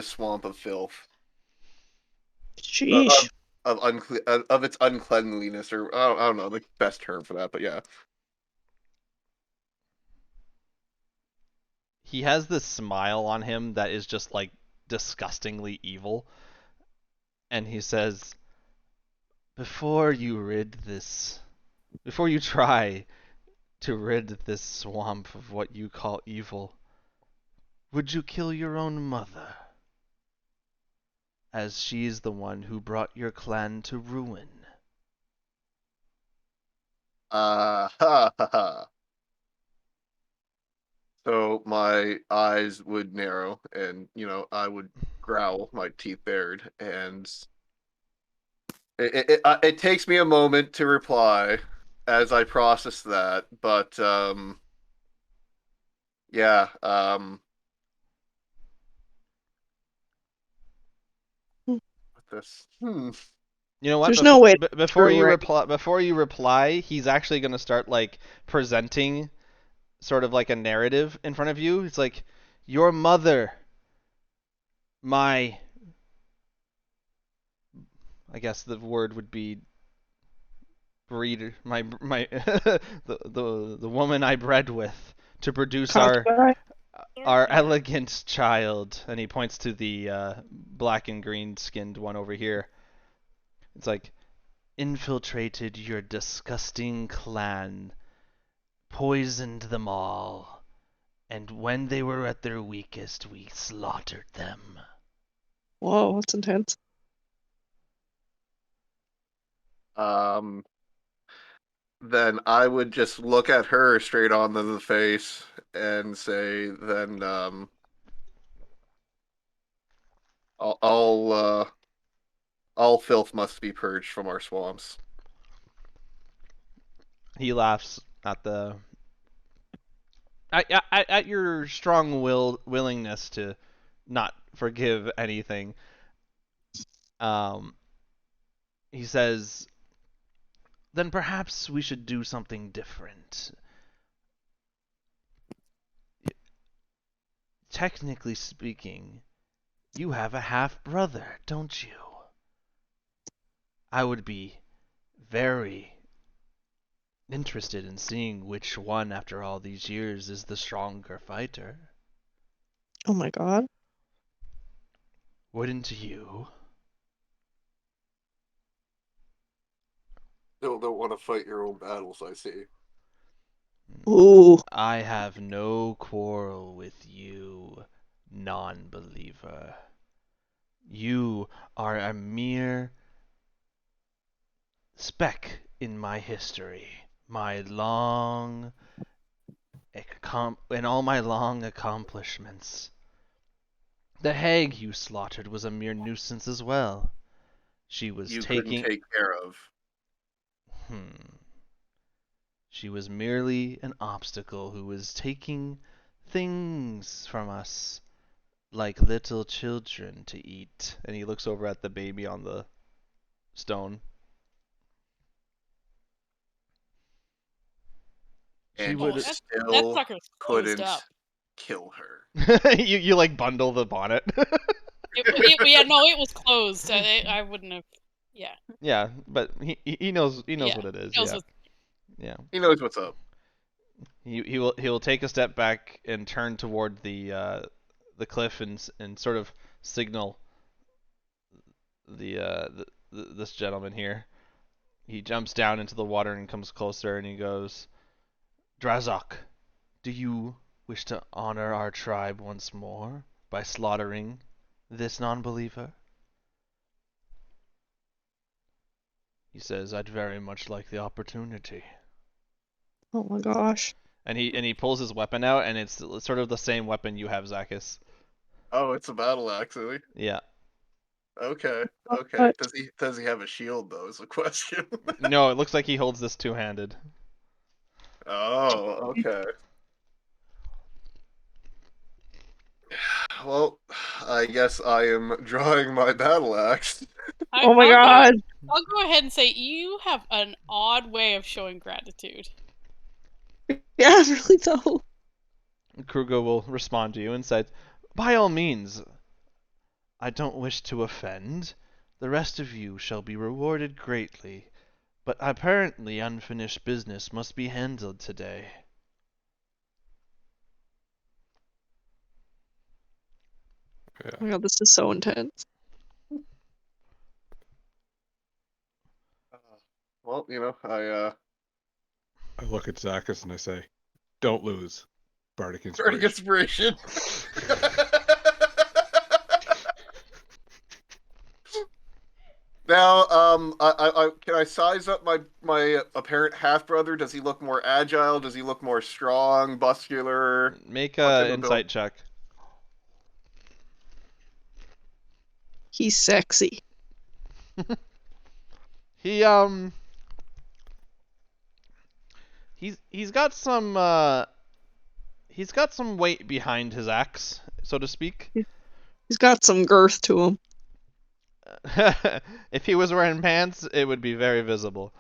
swamp of filth. Sheesh. Of its uncleanliness, or I don't know the best term for that, but yeah. He has this smile on him that is just like disgustingly evil. And he says, Before you try to rid this swamp of what you call evil, would you kill your own mother? As she's the one who brought your clan to ruin. Ha ha ha. So my eyes would narrow, and I would growl, my teeth bared, and it takes me a moment to reply as I process that, but yeah, this. You know what? There's no way Before through, you right? reply, he's actually gonna start like presenting sort of like a narrative in front of you. It's like, your mother, I guess the word would be breeder, the woman I bred with to produce Concubine? our elegant child. And he points to the black and green skinned one over here. It's like, infiltrated your disgusting clan, poisoned them all, and when they were at their weakest, we slaughtered them. Whoa, that's intense. Then I would just look at her straight on the face and say, then all filth must be purged from our swamps. He laughs at at your strong willingness to not forgive anything. He says, then perhaps we should do something different. Technically speaking, you have a half-brother, don't you? I would be very interested in seeing which one, after all these years, is the stronger fighter. Oh my god. Wouldn't you? Still don't want to fight your own battles, I see. Ooh. I have no quarrel with you, non-believer. You are a mere speck in my history, and all my long accomplishments. The hag you slaughtered was a mere nuisance as well. She was You couldn't taking. take care of. She was merely an obstacle who was taking things from us like little children to eat. And he looks over at the baby on the stone. And would. you that still sucker's closed couldn't up. kill her. you like bundle the bonnet. It was closed. I wouldn't have. Yeah. Yeah, but he knows Yeah, what it is. he knows Yeah. what- Yeah. He knows what's up. He will take a step back and turn toward the cliff and sort of signal this gentleman here. He jumps down into the water and comes closer, and he goes, Drazok, do you wish to honor our tribe once more by slaughtering this non-believer? He says, I'd very much like the opportunity. Oh my gosh. And he pulls his weapon out, and it's sort of the same weapon you have, Zacchus. Oh, it's a battle axe, really? Yeah. Okay. Okay. What? Does he have a shield though? Is the question. No, it looks like he holds this two-handed. Oh, okay. Well, I guess I am drawing my battle axe. Oh my god. I'll go ahead and say you have an odd way of showing gratitude. Yeah, really though. Krugo will respond to you and says, by all means, I don't wish to offend. The rest of you shall be rewarded greatly, but apparently unfinished business must be handled today. Yeah. Oh my god, this is so intense. Well, I look at Zacchus and I say, "Don't lose, Bardic Bardic Inspiration." inspiration. Now, can I size up my apparent half brother? Does he look more agile? Does he look more strong, muscular? Make What type a of build? insight check. He's sexy. He he's got some weight behind his axe, so to speak. He's got some girth to him. If he was wearing pants, it would be very visible.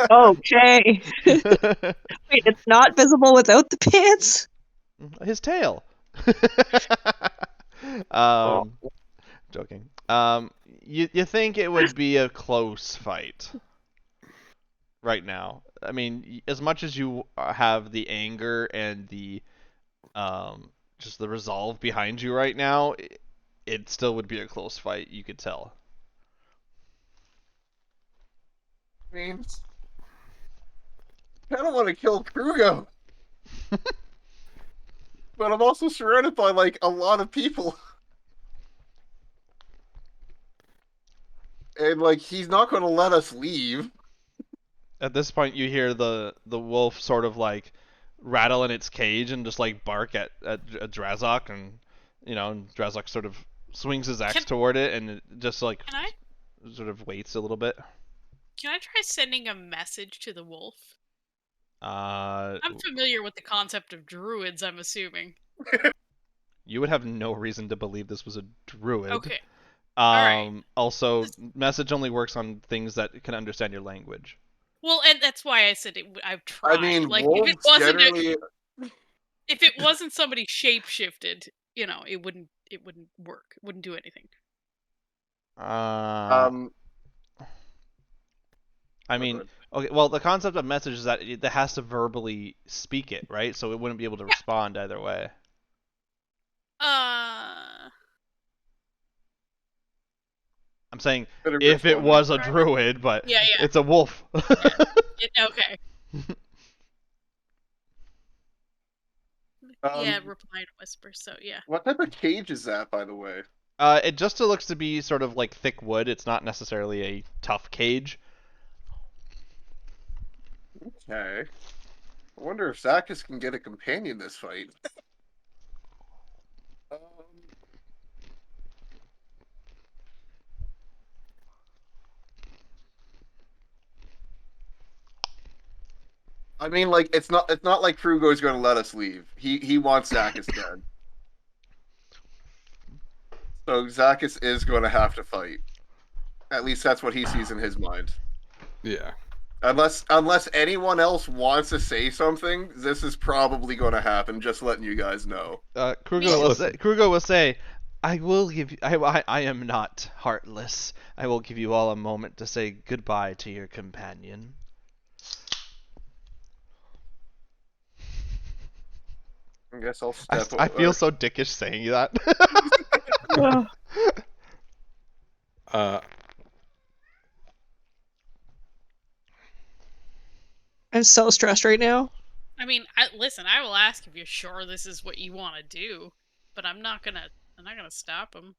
Okay. Wait, it's not visible without the pants? His tail. Joking. You think it would be a close fight right now? I mean, as much as you have the anger and the just the resolve behind you right now, it still would be a close fight. You could tell. I mean, I don't want to kill Krugo, but I'm also surrounded by like a lot of people, and like he's not going to let us leave. At this point, you hear the wolf sort of like rattle in its cage and just like bark at Drazok, and and Drazok sort of swings his axe toward it and it just like sort of waits a little bit. Can I try sending a message to the wolf? I'm familiar with the concept of druids, I'm assuming. You would have no reason to believe this was a druid. Okay. Alright. Also, message only works on things that can understand your language. Well, and that's why I said I've tried. I mean, like, wolves if it wasn't generally. if it wasn't somebody shapeshifted, it wouldn't work. It wouldn't do anything. I mean, okay, well, the concept of message is that it has to verbally speak it, right? So it wouldn't be able to respond either way. I'm saying if it was a druid, but it's a wolf. Okay. Reply in whisper, so yeah. What type of cage is that, by the way? It just looks to be sort of like thick wood. It's not necessarily a tough cage. Okay. I wonder if Zacchus can get a companion this fight. I mean, like it's not like Krugo's going to let us leave. He wants Zacchus dead. So Zacchus is going to have to fight. At least that's what he sees in his mind. Yeah. Unless anyone else wants to say something, this is probably going to happen. Just letting you guys know. Krugo will say, "I will give you. I am not heartless. I will give you all a moment to say goodbye to your companion." I guess I'll step over. I feel so dickish saying that. I'm so stressed right now. I mean, listen, I will ask if you're sure this is what you want to do, but I'm not gonna stop him.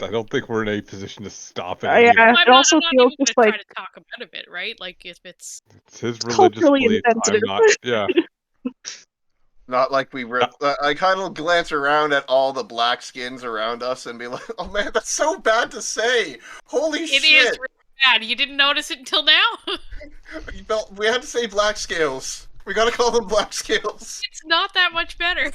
I don't think we're in a position to stop it. Yeah, it also feels just like try to talk him out of it, right? Like if it's his religious belief. Insensitive. Not like we were. I kind of glance around at all the black skins around us and be like, "Oh man, that's so bad to say. Holy shit!" It is really bad. You didn't notice it until now. We had to say black scales. We gotta call them black scales. It's not that much better.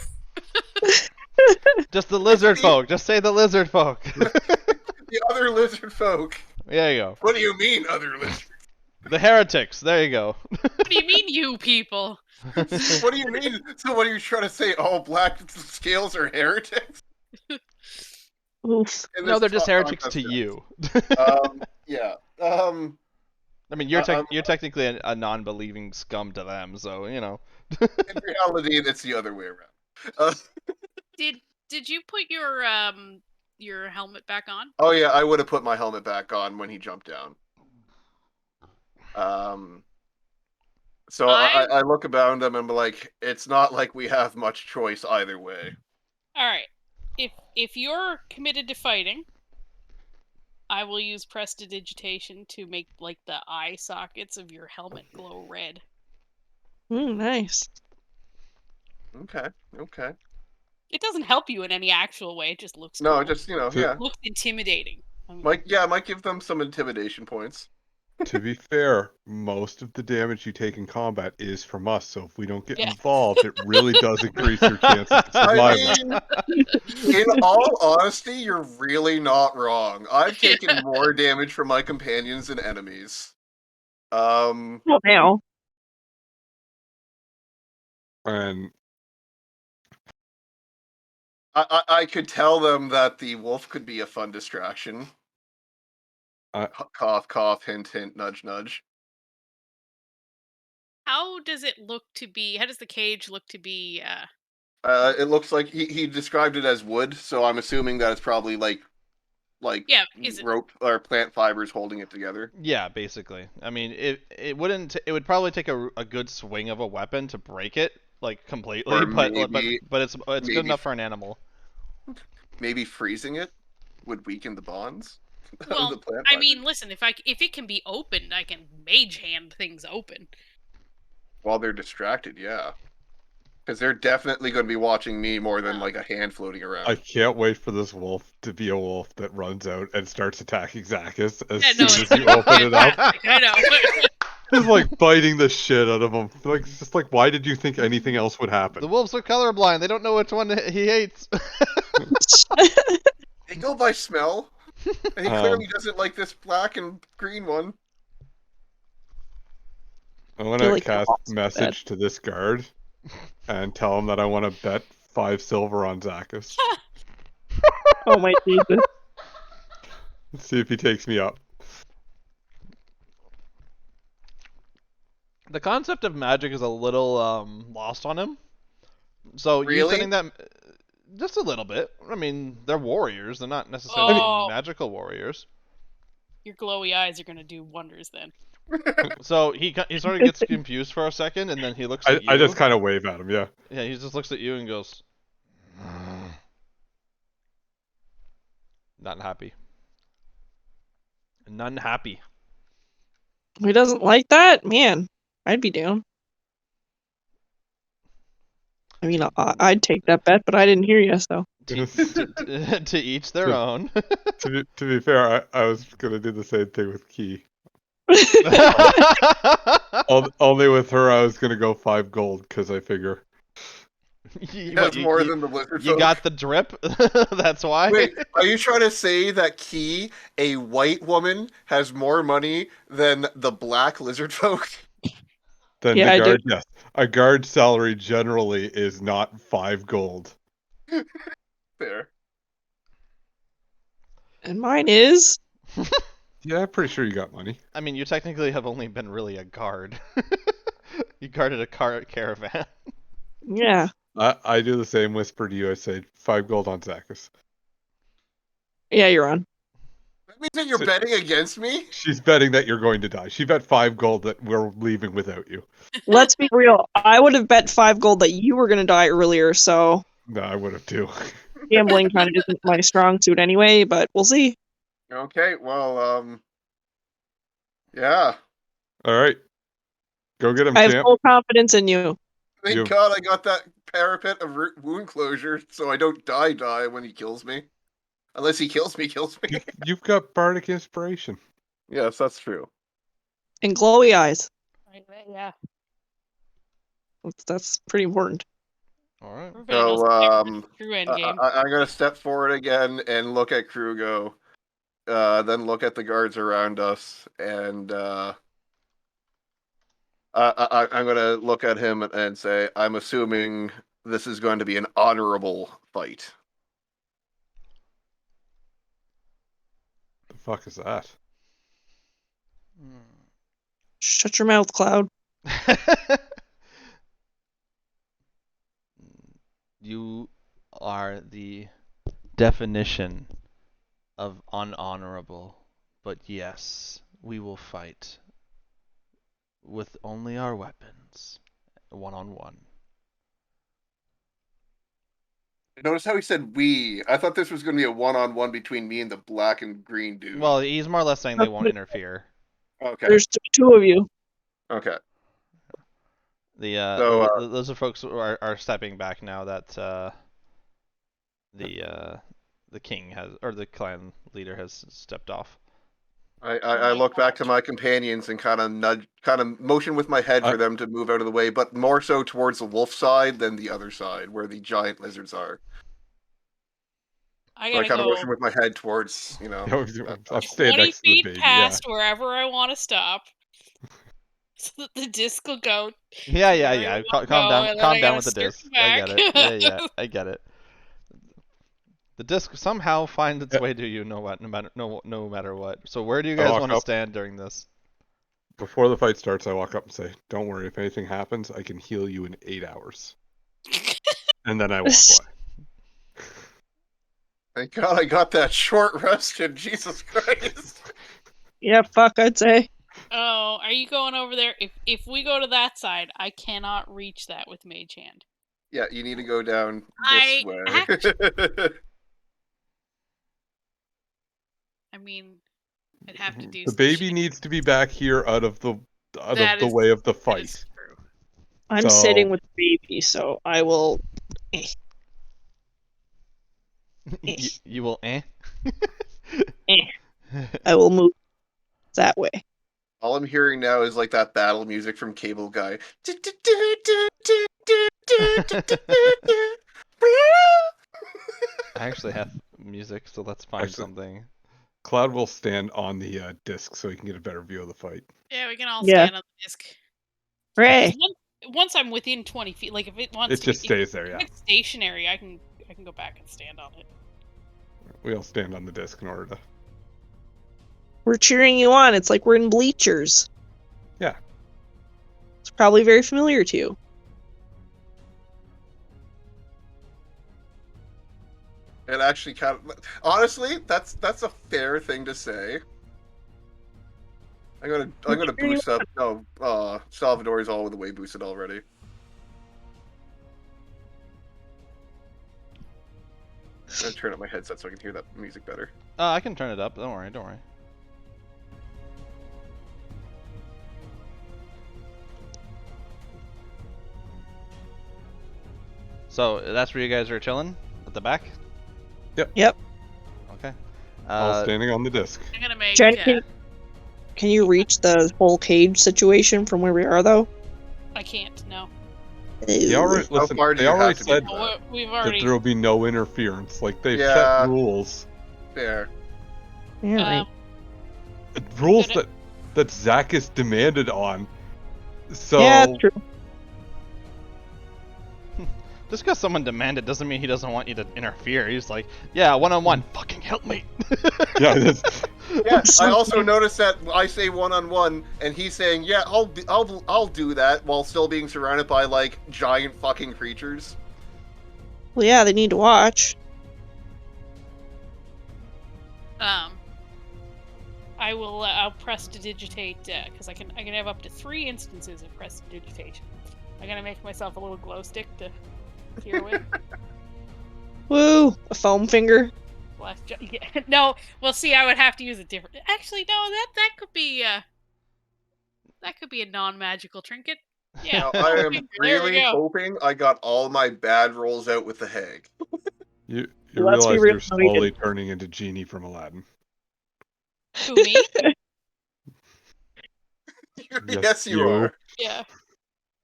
Just the lizard folk. Just say the lizard folk. The other lizard folk. There you go. What do you mean, other lizards? The heretics. There you go. What do you mean, you people? What do you mean? So what are you trying to say? All black scales are heretics? Oof. No, they're just heretics to you. Yeah. I mean, you're technically a non-believing scum to them, so In reality, it's the other way around. Did you put your helmet back on? Oh yeah, I would have put my helmet back on when he jumped down. So I look about them and be like, it's not like we have much choice either way. All right. If you're committed to fighting, I will use prestidigitation to make like the eye sockets of your helmet glow red. Nice. Okay. It doesn't help you in any actual way. It just looks No, cool. just To- yeah. It looks intimidating. I mean, Might give them some intimidation points. To be fair, most of the damage you take in combat is from us, so if we don't get Yeah. involved, it really does increase your chances of survival. I mean, in all honesty, you're really not wrong. I've taken more damage from my companions than enemies. Well, now. And I could tell them that the wolf could be a fun distraction. Cough, cough, hint, hint, nudge, nudge. how does it look to be? How does the cage look to be? It looks like he described it as wood, so I'm assuming that it's probably like Yeah, is it? rope or plant fibers holding it together. Yeah, basically. I mean, it would probably take a good swing of a weapon to break it like completely, Or but maybe- it's good maybe enough for an animal. Maybe freezing it would weaken the bonds. of Well, the plant I fibers. mean, listen, if it can be opened, I can mage hand things open. While they're distracted, yeah. Because they're definitely going to be watching me more than like a hand floating around. I can't wait for this wolf to be a wolf that runs out and starts attacking Zacchus as Yeah, soon no, as it's you open it up. fantastic, I know. Just like biting the shit out of him. Like, it's just like, why did you think anything else would happen? The wolves are colorblind. They don't know which one he hates. They go by smell. And he clearly doesn't like this black and green one. I want feel to like cast that's message to this guard and tell him that I want to bet 5 silver on Zacchus. Oh my Jesus. Let's see if he takes me up. The concept of magic is a little lost on him. So you Really? sending that just a little bit. I mean, they're warriors. They're not necessarily Oh. magical warriors. Your glowy eyes are gonna do wonders then. So he sort of gets confused for a second, and then he looks at you. I just kind of wave at him, yeah. Yeah, he just looks at you and goes, not happy. None happy. Who doesn't like that? Man, I'd be down. I mean, I'd take that bet, but I didn't hear you, so. To each their own. To be fair, I was going to do the same thing with Key. Only with her, I was going to go 5 gold, because I figure... That's more than the lizard You folk. got the drip? That's why? Wait, are you trying to say that Key, a white woman, has more money than the black lizard folk? Then Yeah, the I do. guard, yes. A guard's salary generally is not 5 gold. Fair. And mine is. Yeah, I'm pretty sure you got money. I mean, you technically have only been really a guard. You guarded a caravan. Yeah. I do the same whisper to you. I say 5 gold on Zacchus. Yeah, you're on. That means that you're betting against me? She's betting that you're going to die. She bet 5 gold that we're leaving without you. Let's be real. I would have bet 5 gold that you were going to die earlier, so No, I would have too. gambling kind of isn't my strong suit anyway, but we'll see. Okay, well, yeah. All right. Go get him, I have champ. full confidence in you. Thank God I got that parapet of wound closure so I don't die when he kills me. Unless he kills me. You've got bardic inspiration. Yes, that's true. And glowy eyes. Right, yeah. That's pretty important. All right. So, True endgame. I'm going to step forward again and look at Krugo, then look at the guards around us, and I'm going to look at him and say, I'm assuming this is going to be an honorable fight. The fuck is that? Shut your mouth, Cloud. You are the definition of unhonorable, but yes, we will fight. with only our weapons, one-on-one. Notice how he said we. I thought this was going to be a one-on-one between me and the black and green dude. Well, he's more or less saying they won't interfere. Okay. There's two of you. Okay. Those are folks who are stepping back now that the king has, or the clan leader has stepped off. I look back to my companions and kind of motion with my head for them to move out of the way, but more so towards the wolf side than the other side, where the giant lizards are. I So I gotta kind of go motion with my head towards, I'll stay 20 next to the feet baby. past wherever I want to stop, so that the disc will go. Yeah. where I Calm wanna go, down. and then Calm down I with the gotta disc. circle I get back. it. Yeah. I get it. The disc somehow finds its way to you, no matter what. So where do you guys want to stand during this? Before the fight starts, I walk up and say, "Don't worry. If anything happens, I can heal you in 8 hours." And then I walk away. Thank God I got that short rest in Jesus Christ. Yeah, fuck, I'd say. Oh, are you going over there? If we go to that side, I cannot reach that with Mage Hand. Yeah, you need to go down this way. I mean, I'd have to do The some baby shit. needs to be back here out of the That is- way of the that fight. is true. I'm So- sitting with the baby, so I will. You will I will move that way. All I'm hearing now is like that battle music from Cable Guy. I actually have music, so let's find Actually- something. Cloud will stand on the disc so he can get a better view of the fight. Yeah, we can all Yeah. stand on the disc. Hooray! Once I'm within 20 feet, like if it wants It to just be, stays there, if yeah. it's stationary, I can go back and stand on it. We all stand on the disc in order to. We're cheering you on. It's like we're in bleachers. Yeah. It's probably very familiar to you. It actually kind of, honestly, that's a fair thing to say. I'm gonna boost up. No, Salvador's all the way boosted already. I'm gonna turn up my headset so I can hear that music better. I can turn it up. Don't worry. So that's where you guys are chilling at the back. Yep. Okay. All standing on the disc. I'm gonna make. Jen, can you reach the whole cage situation from where we are, though? I can't. No. They already, How far do they you already have to be? said Oh, we've that already. there will be no interference. Like, they've Yeah. set rules. Fair. Yeah, right. Rules Good. that Zach is demanded on. So, Yeah, that's true. Just because someone demanded doesn't mean he doesn't want you to interfere. He's like, yeah, one-on-one, fucking help me. yeah, that's, Yeah, I also noticed that I say one-on-one, and he's saying, "Yeah, I'll do that," while still being surrounded by like giant fucking creatures. Well, yeah, they need to watch. I will. I'll press to digitate because I can have up to 3 instances of press to digitation. I'm gonna make myself a little glow stick to hear with. Woo! A foam finger. Yeah. No, well, see, I would have to use a different. Actually, no, that could be a non-magical trinket. Yeah. Now, I am There we really go. hoping I got all my bad rolls out with the hag. you Let's be realize real, you're no, we slowly turning into Genie from Aladdin. Who, me? Yes, you are. Yeah.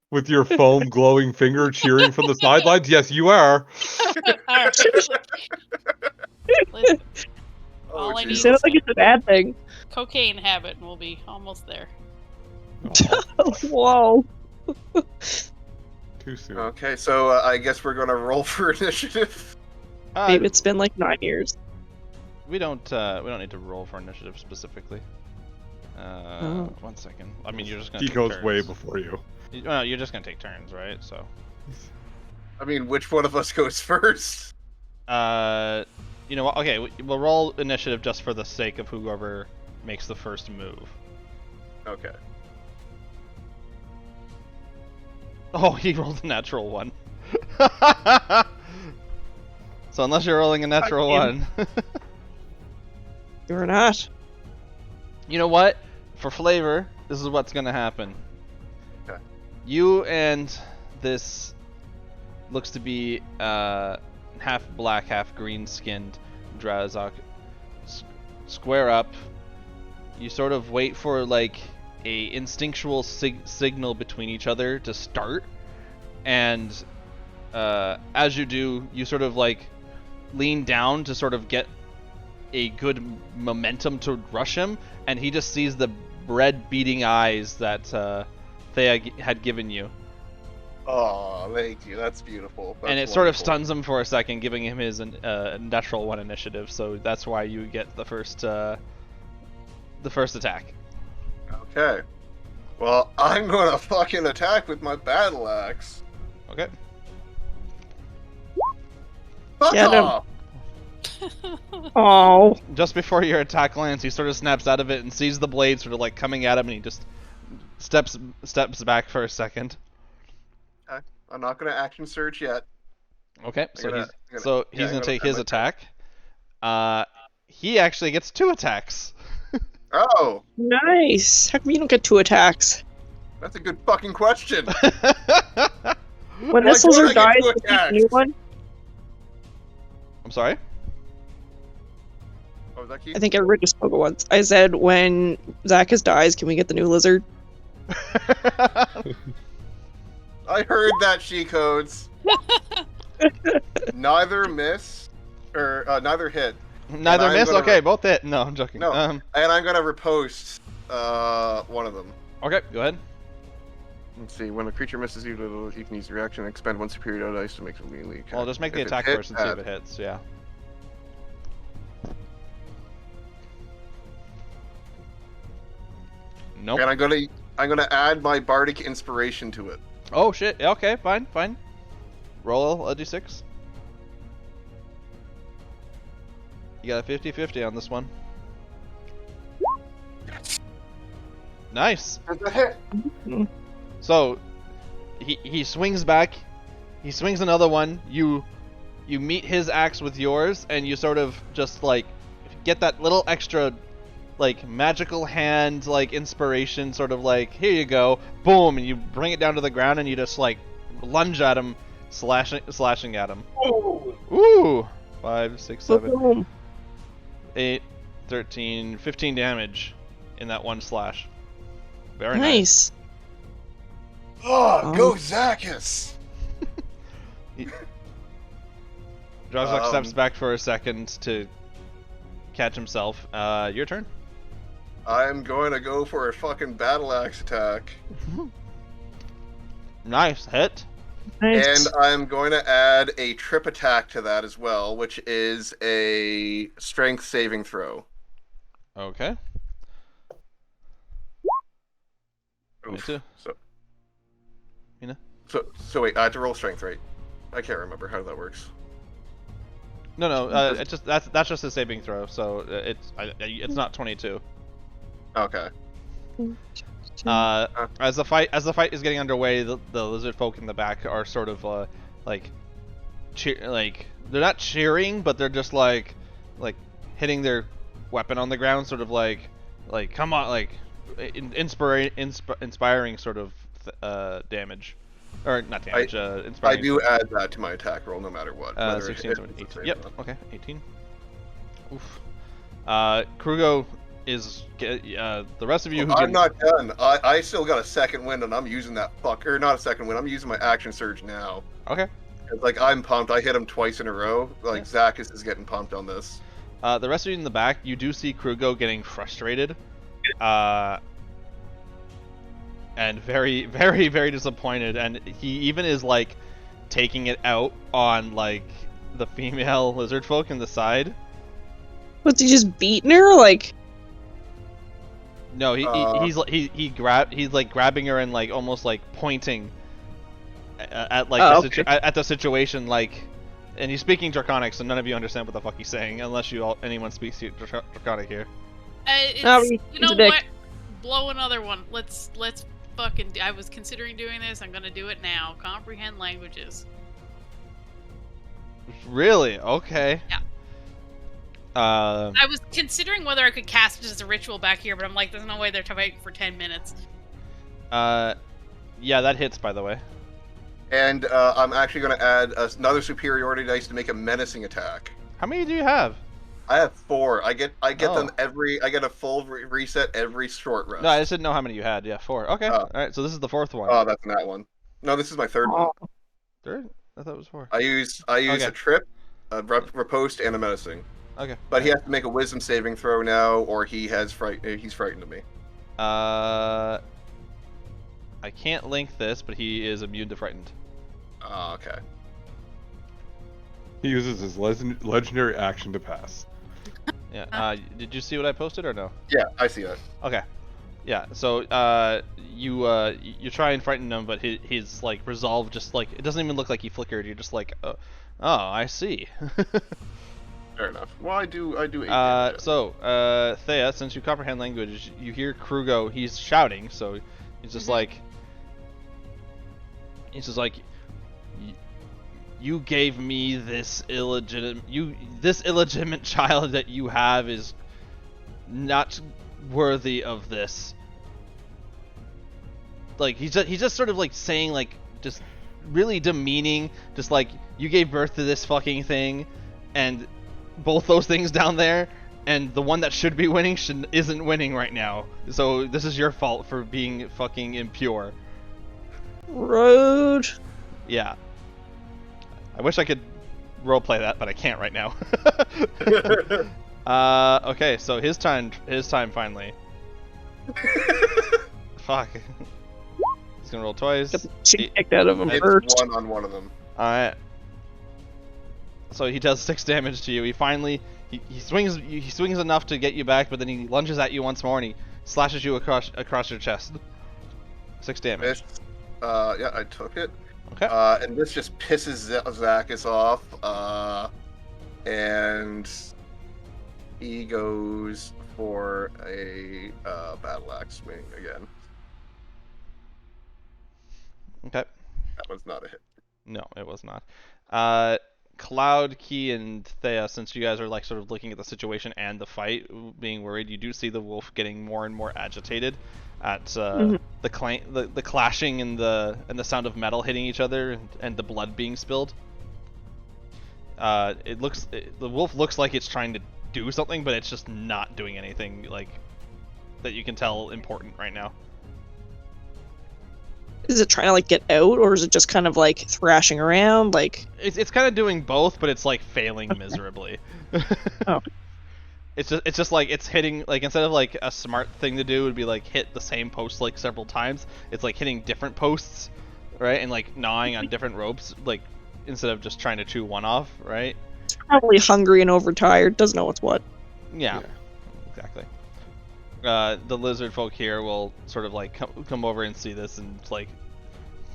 With your foam glowing finger cheering from the sidelines? Yes, you are. All right. Listen, Oh, all I You need Jesus. sound is like it's a bad thing. cocaine habit, and we'll be almost there. Whoa. Too soon. Okay, so I guess we're gonna roll for initiative. Babe, it's been like 9 years. We don't need to roll for initiative specifically. Oh. 1 second. I mean, you're just gonna. He take goes turns. way before you. You're just gonna take turns, right? So. I mean, which one of us goes first? You know what? Okay, we'll roll initiative just for the sake of whoever makes the first move. Okay. Oh, he rolled a natural 1. So unless you're rolling a natural Damn. 1. You're not. You know what? For flavor, this is what's gonna happen. Okay. You and this looks to be half black, half green skinned Drazok square up. You sort of wait for like a instinctual signal between each other to start, and as you do, you sort of like lean down to sort of get a good momentum to rush him, and he just sees the red beating eyes that Thea had given you. Oh, thank you. That's beautiful. And it sort of stuns him for a second, giving him his natural 1 initiative. So that's why you get the first attack. Okay. Well, I'm gonna fucking attack with my battle axe. Okay. Fuck Get him. off! Oh. Just before your attack lands, he sort of snaps out of it and sees the blade sort of like coming at him, and he just steps back for a second. Okay. I'm not gonna action surge yet. Okay, so I'm he's gonna gonna take spend his my attack. He actually gets 2 attacks. Oh, Nice. How come you don't get 2 attacks? that's a good fucking question. When Like, this what lizard did I dies, get 2 can we get a attacks? new one? I'm sorry. Oh, was that Keith? I think everybody just spoke at once. I said when Zacchus dies, can we get the new lizard? I heard that, she codes. Neither miss, or neither hit. Neither I'm miss. gonna Okay, both hit. No, I'm joking. No. And I'm gonna riposte one of them. Okay, go ahead. Let's see. When a creature misses you can use your reaction and expend 1 superior dice to make it immediately. Well, just make the If it attack hit, first and see if it hits. Yeah. Nope. And I'm gonna add my bardic inspiration to it. Oh shit. Yeah, okay, fine. Roll a d6. You got a 50-50 on this one. Nice. Does that hit? So he swings back. He swings another one. You meet his axe with yours, and you sort of just like get that little extra like magical hand like inspiration, sort of like, here you go, boom, and you bring it down to the ground, and you just like lunge at him, slashing at him. Oh. Ooh, 5, 6, 7, Boom. 8, 13, 15 damage in that one slash. Very nice. Nice. Oh, go Zacchus! Drazok steps back for a second to catch himself. Your turn. I'm going to go for a fucking battle axe attack. Nice hit. Nice. And I'm going to add a trip attack to that as well, which is a strength saving throw. Okay. Me Oof. too. So, Mina? So wait, I have to roll strength, right? I can't remember how that works. No. It's just that's just a saving throw. So it's not 22. Okay. As the fight is getting underway, the lizard folk in the back are sort of like they're not cheering, but they're just like hitting their weapon on the ground, sort of like come on, like inspiring sort of damage, or not damage. Inspiring. I do add that to my attack roll no matter what. 16, 17, 18. Yep. Okay. 18. Oof. Krugo is the rest of you who I'm not done. I still got a second wind, and I'm using that or not a second wind. I'm using my action surge now. Okay. It's like I'm pumped. I hit him twice in a row. Like Zacchus is getting pumped on this. The rest of you in the back, you do see Krugo getting frustrated, and very, very, very disappointed, and he even is like taking it out on like the female lizard folk in the side. Was he just beating her? Like, no, he's like grabbing her and like almost like pointing at like at the situation, like, and he's speaking Draconic, so none of you understand what the fuck he's saying unless anyone speaks Draconic here. No, You know he's a dick. what? Blow another one. Let's I was considering doing this. I'm gonna do it now. Comprehend languages. Really? Okay. Yeah. I was considering whether I could cast it as a ritual back here, but I'm like, there's no way they're fighting for 10 minutes. Yeah, that hits, by the way. And I'm actually going to add another superiority dice to make a menacing attack. How many do you have? I have 4. I get them Oh. I get a full reset every short rest. No, I just didn't know how many you had. Yeah, 4. Okay. Oh. All right, so this is the 4th one. Oh, that's that one. No, this is my 3rd one. Third? I thought it was 4. I use Okay. a trip, a riposte, and a menacing. Okay. But he has to make a wisdom saving throw now, or he's frightened of me. I can't link this, but he is immune to frightened. Oh, okay. He uses his legendary action to pass. Yeah. Did you see what I posted or no? Yeah, I see that. Okay. Yeah. So you try and frighten him, but his like resolve just like it doesn't even look like he flickered. You're just like, oh, I see. Fair enough. Well, I do 8 damage. So Thea, since you comprehend language, you hear Krugo. He's shouting, so he's just like, you gave me this illegitimate child that you have is not worthy of this. Like he's just sort of like saying like just really demeaning, just like you gave birth to this fucking thing, and both those things down there, and the one that should be winning isn't winning right now. So this is your fault for being fucking impure. Road. Yeah. I wish I could roleplay that, but I can't right now. Okay, so his time finally. Fuck. He's gonna roll twice. She kicked out of him It's first. 1 on one of them. Alright. So he does 6 damage to you. He finally he swings enough to get you back, but then he lunges at you once more and he slashes you across your chest. 6 damage. Missed. Yeah, I took it. Okay. And this just pisses Zacchus off. And he goes for a battle axe swing again. Okay. That was not a hit. No, it was not. Cloud, Key, and Thea, since you guys are like sort of looking at the situation and the fight, being worried, you do see the wolf getting more and more agitated at the clashing and the sound of metal hitting each other and the blood being spilled. The wolf looks like it's trying to do something, but it's just not doing anything like that you can tell important right now. Is it trying to like get out, or is it just kind of like thrashing around? Like It's kind of doing both, but it's like failing miserably. Oh. It's just like it's hitting, like instead of like a smart thing to do would be like hit the same post like several times. It's like hitting different posts, right, and like gnawing on different ropes, like instead of just trying to chew one off, right? it's probably hungry and overtired. Doesn't know what's what. Yeah. Exactly. The lizard folk here will sort of like come over and see this and like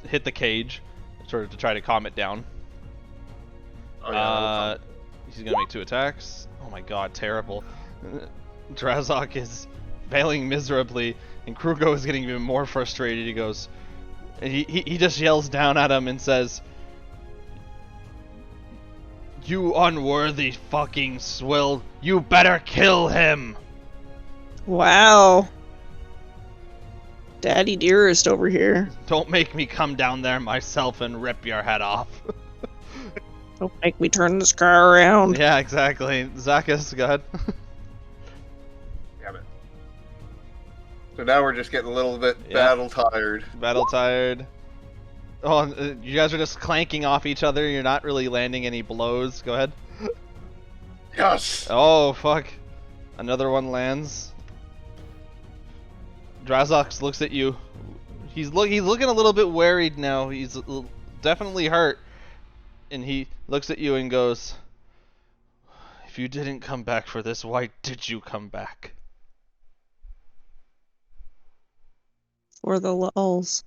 hit the cage, sort of to try to calm it down. Oh, yeah, He's gonna make 2 attacks. Oh my god, terrible. Drazok is failing miserably, and Krugo is getting even more frustrated. He goes, he just yells down at him and says, "You unworthy fucking swill! You better kill him!" Wow. Daddy dearest over here. Don't make me come down there myself and rip your head off. Don't make me turn this car around. Yeah, exactly. Zacchus, go ahead. Damn it. So now we're just getting a little bit Yeah. battle tired. Battle tired. Oh, you guys are just clanking off each other. You're not really landing any blows. Go ahead. Yes! Oh, fuck. Another one lands. Drazok looks at you. He's looking a little bit worried now. He's definitely hurt. And he looks at you and goes, "If you didn't come back for this, why did you come back?" For the lulls.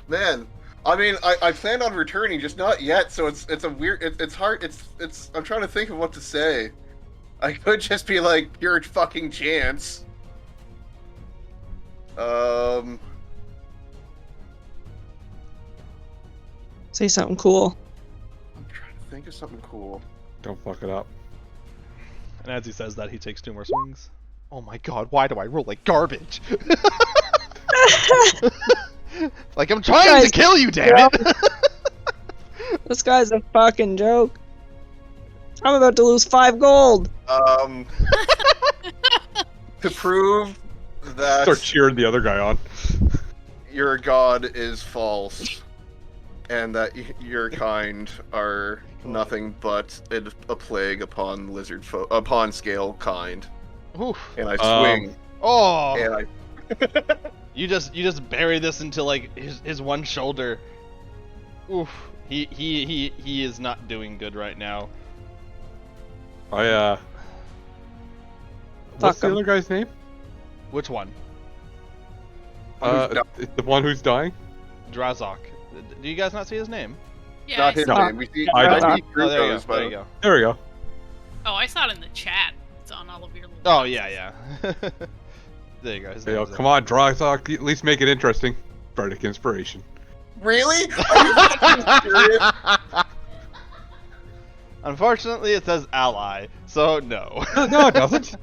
Man, I mean, I plan on returning, just not yet. So it's a weird. It's hard. It's. I'm trying to think of what to say. I could just be like pure fucking chance. Say something cool. I'm trying to think of something cool. Don't fuck it up. And as he says that, he takes 2 more swings. Oh my god, why do I roll like garbage? Like, I'm trying to kill you, damn it! This guy's a fucking joke. I'm about to lose 5 gold. To prove that Start cheering the other guy on. your god is false, and that your kind are nothing but a plague upon upon scale kind. Oof. And I swing, Oh! and I You just bury this into like his one shoulder. Oof. He is not doing good right now. What's Fuck the him. other guy's name? Which one? It's the one who's dying? Drazok. Do you guys not see his name? Yeah, not I his saw, name. We see I I don't. see Oh, there you Frutos, go. There you but go. There we go. oh, I saw it in the chat. It's on all of your little Oh boxes. yeah. There you go. His There you go. name's Come on, Drysock. At least make it interesting. Bardic Inspiration. really? Are you fucking serious? Unfortunately, it says ally, so no. No, it doesn't.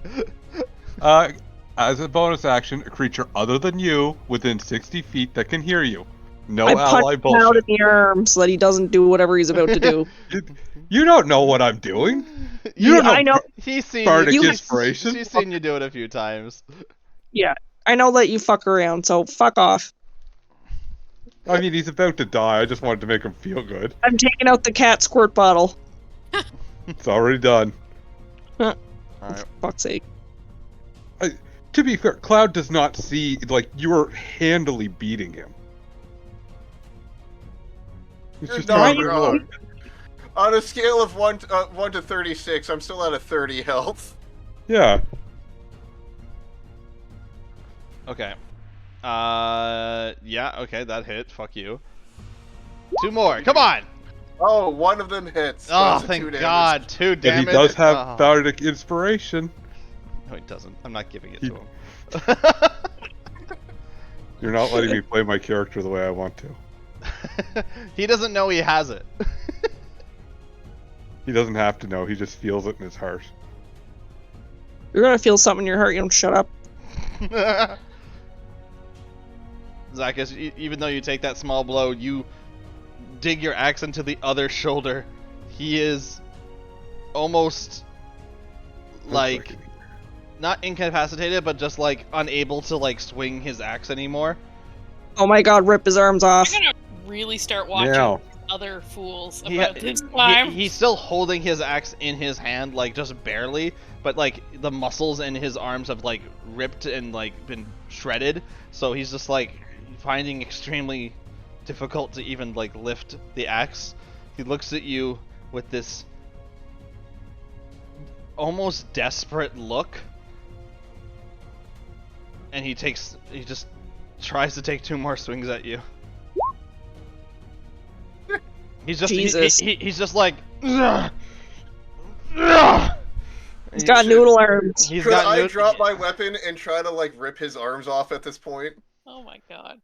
As a bonus action, a creature other than you within 60 feet that can hear you. No I ally punched him out in bullshit. the arm so that he doesn't do whatever he's about to do. You don't know what I'm doing. You don't know. I know. He's seen Bardic you. Inspiration? She's seen you do it a few times. Yeah, I know that you fuck around, so fuck off. I mean, he's about to die. I just wanted to make him feel good. I'm taking out the cat squirt bottle. It's already done. Alright. For fuck's sake. To be fair, Cloud does not see, like, you are handily beating him. It's You're just not not wrong. On a scale of 1 to 36, I'm still at a 30 health. Yeah. Okay. Yeah, okay, that hit. Fuck you. 2 more. Come on! Oh, one of them hits. Oh, That's a 2 thank damage. God. 2 And damage. he does have Oh. Bardic Inspiration. No, he doesn't. I'm not giving it He- to him. You're not letting me play my character the way I want to. He doesn't know he has it. He doesn't have to know, he just feels it in his heart. You're gonna feel something in your heart, you don't shut up. Zacchus, even though you take that small blow, you dig your axe into the other shoulder. He is almost like not incapacitated, but just like unable to like swing his axe anymore. Oh my god, rip his arms off. I'm gonna really start watching Now. other fools He- about this time. He's still holding his axe in his hand, like just barely, but like the muscles in his arms have like ripped and like been shredded. So he's just like finding extremely difficult to even like lift the axe. He looks at you with this almost desperate look, and he just tries to take 2 more swings at you. He's just Jesus. he's just like He's got noodle arms. He's Could got I nood- drop my weapon and try to like rip his arms off at this point? Oh my god.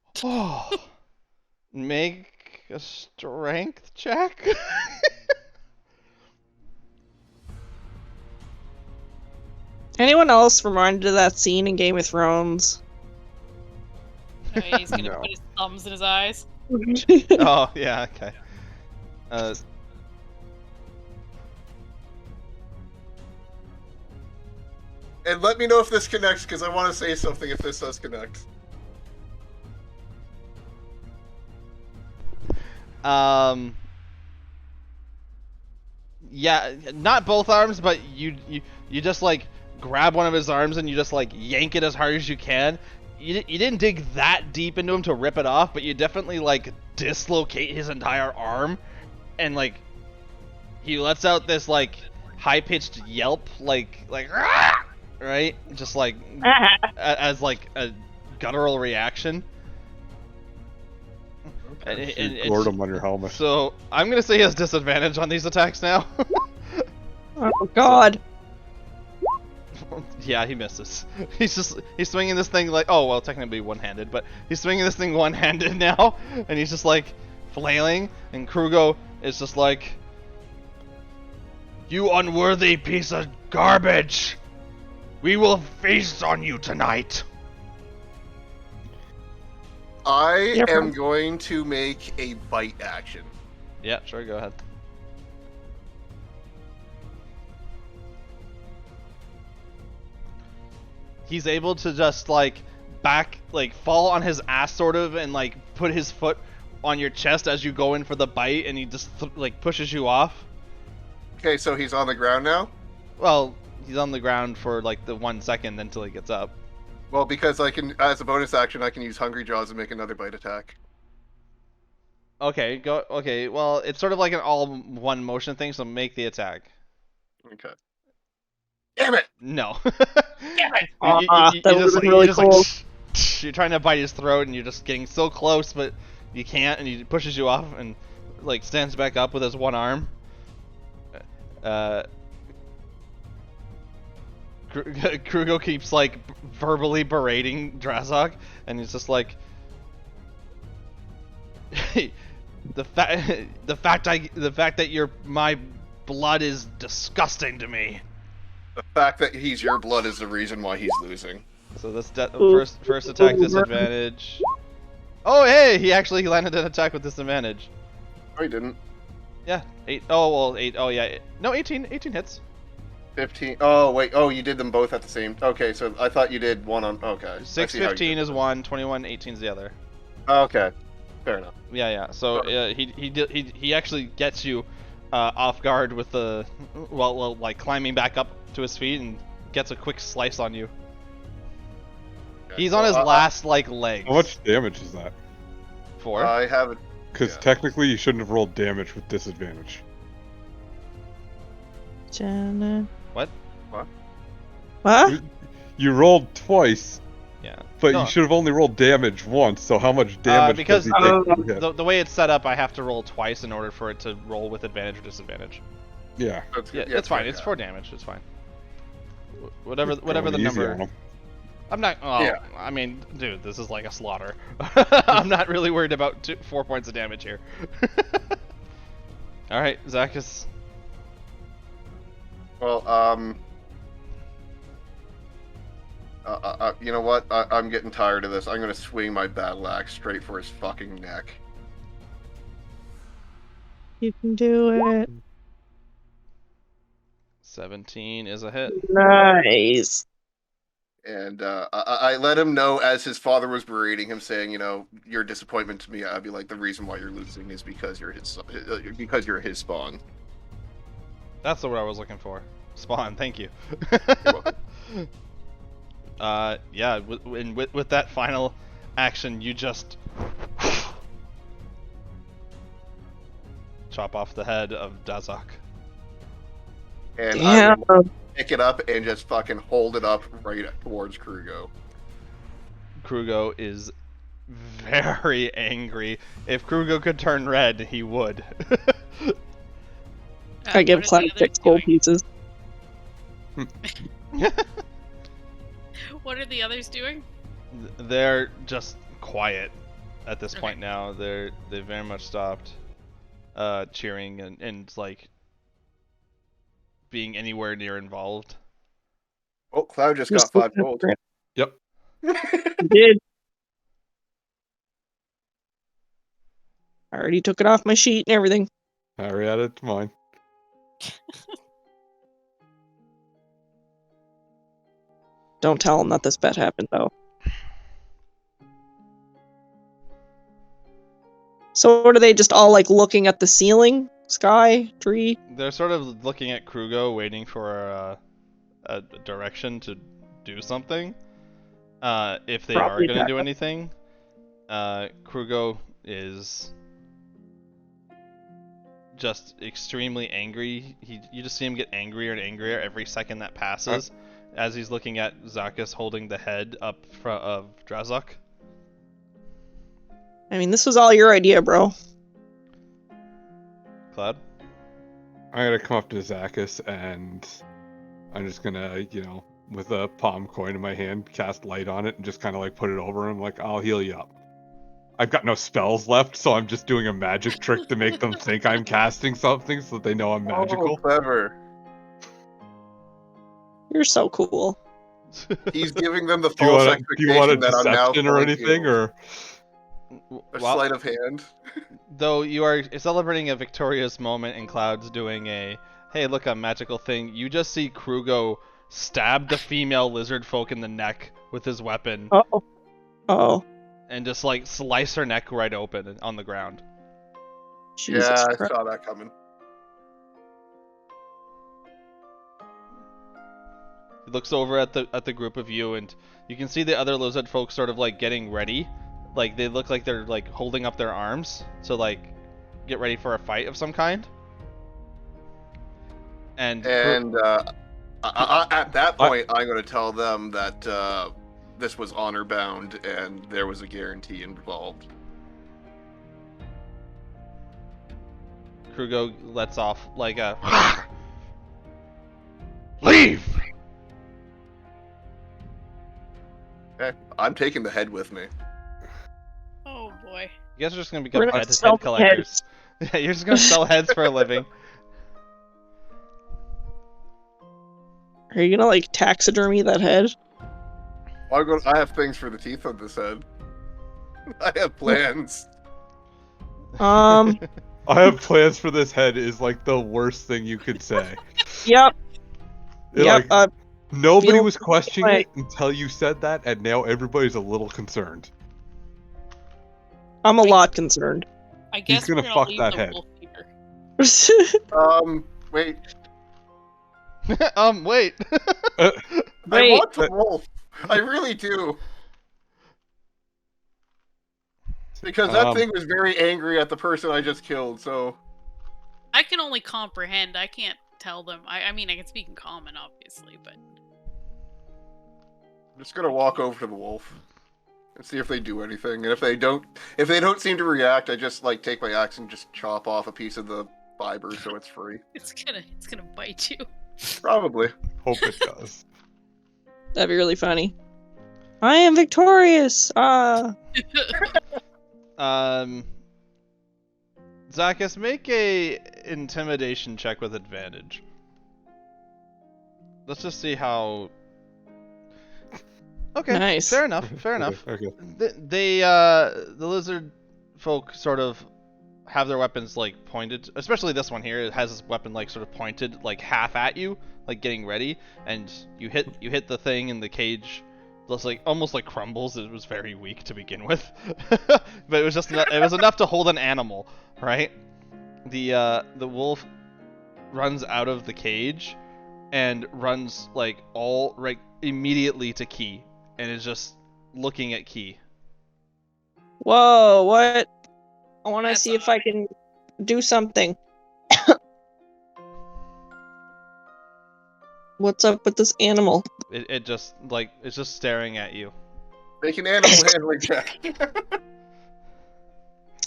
Make a strength check. Anyone else reminded of that scene in Game of Thrones? Oh, he's gonna No. put his thumbs in his eyes. Oh yeah, okay. And let me know if this connects, because I want to say something if this does connect. Yeah, not both arms, but you just like grab one of his arms and you just like yank it as hard as you can. You didn't dig that deep into him to rip it off, but you definitely like dislocate his entire arm, and like he lets out this like high-pitched yelp, like "Rah!" right, just like as like a guttural reaction. And You gored him on your helmet. so I'm gonna say he has disadvantage on these attacks now. Oh god. Yeah, he misses. He's swinging this thing like, oh well, technically one-handed, but he's swinging this thing one-handed now, and he's just like flailing, and Krugo is just like, "You unworthy piece of garbage! We will feast on you tonight." I Yeah, am going to make a bite action. Yeah, sure, go ahead. He's able to just like fall on his ass sort of, and like put his foot on your chest as you go in for the bite, and he just like pushes you off. Okay, so he's on the ground now? Well, he's on the ground for like the 1 second until he gets up. Well, because I can, as a bonus action, I can use Hungry Jaws and make another bite attack. Okay, go. Okay, well, it's sort of like an all-one motion thing, so make the attack. Okay. Damn it! No. Damn it! That would've been really cool. You're trying to bite his throat, and you're just getting so close, but you can't, and he pushes you off, and like stands back up with his one arm. Krugo keeps like verbally berating Drazok, and he's just like, the fact that my blood is disgusting to me. The fact that he's your blood is the reason why he's losing. So this first attack disadvantage. Oh hey, he actually landed an attack with disadvantage. No, he didn't. Yeah, 8. Oh well, 8. Oh yeah, no, 18. 18 hits. 15. Oh wait. Oh, you did them both at the same. Okay, so I thought you did one on. Okay. 6, 15 is one. 21, 18 is the other. Okay. Fair enough. Yeah. So he actually gets you off guard with the like climbing back up to his feet and gets a quick slice on you. Okay. He's on his last like legs. How much damage is that? 4. I have it. Because Yeah. technically you shouldn't have rolled damage with disadvantage. Jenna. What? What? You rolled twice, Yeah. but No. you should have only rolled damage once. So how much damage because does he take? per hit? The way it's set up, I have to roll twice in order for it to roll with advantage or disadvantage. Yeah. Yeah, it's fine. It's 4 damage. It's fine. Whatever the Going easy number. on him. I'm not. Oh, Yeah. I mean, dude, this is like a slaughter. I'm not really worried about 4 points of damage here. All right, Zacchus. Well, you know what? I'm getting tired of this. I'm gonna swing my battle axe straight for his fucking neck. You can do it. 17 is a hit. Nice. And I let him know as his father was berating him, saying, you know, your disappointment to me. I'd be like, the reason why you're losing is because you're his spawn. That's the word I was looking for. Spawn. Thank you. Yeah. With that final action, you just chop off the head of Dazak. And Damn. I will pick it up and just fucking hold it up right towards Krugo. Krugo is very angry. If Krugo could turn red, he would. I give what are the Cloud 6 others gold doing? pieces. What are the others doing? They're just quiet at this Okay. point now. They very much stopped cheering and like being anywhere near involved. Oh, Cloud just Just got 5 looking at gold. the Yep. You did. I already took it off my sheet and everything. I already added it to mine. Don't tell him that this bet happened, though. So what are they just all like looking at the ceiling, sky, tree? They're sort of looking at Krugo, waiting for a direction to do something. If they Probably are going to attack do us. anything, Krugo is just extremely angry. You just see him get angrier and angrier every second that passes, as he's looking at Zacchus holding the head up of Drazok. I mean, this was all your idea, bro. Cloud. I'm gonna come up to Zacchus and I'm just gonna, with a palm coin in my hand, cast light on it, and just kind of like put it over him. Like, I'll heal you up. I've got no spells left, so I'm just doing a magic trick to make them think I'm casting something, so that they know I'm magical. Oh, clever. You're so cool. He's giving them the Do you false want a expectation that I'm now deception or fully anything, healed. or A Well, sleight of hand. though you are celebrating a victorious moment and Cloud's doing a, hey, look, a magical thing, you just see Krugo stab the female lizard folk in the neck with his weapon Oh. Oh. and just like slice her neck right open on the ground. Jesus Yeah, I Christ. saw that coming. He looks over at the group of you, and you can see the other lizard folk sort of like getting ready. Like they look like they're like holding up their arms, so like get ready for a fight of some kind. And At that point, I'm going to tell them that this was honor bound and there was a guarantee involved. Krugo lets off like a leave. Okay, I'm taking the head with me. Oh boy. You guys are just gonna We're become gonna head sell collectors. Yeah, you're just gonna sell heads for a living. Are you gonna like taxidermy that head? I have things for the teeth on this head. I have plans. Um. I have plans for this head is like the worst thing you could say. Yep. Like, Yep. nobody feel was questioning way. it until you said that, and now everybody's a little concerned. I'm a lot concerned. I guess gonna we're fuck leave that the head. wolf here. Wait. Wait. I Wait. want the wolf. I really do. Because that thing was very angry at the person I just killed, so... I can only comprehend. I can't tell them. I mean, I can speak in common, obviously, but... I'm just gonna walk over to the wolf and see if they do anything. And if they don't seem to react, I just like take my axe and just chop off a piece of the fiber so it's free. It's gonna bite you. Probably. Hope it does. That'd be really funny. I am victorious. Zacchus, make a intimidation check with advantage. Let's just see how. Okay. Nice. Fair enough. Fair enough. Okay. The lizard folk sort of have their weapons like pointed, especially this one here. It has this weapon like sort of pointed like half at you, like getting ready, and you hit the thing in the cage. Just like almost like crumbles. It was very weak to begin with, but it was just it was enough to hold an animal, right? The wolf runs out of the cage and runs like all right immediately to Key and is just looking at Key. Whoa! What? I want to That's see if I can do something. What's up with this animal? It just like it's just staring at you. Make an animal handling check.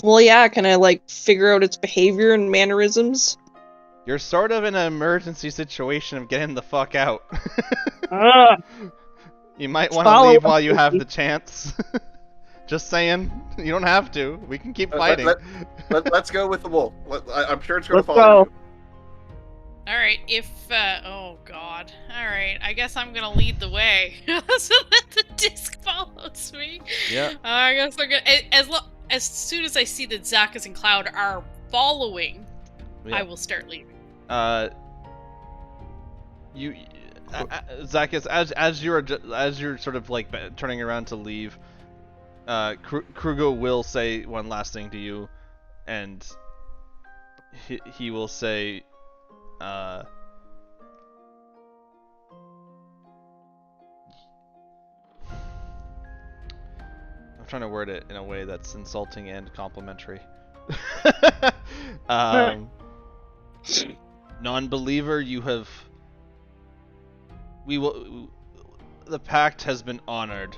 Well, yeah. Can I like figure out its behavior and mannerisms? You're sort of in an emergency situation of getting the fuck out. You might want to Follow leave while you up. have the chance. Just saying, you don't have to. We can keep fighting. Let's go with the wolf. I'm sure it's going to Let's follow go. you. Alright, oh god. Alright, I guess I'm gonna lead the way. So that the disc follows me. Yeah. I guess I'm gonna... As soon as I see that Zacchus and Cloud are following, Yeah. I will start leaving. Zacchus, as you're sort of like turning around to leave, Krugo will say one last thing to you, and he will say, I'm trying to word it in a way that's insulting and complimentary. Non-believer, the pact has been honored.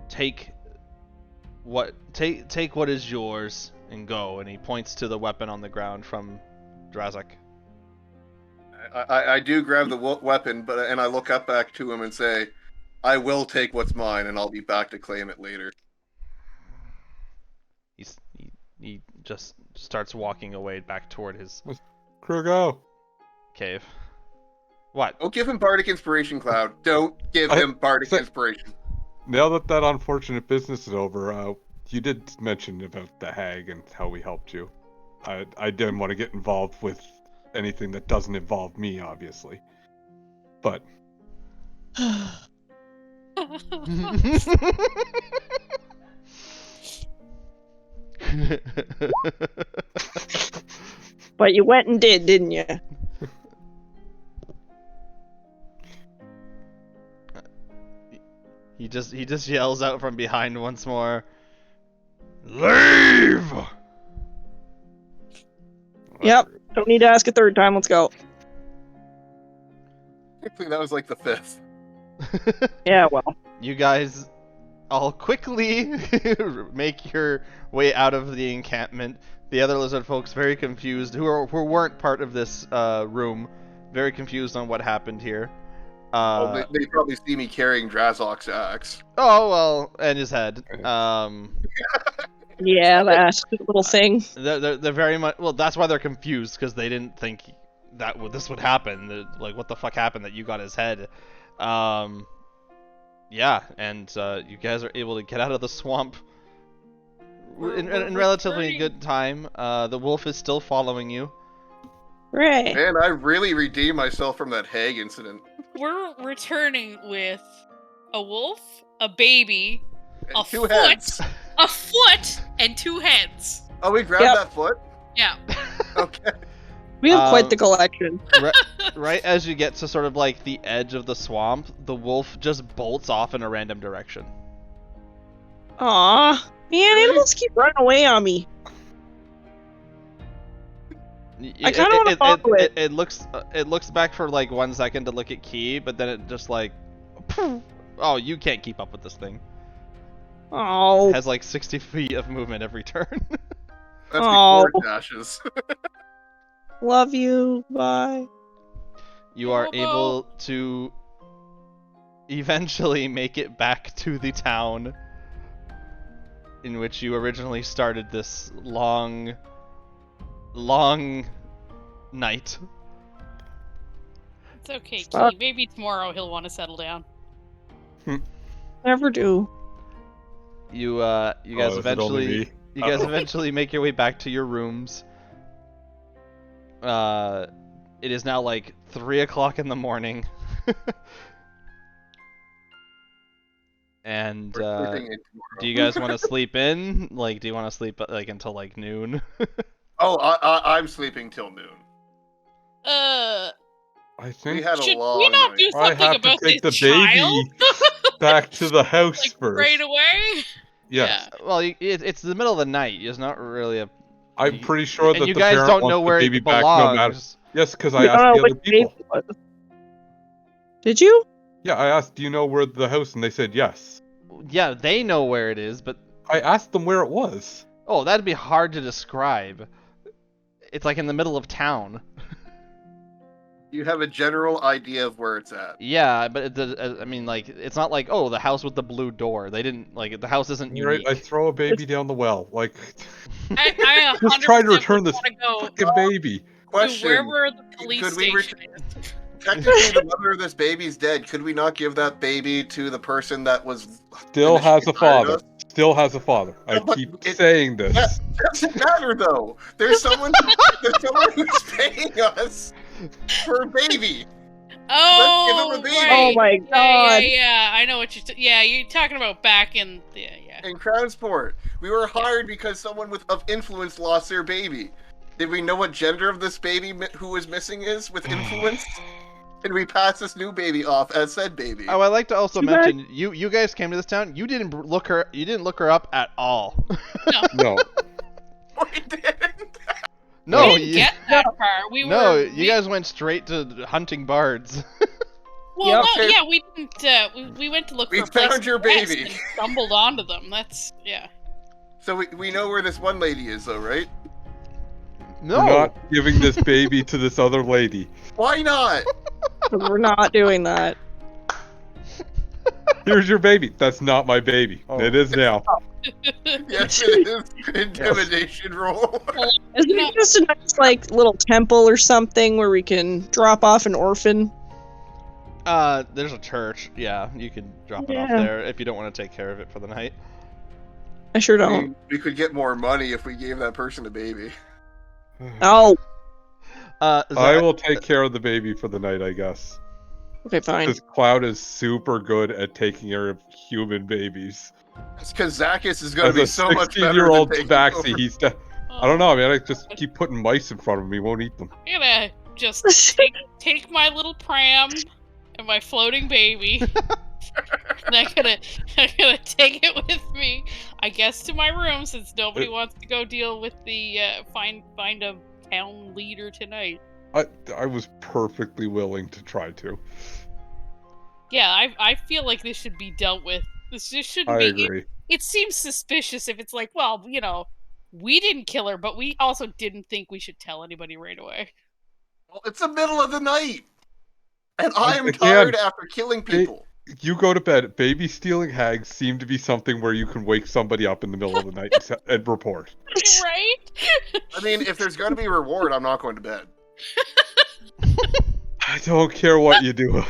Take what is yours and go. And he points to the weapon on the ground from Drazak. I do grab the weapon, and I look up back to him and say, "I will take what's mine, and I'll be back to claim it later." He just starts walking away back toward his Crew, go. cave. What? Don't give him bardic inspiration, Cloud. Don't give him bardic inspiration. Now that unfortunate business is over, you did mention about the hag and how we helped you. I didn't want to get involved with anything that doesn't involve me, obviously. But But you went and did, didn't you? He just yells out from behind once more. Leave! Yep. Don't need to ask a third time. Let's go. I think that was like the 5th. Yeah, well. You guys all quickly make your way out of the encampment. The other lizard folks very confused, who weren't part of this room, very confused on what happened here. They probably see me carrying Drazok's axe. Oh well, and his head. Yeah, that little thing. They're very much well. That's why they're confused, because they didn't think that this would happen. Like, what the fuck happened that you got his head? Yeah, and you guys are able to get out of the swamp in relatively good time. The wolf is still following you. Right. Man, I really redeemed myself from that hag incident. We're returning with a wolf, a baby, And a 2 foot, heads. a foot, and 2 heads. Oh, we grabbed Yep. that foot? Yeah. Okay. We have quite the collection. Right as you get to sort of like the edge of the swamp, the wolf just bolts off in a random direction. Aw. Man, animals keep running away on me. I kind of want to follow it. It looks back for like 1 second to look at Key, but then it just like, oh, you can't keep up with this thing. Oh. It has like 60 feet of movement every turn. That's Oh. before it dashes. Love you. Bye. You are Bobo. able to eventually make it back to the town in which you originally started this long night. It's okay, Fuck. Key. Maybe tomorrow he'll want to settle down. Never do. You guys is it only me? eventually make your way back to your rooms. It is now like 3 o'clock in the morning. And We're sleeping in do you guys want to sleep in? Like, do you want to sleep like until like noon? Oh, I'm sleeping till noon. I We think had a Should long we not night. do I something have to about take the this child? baby back to the house Like first. right away? Yes. Well, it's the middle of the night. It's not really a. I'm pretty sure and that you the guys parent don't wants know the where baby it back belongs. no matter. Yes, because I We don't asked know the other which people. baby it was. Did you? Yeah, I asked, do you know where the house? And they said yes. Yeah, they know where it is, but I asked them where it was. oh, that'd be hard to describe. It's like in the middle of town. You have a general idea of where it's at. Yeah, but I mean, like, it's not like, oh, the house with the blue door. They didn't like the house isn't You're right, unique. I throw a baby down the well, like I just trying to 100% return would this wanna go fucking baby. to Question. wherever the police Could we station is. Technically, the mother of this baby's dead. Could we not give that baby to the person that was Still has a initially hired father. us? Still has a father. I But keep it- saying this. That doesn't matter though. There's someone who's paying us for a baby. Oh, give him a baby. right. Oh my Yeah, god. yeah, I know what you're. Yeah, you're talking about back in. Yeah. In Crownsport, we were hired because someone of influence lost their baby. Did we know what gender of this baby who was missing is with influence? And we pass this new baby off as said baby. Oh, I like to also You guys- mention you guys came to this town. You didn't look her up at all. No. We didn't. No, we didn't get that far. We no, were. you guys went straight to hunting bards. Well, Yep. no, yeah, we didn't. We went to look We for a place found your to rest baby. and stumbled onto them. That's yeah. So we know where this one lady is though, right? No. We're not giving this baby to this other lady. Why not? We're not doing that. Here's your baby. That's not my baby. Oh. It is now. Yes, it is. Intimidation roll. Isn't it just a nice, like, little temple or something where we can drop off an orphan? There's a church. Yeah, you can drop it off Yeah. there if you don't want to take care of it for the night. I sure don't. We could get more money if we gave that person a baby. Oh, I Zach, will take care of the baby for the night, I guess. okay, fine. Because Cloud is super good at taking care of human babies. It's because Zacchus is going As to be a so much better 16-year-old than taking tabaxi, over. he's... I don't know, man. I just keep putting mice in front of him. He won't eat them. I'm gonna just take my little pram and my floating baby. And I'm gonna take it with me, I guess, to my room since nobody wants to go deal with the find a town leader tonight. I was perfectly willing to try to. Yeah, I feel like this should be dealt with. This just shouldn't I be. agree. It seems suspicious if it's like, well, you know, we didn't kill her, but we also didn't think we should tell anybody right away. Well, it's the middle of the night, and I am Again, tired after killing people. You go to bed. Baby stealing hags seem to be something where you can wake somebody up in the middle of the night and report. Right? I mean, if there's going to be a reward, I'm not going to bed. I don't care what you do.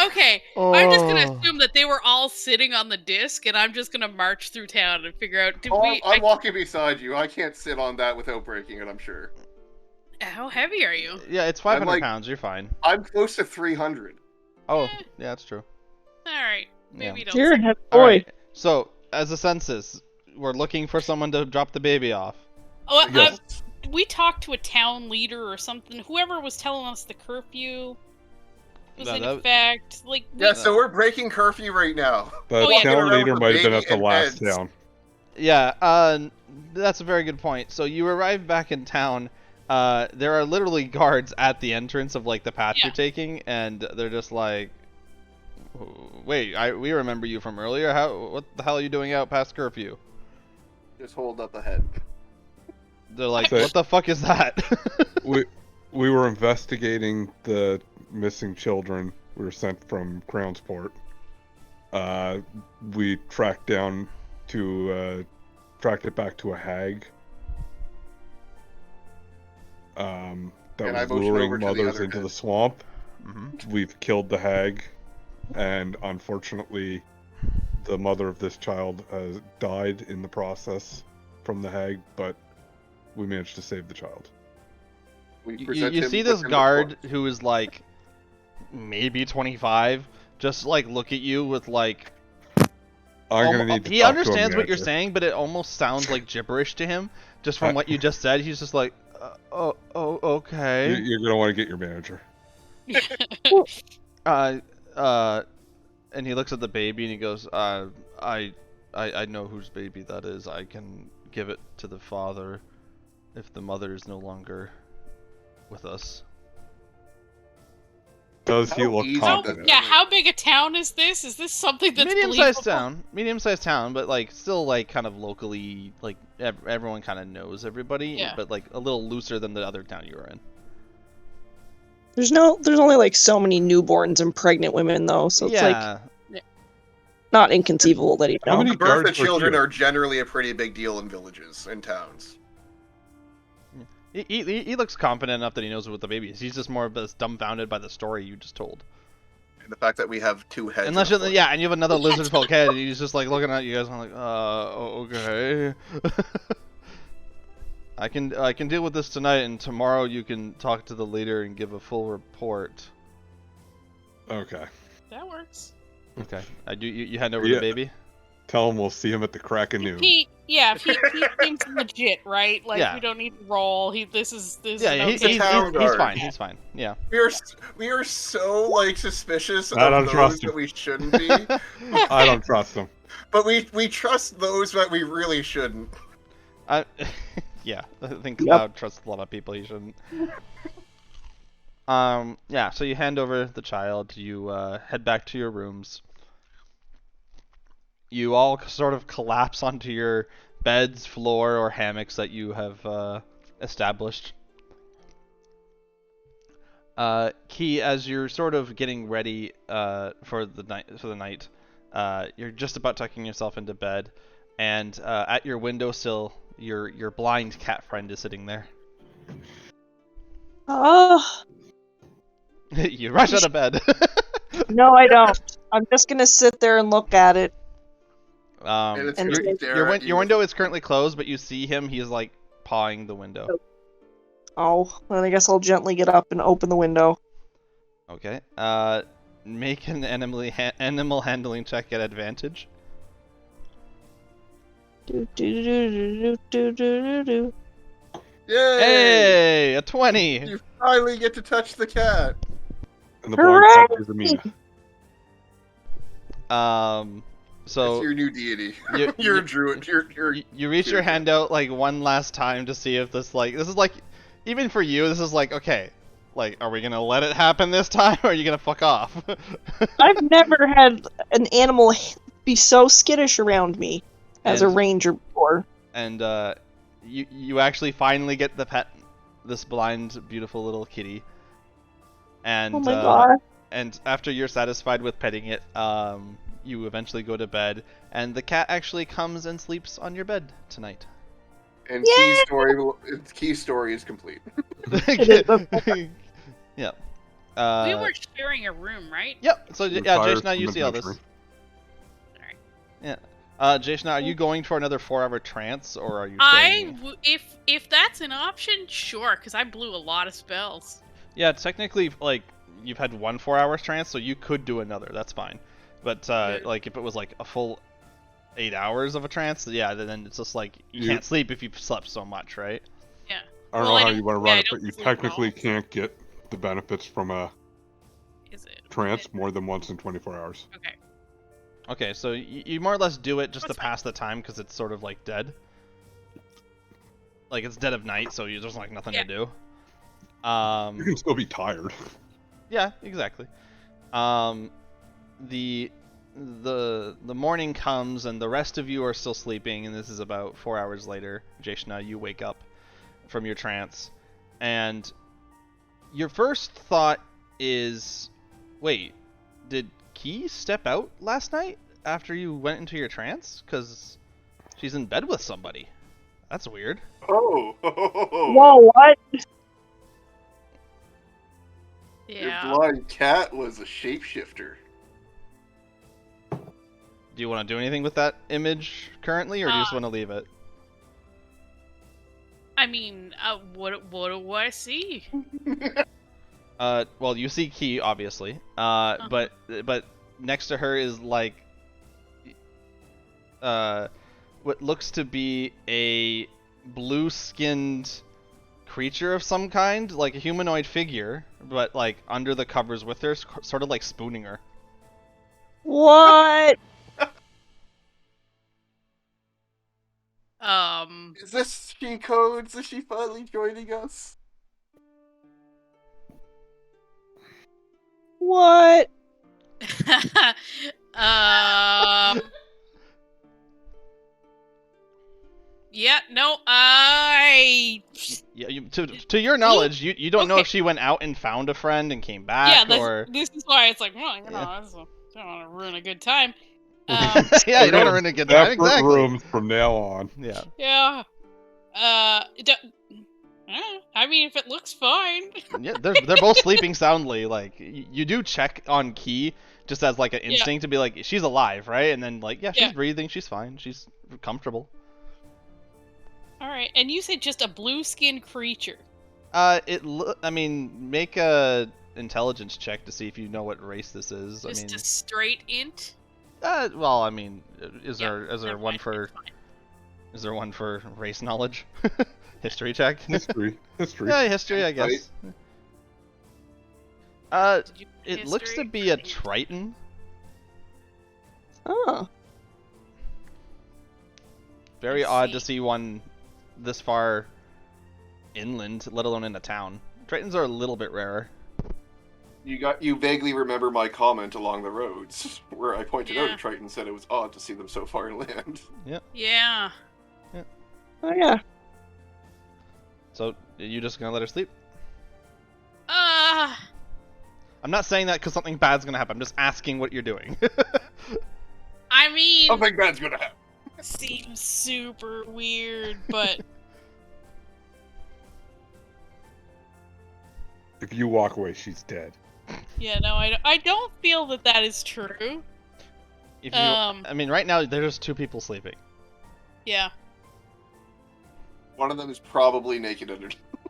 Okay, I'm just gonna Oh. assume that they were all sitting on the disc, and I'm just gonna march through town and figure out. Did Oh, we? I'm walking beside you. I can't sit on that without breaking it, I'm sure. How heavy are you? Yeah, it's 500 like- pounds. You're fine. I'm close to 300. Oh, yeah, that's true. All right, maybe Yeah. don't. You're a say- heavy All boy. right. So, as a census, we're looking for someone to drop the baby off. Oh, Yes. we talked to a town leader or something. Whoever was telling us the curfew was No, in that- effect. Like, Yeah, so we're breaking curfew right now. The Oh, yeah. town Walking around leader with a might have been baby at the and last heads. town. Yeah, that's a very good point. So you arrive back in town. There are literally guards at the entrance of like the path Yeah. you're taking, and they're just like, "Wait, we remember you from earlier. What the hell are you doing out past curfew?" Just hold up a head. They're like, So- "What the fuck is that?" We were investigating the missing children. We were sent from Crownsport. We tracked it back to a hag. That And I was motioned over luring to the mothers other into head. the swamp. hmm We've killed the hag, and unfortunately, the mother of this child has died in the process from the hag, but we managed to save the child. We You, present you him see with this him the guard torch. who is like maybe 25, just like look at you with like. I'm gonna need to He talk to a understands what you're manager. saying, but it almost sounds like gibberish to him, just from what you just said. He's just like, oh, okay. You're gonna want to get your manager. And he looks at the baby and he goes, I know whose baby that is. I can give it to the father if the mother is no longer with us. Does he How look easy confident? Yeah, how big a town is this? Is this something that's Medium-sized believable? medium-sized town, but like still like kind of locally, like everyone kind of knows everybody, Yeah. but like a little looser than the other town you were in. There's only like so many newborns and pregnant women though, so it's like yeah, not inconceivable that he How don't. many The birth of guards were children here? are generally a pretty big deal in villages and towns. he looks confident enough that he knows what the baby is. He's just more of this dumbfounded by the story you just told. And the fact that we have two heads. Unless on you, a foot. yeah, and you have another lizard folk head, and he's just like looking at you guys, and I'm like, okay. I can deal with this tonight, and tomorrow you can talk to the leader and give a full report. Okay. That works. Okay, I do. You hand over Yeah. the baby. Tell him we'll see him at the crack of noon. He seems legit, right? Like Yeah. we don't need to roll. This is Yeah, no he's a town guard. fine. He's fine. Yeah. We are so like suspicious I of don't those trust him. that we shouldn't be, I don't trust him. but we trust those that we really shouldn't. Yeah, I think Yep. Cloud trusts a lot of people he shouldn't. Yeah, so you hand over the child, you head back to your rooms. you all sort of collapse onto your beds, floor, or hammocks that you have established. Key, as you're sort of getting ready for the night, you're just about tucking yourself into bed, and at your windowsill, your blind cat friend is sitting there. Oh, You rush out of bed. no, I don't. I'm just gonna sit there and look at it. And it's And gonna your- stare at you Your with- window is currently closed, but you see him. He's like pawing the window. Oh, then I guess I'll gently get up and open the window. Okay. Make an animal handling check at advantage. Do, do, do, do, do, do, do, do. Yay! Hey, a 20. You finally get to touch the cat. And the blind cat is Amina. So It's your new deity. you- You're a you- druid. you reach your hand out like one last time to see if this is like, even for you, this is like, okay, like, are we gonna let it happen this time, or are you gonna fuck off? I've never had an animal be so skittish around me as a And- ranger before. And you actually finally get the pet, this blind, beautiful little kitty. And Oh my god. and after you're satisfied with petting it, you eventually go to bed, and the cat actually comes and sleeps on your bed tonight. And Yay! key story is complete. Yeah. We were sharing a room, right? Yep. So yeah, Retire Jason, now you from see all this. adventuring. Yeah. Jason, are you going for another 4-hour trance, or are you staying? If that's an option, sure, because I blew a lot of spells. Yeah, technically, like, you've had one 4-hour trance, so you could do another. That's fine. But like, if it was like a full 8 hours of a trance, yeah, then it's just like you can't sleep if you've slept so much, right? Yeah. I don't Well, know I how don't- you want to yeah, run I it, but don't you sleep at all. technically can't get the benefits from a Is it? trance more than once in 24 hours. Okay. Okay, so you more or less do it just That's to pass the time because it's sort of like dead. Like it's dead of night, so there's like nothing to do. You can still be tired. Yeah, exactly. The morning comes and the rest of you are still sleeping, and this is about 4 hours later. Jeshna, you wake up from your trance, and your first thought is, wait, did Key step out last night after you went into your trance? Because she's in bed with somebody. That's weird. Oh. Whoa, what? Yeah. Your blind cat was a shapeshifter. Do you want to do anything with that image currently, or do you just Uh, want to leave it? I mean, what do I see? Well, you see Key, obviously. But next to her is like, what looks to be a blue-skinned creature of some kind, like a humanoid figure, but like under the covers with her, sort of like spooning her. What? Is this she codes? Is she finally joining us? What? Yeah, no, Yeah, to your knowledge, you don't know Okay. if she went out and found a friend and came back, yeah, or this is why it's like, well, you know, Yeah. I don't want to ruin a good time. yeah, you don't want to ruin a good time. Separate Exactly. rooms from now on. Yeah. Yeah. I mean, if it looks fine. Yeah, they're both sleeping soundly. Like you do check on Key just as like an Yeah. instinct to be like she's alive, right? And then like yeah, she's Yeah. breathing, she's fine, she's comfortable. All right, and you said just a blue-skinned creature. I mean, make a intelligence check to see if you know what race this is. Just I mean, a straight int. well, I mean, is Yeah, there never one mind, for it's fine. is there one for race knowledge? History check. History. Yeah, history, I guess. Did you put It looks to history? be a Triton. Oh. Very Let's odd to see. see one this far inland, let alone in a town. Tritons are a little bit rarer. You vaguely remember my comment along the roads, where I pointed out Yeah. to Triton and said it was odd to see them so far inland. Yeah. Oh yeah. So you just gonna let her sleep? Uh, I'm not saying that because something bad's gonna happen. I'm just asking what you're doing. I mean, Something bad's gonna happen. seems super weird, but If you walk away, she's dead. yeah, no, I don't feel that is true. If you, I mean, right now there's 2 people sleeping. Yeah. One of them is probably naked under.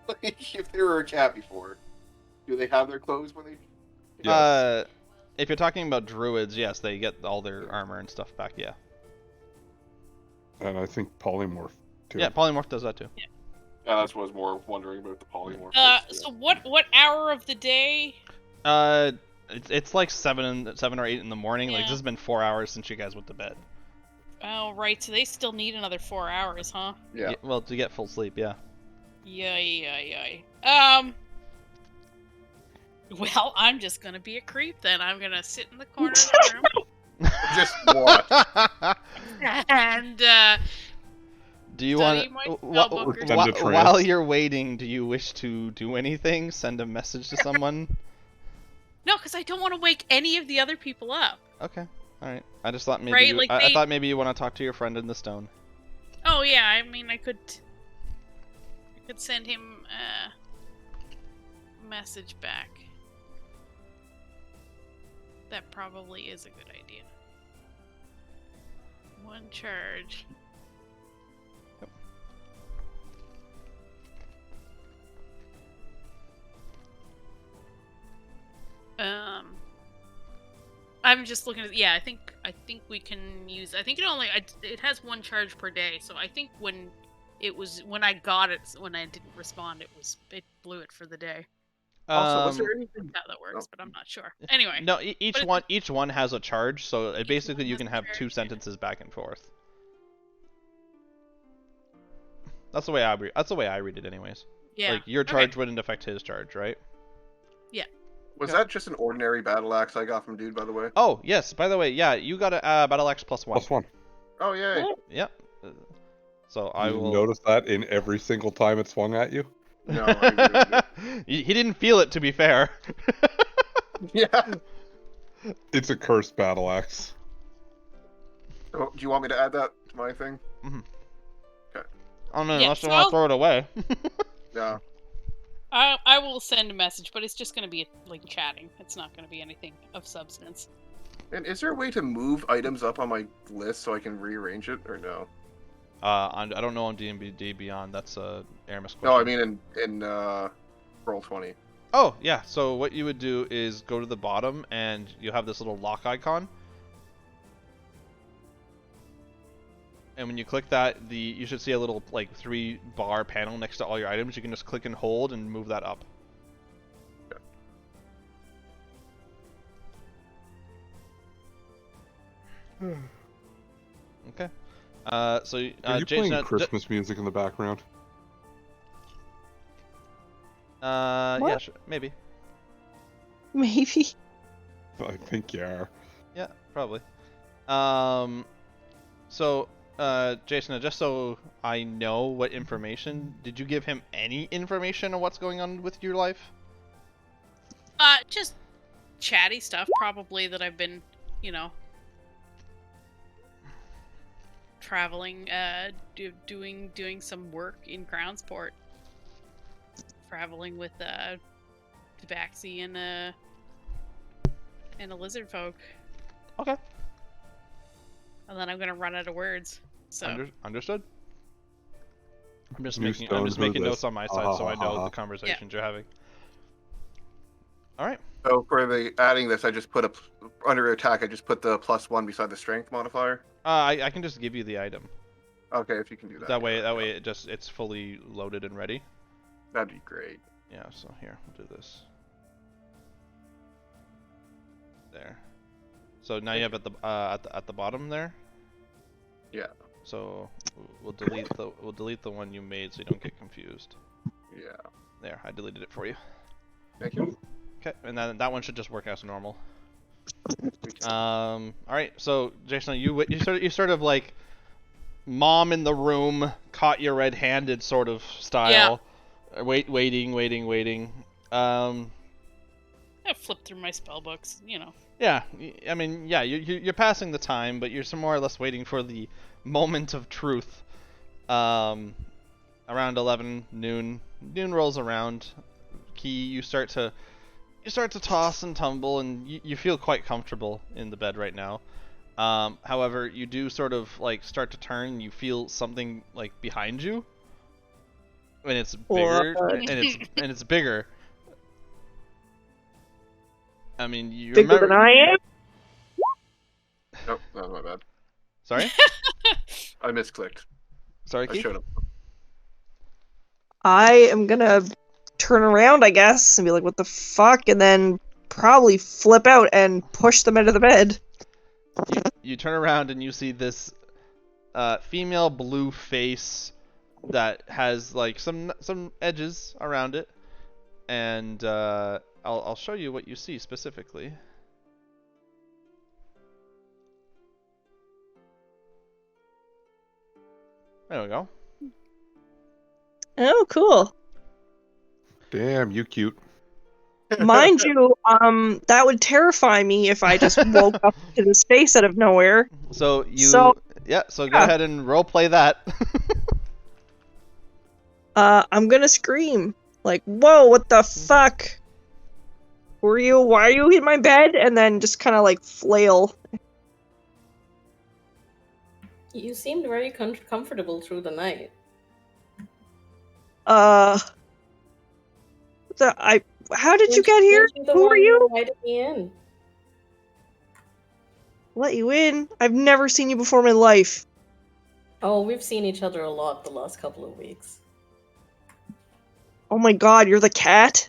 Like, if they were a cat before, do they have their clothes when they? Yes. If you're talking about druids, yes, they get all their armor and stuff back. Yeah. And I think polymorph too. Yeah, polymorph does that too. Yeah, that's what I was more wondering about the polymorph. So what hour of the day? It's like 7 or 8 in the morning. Like Yeah. this has been 4 hours since you guys went to bed. Oh, right. So they still need another 4 hours, huh? Yeah. Well, to get full sleep, yeah. Yay. Well, I'm just gonna be a creep then. I'm gonna sit in the corner of the room Just watch. and Do you study want my spellbook or Send a trance. while you're waiting? Do you wish to do anything? Send a message to someone? no, because I don't want to wake any of the other people up. Okay, all right. I just thought maybe Right, you, like I they- thought maybe you want to talk to your friend in the stone. Oh yeah, I mean I could send him a message back. That probably is a good idea. 1 charge. I'm just looking at. Yeah, I think we can use. I think it has 1 charge per day. So I think when I got it, when I didn't respond, it blew it for the day. Also, was there anything? How that works, but I'm not sure. Anyway, No, But each one has a charge, so basically one you has can a have charge, 2 yeah. sentences back and forth. That's the way I read it, anyways. yeah. Like your Okay. charge wouldn't affect his charge, right? Was Yeah. that just an ordinary battle axe I got from dude, by the way? Oh yes. By the way, yeah, you got a battle axe +1. +1. Oh yay! Yep. So I You will notice that in every single time it swung at you? No, I really didn't. he didn't feel it, to be fair. Yeah. It's a cursed battle axe. Oh, do you want me to add that to my thing? I don't know, Yeah, unless you so want I'll- to throw it away. Yeah. I will send a message, but it's just going to be like chatting. It's not going to be anything of substance. And is there a way to move items up on my list so I can rearrange it, or no? I don't know on D&D Beyond. That's Aramis question. No, I mean in Roll20. Oh yeah. So what you would do is go to the bottom, and you have this little lock icon. And when you click that, you should see a little like 3-bar panel next to all your items. You can just click and hold and move that up. Okay. So Are you Jason, playing Christmas music in the background? yeah, What? sure, maybe. Maybe. I think you are. Yeah, probably. So, Jason, just so I know what information, did you give him any information on what's going on with your life? Just chatty stuff, probably that I've been, traveling, doing some work in Groundsport, traveling with Tabaxi and a lizard folk, Okay. and then I'm gonna run out of words. So Understood. I'm just New making stones with notes this. on my side so I know the conversations you're having. All right. So for the adding this, I just put under attack. I just put the +1 beside the strength modifier. I can just give you the item. Okay, if you can do that. That way it's fully loaded and ready. That'd be great. Yeah. So here, we'll do this. There. So now you have at the bottom there. Yeah. So we'll delete the one you made so you don't get confused. Yeah. There, I deleted it for you. Thank you. Okay, and then that one should just work as normal. All right, so Jason, you sort of like mom in the room caught you red-handed sort of style. Yeah. Waiting. I flipped through my spell books, you know. Yeah, I mean, yeah, you're passing the time, but you're more or less waiting for the moment of truth. Around 11 noon rolls around. Key, you start to toss and tumble, and you feel quite comfortable in the bed right now. However, you do sort of like start to turn. You feel something like behind you, and it's bigger, and it's bigger. I mean, you Bigger remember? than I am? Nope, that was my bad. Sorry. I misclicked. Sorry, I Key? showed up. I am gonna turn around, I guess, and be like, what the fuck? And then probably flip out and push them into the bed. You turn around and you see this female blue face that has like some edges around it, and I'll show you what you see specifically. There we go. Oh, cool. Damn, you cute. Mind you, that would terrify me if I just woke up to this face out of nowhere. So So go ahead and roleplay that. I'm gonna scream. Like, whoa, what the fuck? Who are you? Why are you in my bed? And then just kind of like flail. You seemed very comfortable through the night. How did you get here? Who are you? Invited me in. Let you in? I've never seen you before in my life. Oh, we've seen each other a lot the last couple of weeks. Oh my god, you're the cat?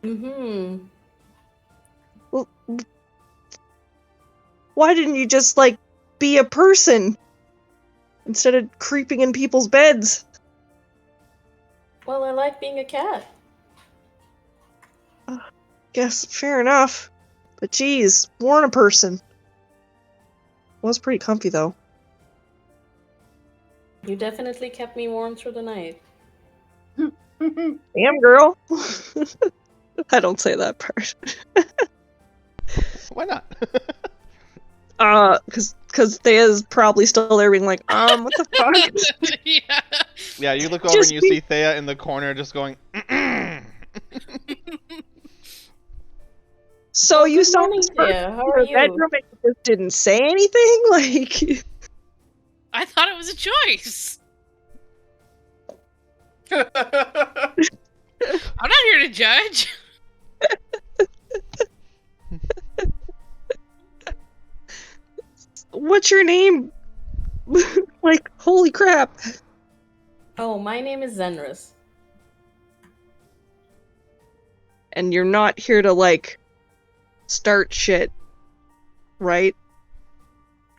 Mm-hmm. Well, why didn't you just, like, be a person? Instead of creeping in people's beds? Well, I like being a cat. Guess, fair enough. But geez, born a person. Was pretty comfy, though. You definitely kept me warm through the night. Damn, girl. I don't say that part. Why not? Cause Thea's probably still there being like, what the fuck? Yeah. Yeah, you look over Just and you see Thea in the corner just going, So you good saw morning, this person Thea. How in are your you? bedroom and you just didn't say anything? Like, I thought it was a choice. I'm not here to judge. what's your name? Like, holy crap. Oh, my name is Zenris. And you're not here to, like, start shit, right?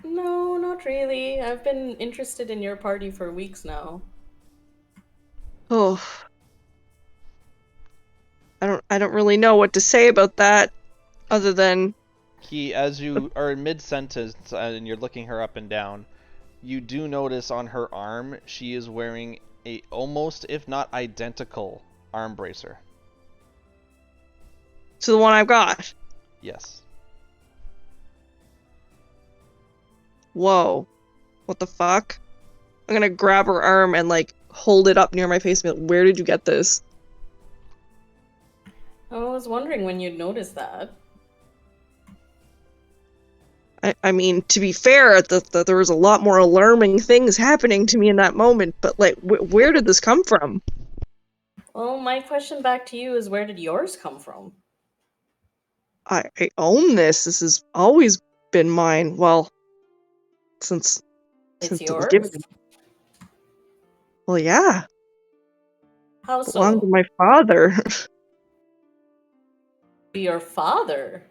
No, not really. I've been interested in your party for weeks now. Oh. I don't really know what to say about that, other than Key, as you are in mid-sentence and you're looking her up and down, you do notice on her arm she is wearing a almost, if not identical, arm bracer. to the one I've got. Yes. Whoa. What the fuck? I'm gonna grab her arm and, like, hold it up near my face and be like, where did you get this? I was wondering when you'd notice that. I mean, to be fair, there was a lot more alarming things happening to me in that moment, but, like, where did this come from? Well, my question back to you is, where did yours come from? I own this. This has always been mine. Well, since It's it was yours? given. Well, yeah. How Belonged to so? my father. Your father?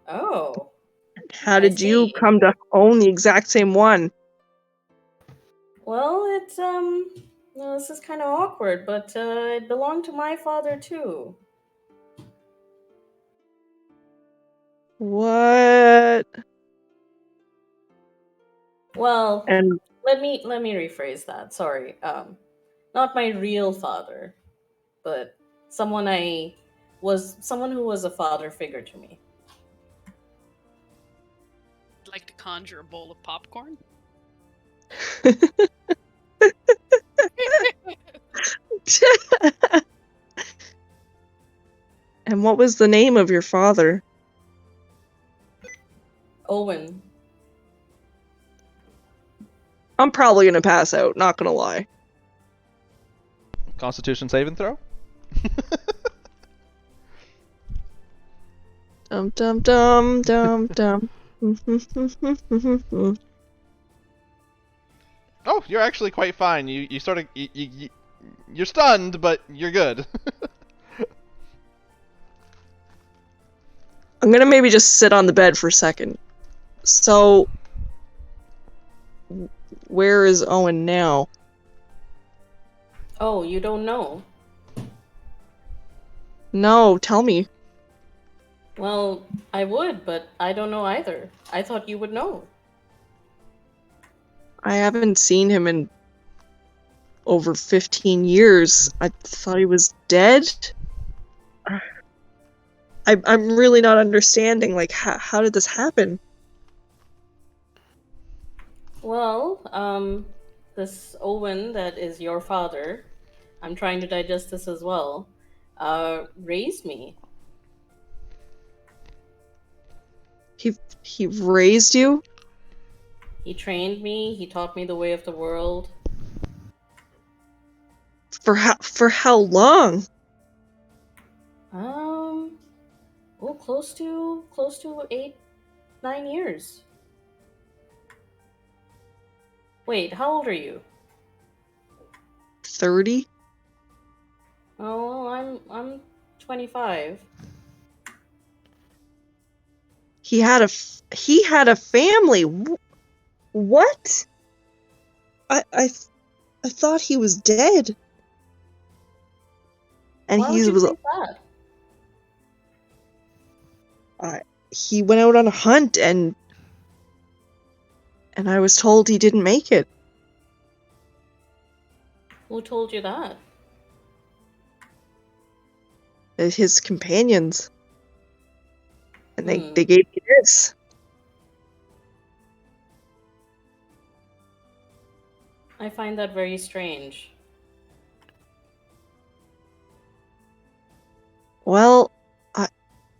Oh. How did you see. come to own the exact same one? Well, it's, well, this is kind of awkward, but it belonged to my father, too. What? Well, And let me rephrase that. Sorry. Not my real father, but someone who was a father figure to me. I'd like to conjure a bowl of popcorn. and what was the name of your father? Owen. I'm probably gonna pass out, not gonna lie. Constitution saving throw? Dum dum dum dum dum. Oh, you're actually quite fine. You sort of you're stunned, but you're good. I'm gonna maybe just sit on the bed for a second. So, where is Owen now? Oh, you don't know? No, tell me. Well, I would, but I don't know either. I thought you would know. I haven't seen him in over 15 years. I thought he was dead. I'm really not understanding. Like, how did this happen? Well, this Owen that is your father, I'm trying to digest this as well, raised me. He raised you? He trained me, he taught me the way of the world. For how long? Well, close to 8-9 years. Wait, how old are you? 30? Oh, I'm 25. He had a family. What? I thought he was dead. And Why he would you was think that? he went out on a hunt and I was told he didn't make it. Who told you that? His companions. And they Hmm. gave me this. I find that very strange. Well,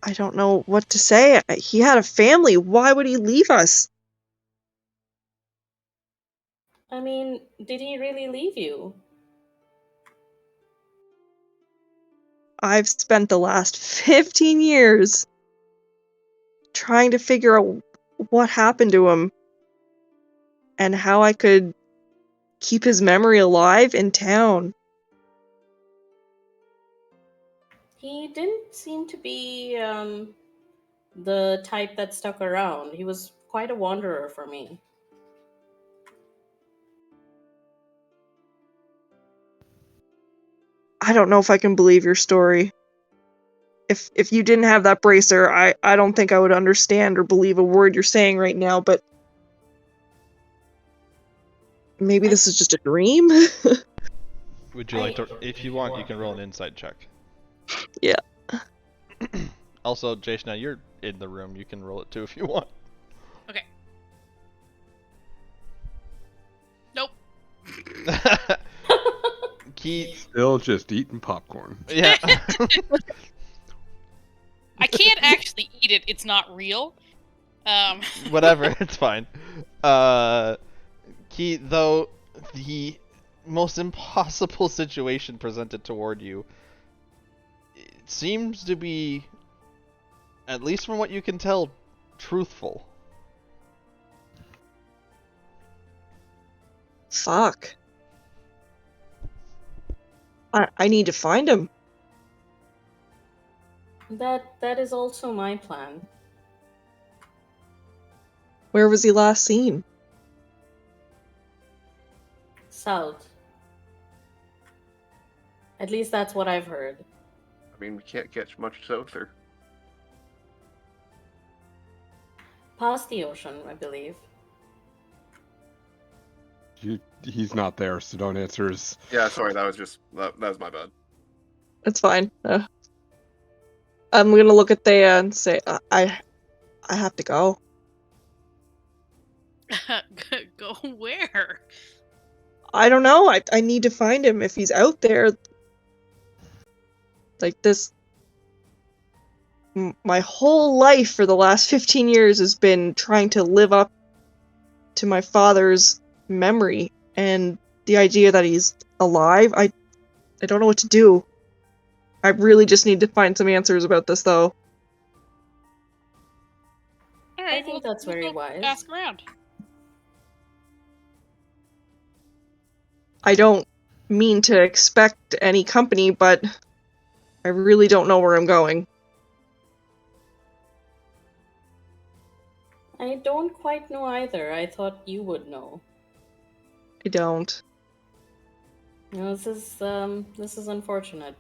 I don't know what to say. He had a family. Why would he leave us? I mean, did he really leave you? I've spent the last 15 years trying to figure out what happened to him and how I could keep his memory alive in town. He didn't seem to be the type that stuck around. He was quite a wanderer for me. I don't know if I can believe your story. If you didn't have that bracer, I don't think I would understand or believe a word you're saying right now, but maybe this is just a dream? Would you like to? If you want, you can roll an insight check. Yeah. Also, Jason, now you're in the room. You can roll it too if you want. Okay. Nope. Keith. Still just eating popcorn. Yeah. I can't actually eat it. It's not real. Whatever, it's fine. Keith, though the most impossible situation presented toward you, it seems to be, at least from what you can tell, truthful. Fuck. I need to find him. That is also my plan. Where was he last seen? South. At least that's what I've heard. I mean, we can't catch much souther. Past the ocean, I believe. He's not there, so don't answer his. Yeah, sorry, that was my bad. It's fine. I'm gonna look at Thea and say, I have to go. Go where? I don't know. I need to find him if he's out there. Like this. My whole life for the last 15 years has been trying to live up to my father's memory, and the idea that he's alive, I don't know what to do. I really just need to find some answers about this, though. All right, I think that's very go wise. Ask around. I don't mean to expect any company, but I really don't know where I'm going. I don't quite know either. I thought you would know. I don't. No, this is unfortunate.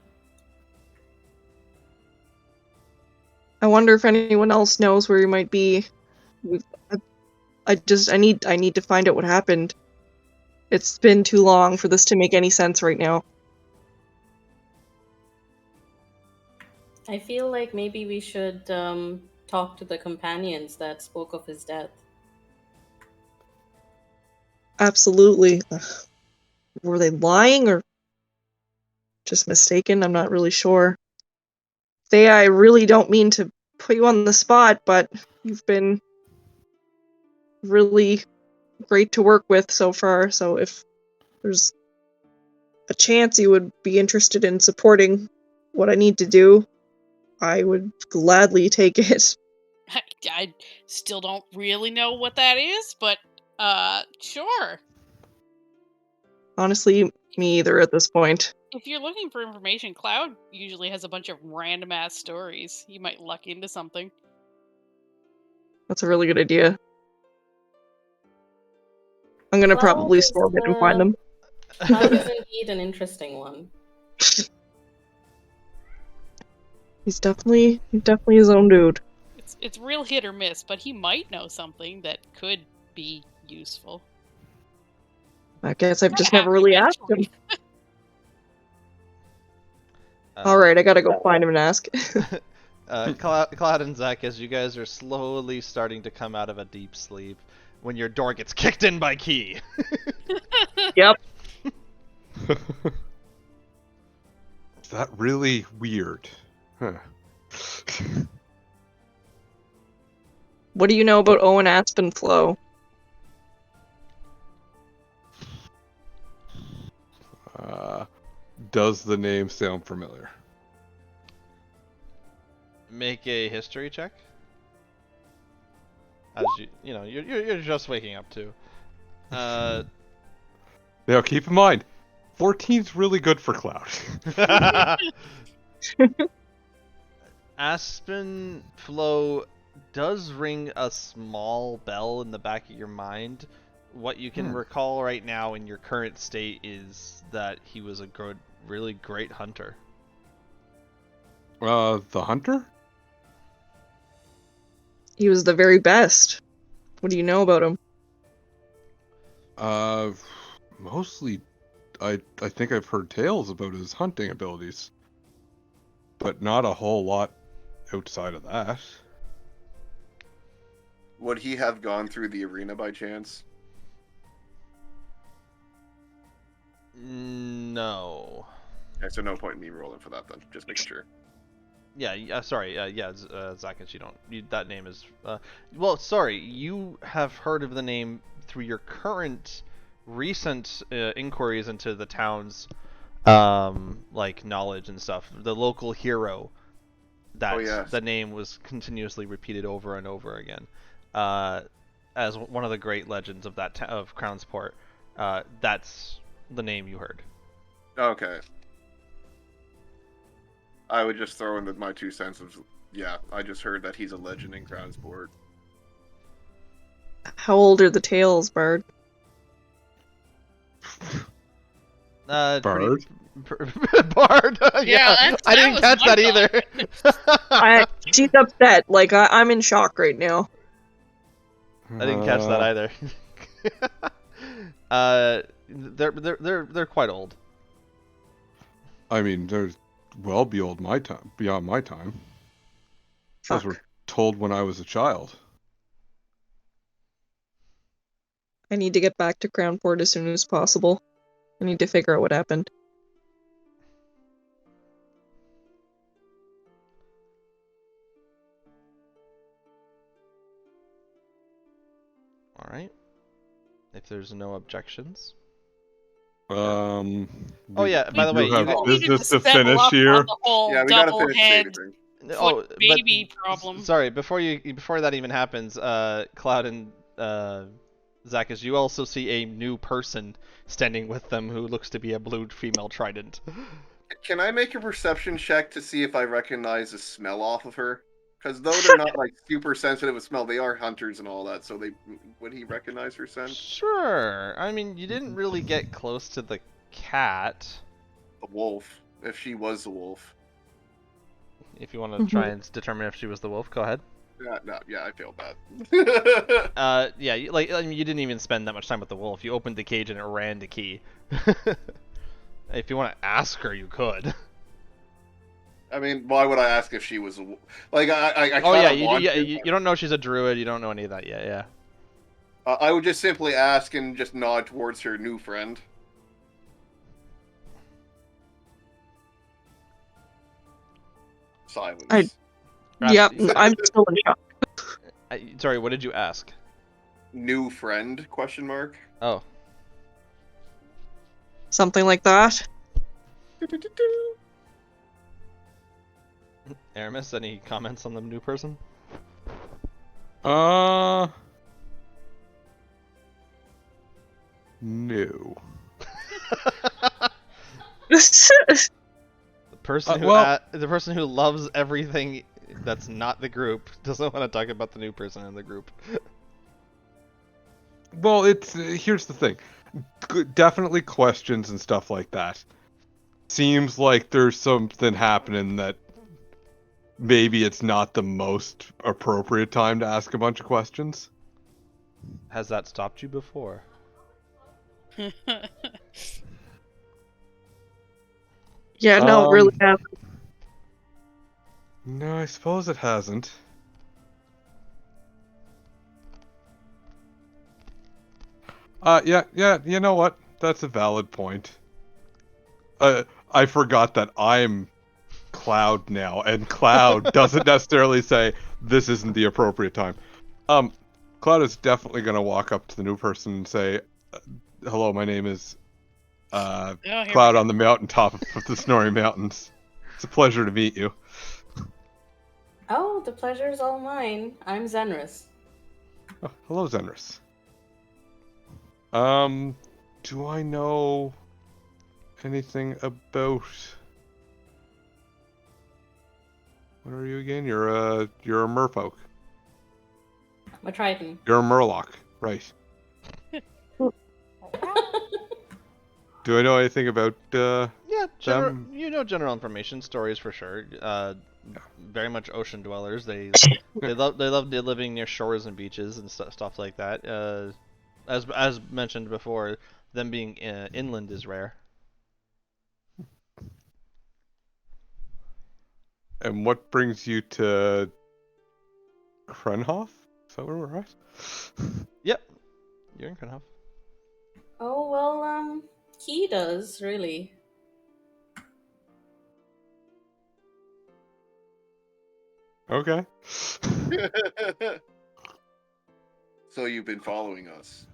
I wonder if anyone else knows where he might be. I need to find out what happened. It's been too long for this to make any sense right now. I feel like maybe we should talk to the companions that spoke of his death. Absolutely. Were they lying or just mistaken? I'm not really sure. Thea, I really don't mean to put you on the spot, but you've been really great to work with so far, so if there's a chance you would be interested in supporting what I need to do, I would gladly take it. I still don't really know what that is, but sure. Honestly, me either at this point. If you're looking for information, Cloud usually has a bunch of random ass stories. You might luck into something. That's a really good idea. I'm gonna probably storm it and find them. Cloud is indeed an interesting one. He's definitely his own dude. It's real hit or miss, but he might know something that could be useful. I guess I've just never really asked him. Uh, Alright, I gotta go find him and ask. Cloud and Zach, as you guys are slowly starting to come out of a deep sleep, when your door gets kicked in by Key. Yep. Is that really weird? Huh. What do you know about Owen Aspenflow? Does the name sound familiar? Make a history check. As you're just waking up too. Now keep in mind, 14's really good for Cloud. Aspenflow does ring a small bell in the back of your mind. What you can recall right now in your current state is that he was a really great hunter. The hunter? He was the very best. What do you know about him? Mostly, I think I've heard tales about his hunting abilities, but not a whole lot outside of that. Would he have gone through the arena by chance? No. Okay, so no point in me rolling for that then. Just making sure. Yeah, sorry. Zach, that name is. Well, sorry. You have heard of the name through your recent inquiries into the town's, like knowledge and stuff. The local hero. The name was continuously repeated over and over again, as one of the great legends of of Crownsport. That's the name you heard. Okay. I would just throw in my 2 cents of, I just heard that he's a legend in Crownsport. How old are the tales, Bard? Bard? Bard? Yeah, I didn't catch that either. She's upset. Like, I'm in shock right now. I didn't catch that either. They're quite old. I mean, they're well beyond my time. Those Fuck. were told when I was a child. I need to get back to Crownport as soon as possible. I need to figure out what happened. All right. If there's no objections. Oh yeah, by the way, have you needed business to settle finish up on here. the whole Yeah, we gotta double finish the head baby thing. foot baby problem. Sorry, before that even happens, Cloud and Zacchus, you also see a new person standing with them who looks to be a blue female trident. Can I make a perception check to see if I recognize the smell off of her? Because though they're not like super sensitive with smell, they are hunters and all that. So would he recognize her scent? Sure. I mean, you didn't really get close to the cat. The wolf, if she was the wolf. If you want to try and determine if she was the wolf, go ahead. Yeah, I feel bad. Yeah, I mean, you didn't even spend that much time with the wolf. You opened the cage and it ran the key. If you want to ask her, you could. I mean, why would I ask if she was a wolf? Like, I Oh yeah, you you don't know she's a druid. You don't know any of that yet. Yeah. I would just simply ask and just nod towards her new friend. Silence. Yep, I'm still in shock. Sorry, what did you ask? New friend? ? Oh. Something like that. Aramis, any comments on the new person? No. The person who the person who loves everything that's not the group doesn't want to talk about the new person in the group. Well, here's the thing. Definitely questions and stuff like that. Seems like there's something happening that maybe it's not the most appropriate time to ask a bunch of questions. Has that stopped you before? Yeah, no, it really hasn't. No, I suppose it hasn't. Yeah, you know what? That's a valid point. I forgot that I'm Cloud now, and Cloud doesn't necessarily say this isn't the appropriate time. Cloud is definitely gonna walk up to the new person and say, "Hello, my name is Cloud on the mountaintop of the Snoring Mountains. It's a pleasure to meet you." Oh, the pleasure's all mine. I'm Zenris. Oh, hello, Zenris. Do I know anything about... What are you again? You're a merfolk. I'm a Triton. You're a murloc, right? Do I know anything about Yeah, them? you know general information, stories for sure. Very much ocean dwellers. They love living near shores and beaches and stuff like that. As mentioned before, them being inland is rare. And what brings you to Krenhoff? Is that where we're at? Yep, you're in Krenhoff. Oh, well, he does, really. Okay. So you've been following us.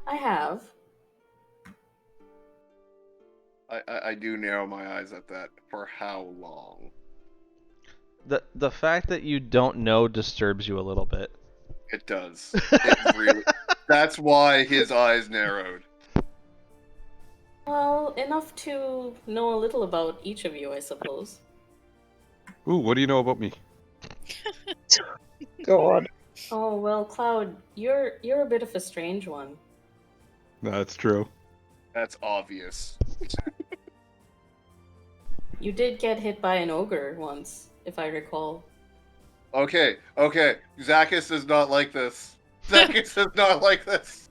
I have. I do narrow my eyes at that. For how long? The fact that you don't know disturbs you a little bit. It does. It really. That's why his eyes narrowed. Well, enough to know a little about each of you, I suppose. Ooh, what do you know about me? God. Oh, well, Cloud, you're a bit of a strange one. That's true. That's obvious. You did get hit by an ogre once, if I recall. Okay. Zacchus is not like this. Zacchus is not like this.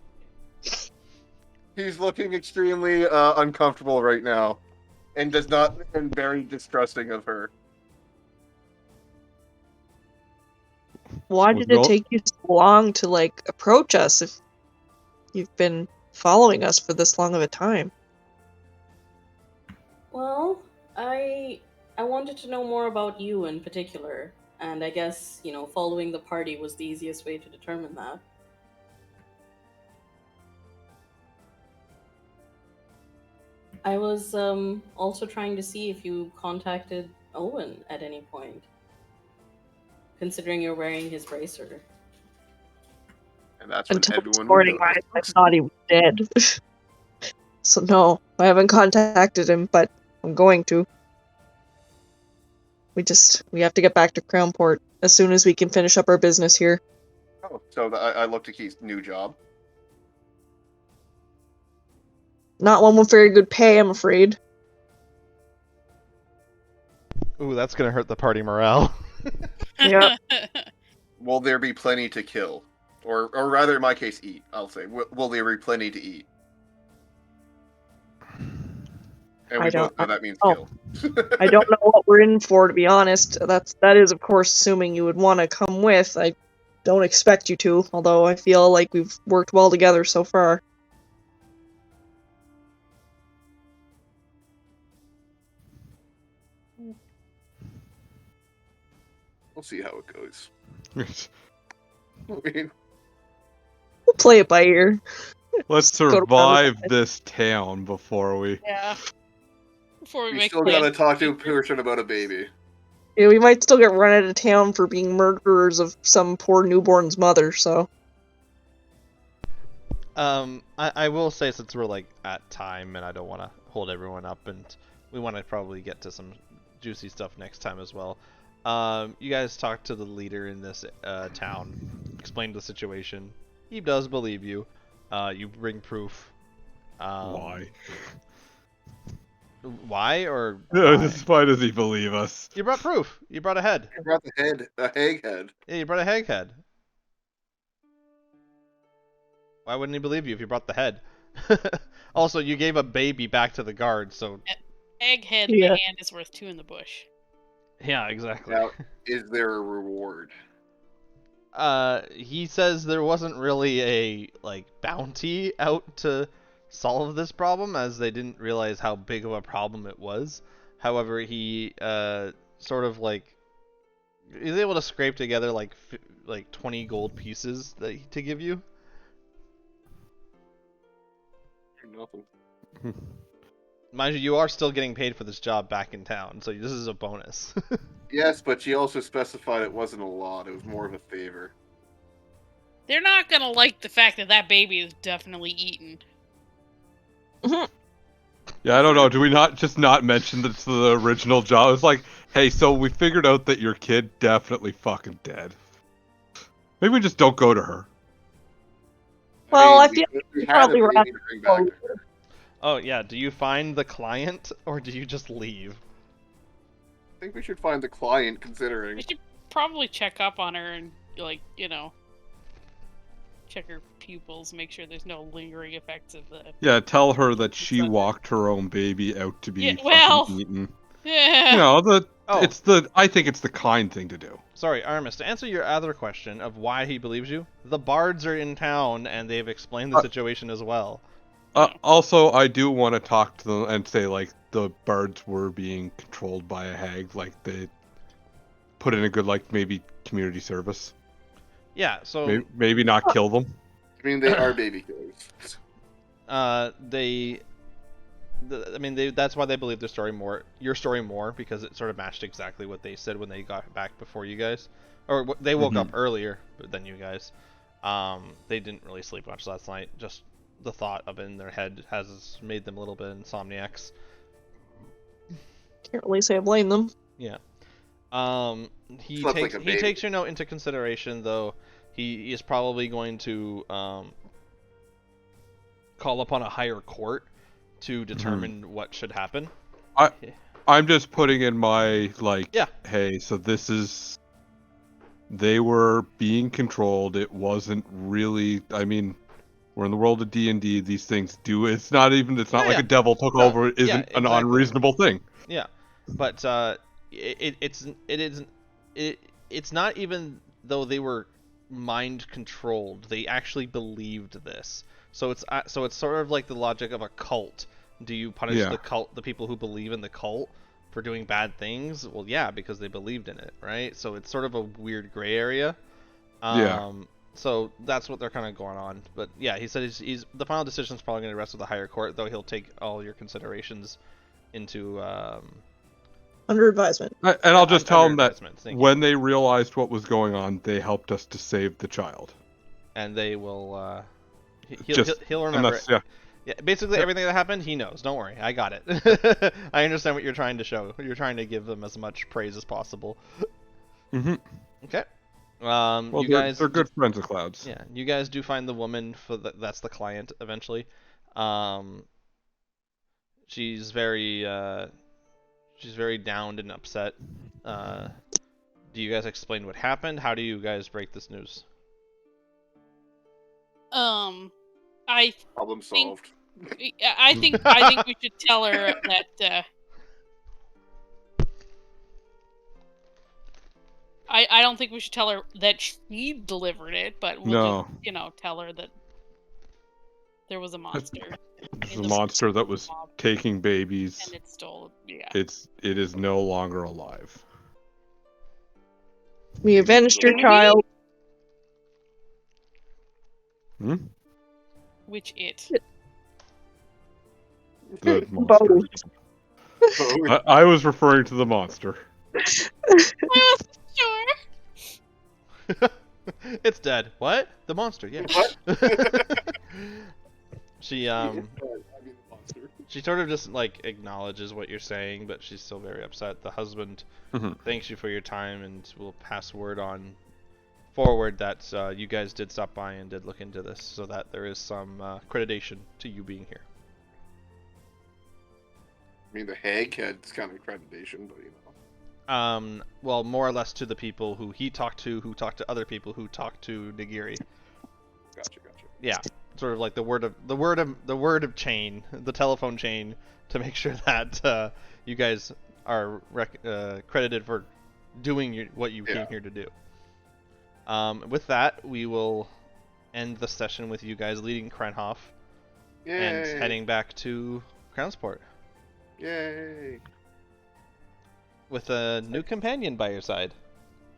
He's looking extremely uncomfortable right now, and very distrusting of her. Why Was did it no- take you so long to, like, approach us if you've been following us for this long of a time? Well, I wanted to know more about you in particular, and I guess, following the party was the easiest way to determine that. I was also trying to see if you contacted Owen at any point, considering you're wearing his bracer. And that's when Until this everyone would morning, know. I thought he was dead. So no, I haven't contacted him, but I'm going to. We have to get back to Crownport as soon as we can finish up our business here. Oh, so I looked at Keith's new job. Not one with very good pay, I'm afraid. Ooh, that's gonna hurt the party morale. Yeah. Will there be plenty to kill? Or rather, in my case, eat, I'll say. Will there be plenty to eat? And we both know that means kill. I don't know what we're in for, to be honest. That is, of course, assuming you would want to come with. I don't expect you to, although I feel like we've worked well together so far. We'll see how it goes. I mean, We'll play it by ear. Let's Go to survive this town before we. Yeah. Before we we make still plans. gotta talk to a person about a baby. Yeah, we might still get run out of town for being murderers of some poor newborn's mother, so. I will say, since we're like at time and I don't want to hold everyone up, and we want to probably get to some juicy stuff next time as well. You guys talk to the leader in this town, explain the situation. He does believe you. You bring proof. Why? Why or Why does he believe us? you brought proof. You brought a head. I brought the head, a hag head. Yeah, you brought a hag head. Why wouldn't he believe you if you brought the head? Also, you gave a baby back to the guard, so Egghead in Yeah. the hand is worth two in the bush. yeah, exactly. Now, is there a reward? He says there wasn't really a bounty out to solve this problem, as they didn't realize how big of a problem it was. However, he sort of is able to scrape together like 20 gold pieces to give you. Nothing. Mind you, you are still getting paid for this job back in town, so this is a bonus. Yes, but she also specified it wasn't a lot. It was more of a favor. They're not gonna like the fact that that baby is definitely eaten. Yeah, I don't know. Do we not mention that to the original job? It's like, hey, so we figured out that your kid definitely fucking dead. Maybe we just don't go to her. Well, I we- feel we like had probably a baby rather to bring back. Oh yeah, do you find the client or do you just leave? I think we should find the client, We considering. should probably check up on her and, check her pupils, make sure there's no lingering effects of the. Yeah, tell her that she It's walked her own baby out to be Yeah, fucking well- eaten. Yeah. You know, Oh. I think it's the kind thing to do. Sorry, Armis, to answer your other question of why he believes you, the bards are in town and they've explained the situation as well. Also, I do want to talk to them and say, like, the birds were being controlled by a hag. Like, they put in a good, maybe community service. Yeah, so Maybe not kill them. I mean, they are baby killers. that's why they believe your story more, because it sort of matched exactly what they said when they got back before you guys, or they woke up earlier than you guys. They didn't really sleep much last night. Just the thought of it in their head has made them a little bit insomniacs. can't really say I blame them. Yeah. He Slept like a baby. takes your note into consideration, though. He is probably going to call upon a higher court to determine what should happen. I'm just putting in my Yeah. hey, so this is They were being controlled. It wasn't really. I mean, we're in the world of D&D. These things do. It's not even. It's not like yeah. a devil took No, over. It yeah, isn't an exactly. unreasonable thing. Yeah, but it's not even though they were mind controlled. They actually believed this. So it's sort of like the logic of a cult. Do you punish Yeah. the people who believe in the cult for doing bad things? Well, yeah, because they believed in it, right? So it's sort of a weird gray area. Yeah. So that's what they're kind of going on. But yeah, he said he's the final decision is probably going to rest with the higher court, though he'll take all your considerations into Under advisement. And I'll just tell them that advertisements. Thank when you. they realized what was going on, they helped us to save the child. And they will Just- he'll remember Unless, it. yeah. Yeah, basically Yep. everything that happened, he knows. Don't worry, I got it. I understand what you're trying to show. You're trying to give them as much praise as possible. Mm-hmm. Okay. Well, you guys they're good friends of Cloud's. Yeah, you guys do find the woman that's the client eventually. She's very downed and upset. Do you guys explain what happened? How do you guys break this news? I Problem think- solved. I think we should tell her that. I don't think we should tell her that she delivered it, but we'll No. just, tell her that there was a monster. It's in a the monster that was mob, taking babies. and it stole. Yeah. It is no longer alive. We avenged your child. Hmm? Which it? The monster. Both. I was referring to the monster. Sure. It's dead. What? The monster? Yeah. What? She I mean, the monster. She sort of just like acknowledges what you're saying, but she's still very upset. The husband Mhm. thanks you for your time and will pass word on forward that you guys did stop by and did look into this, so that there is some accreditation to you being here. I mean, the Hag had this kind of accreditation, but Well, more or less to the people who he talked to other people who talked to Nagiri. Gotcha. Yeah, sort of like the word of chain, the telephone chain, to make sure that you guys are credited for doing what you came here to do. With that, we will end the session with you guys leading Krenhoff and heading back to Crownsport. Yay! With a new companion by your side.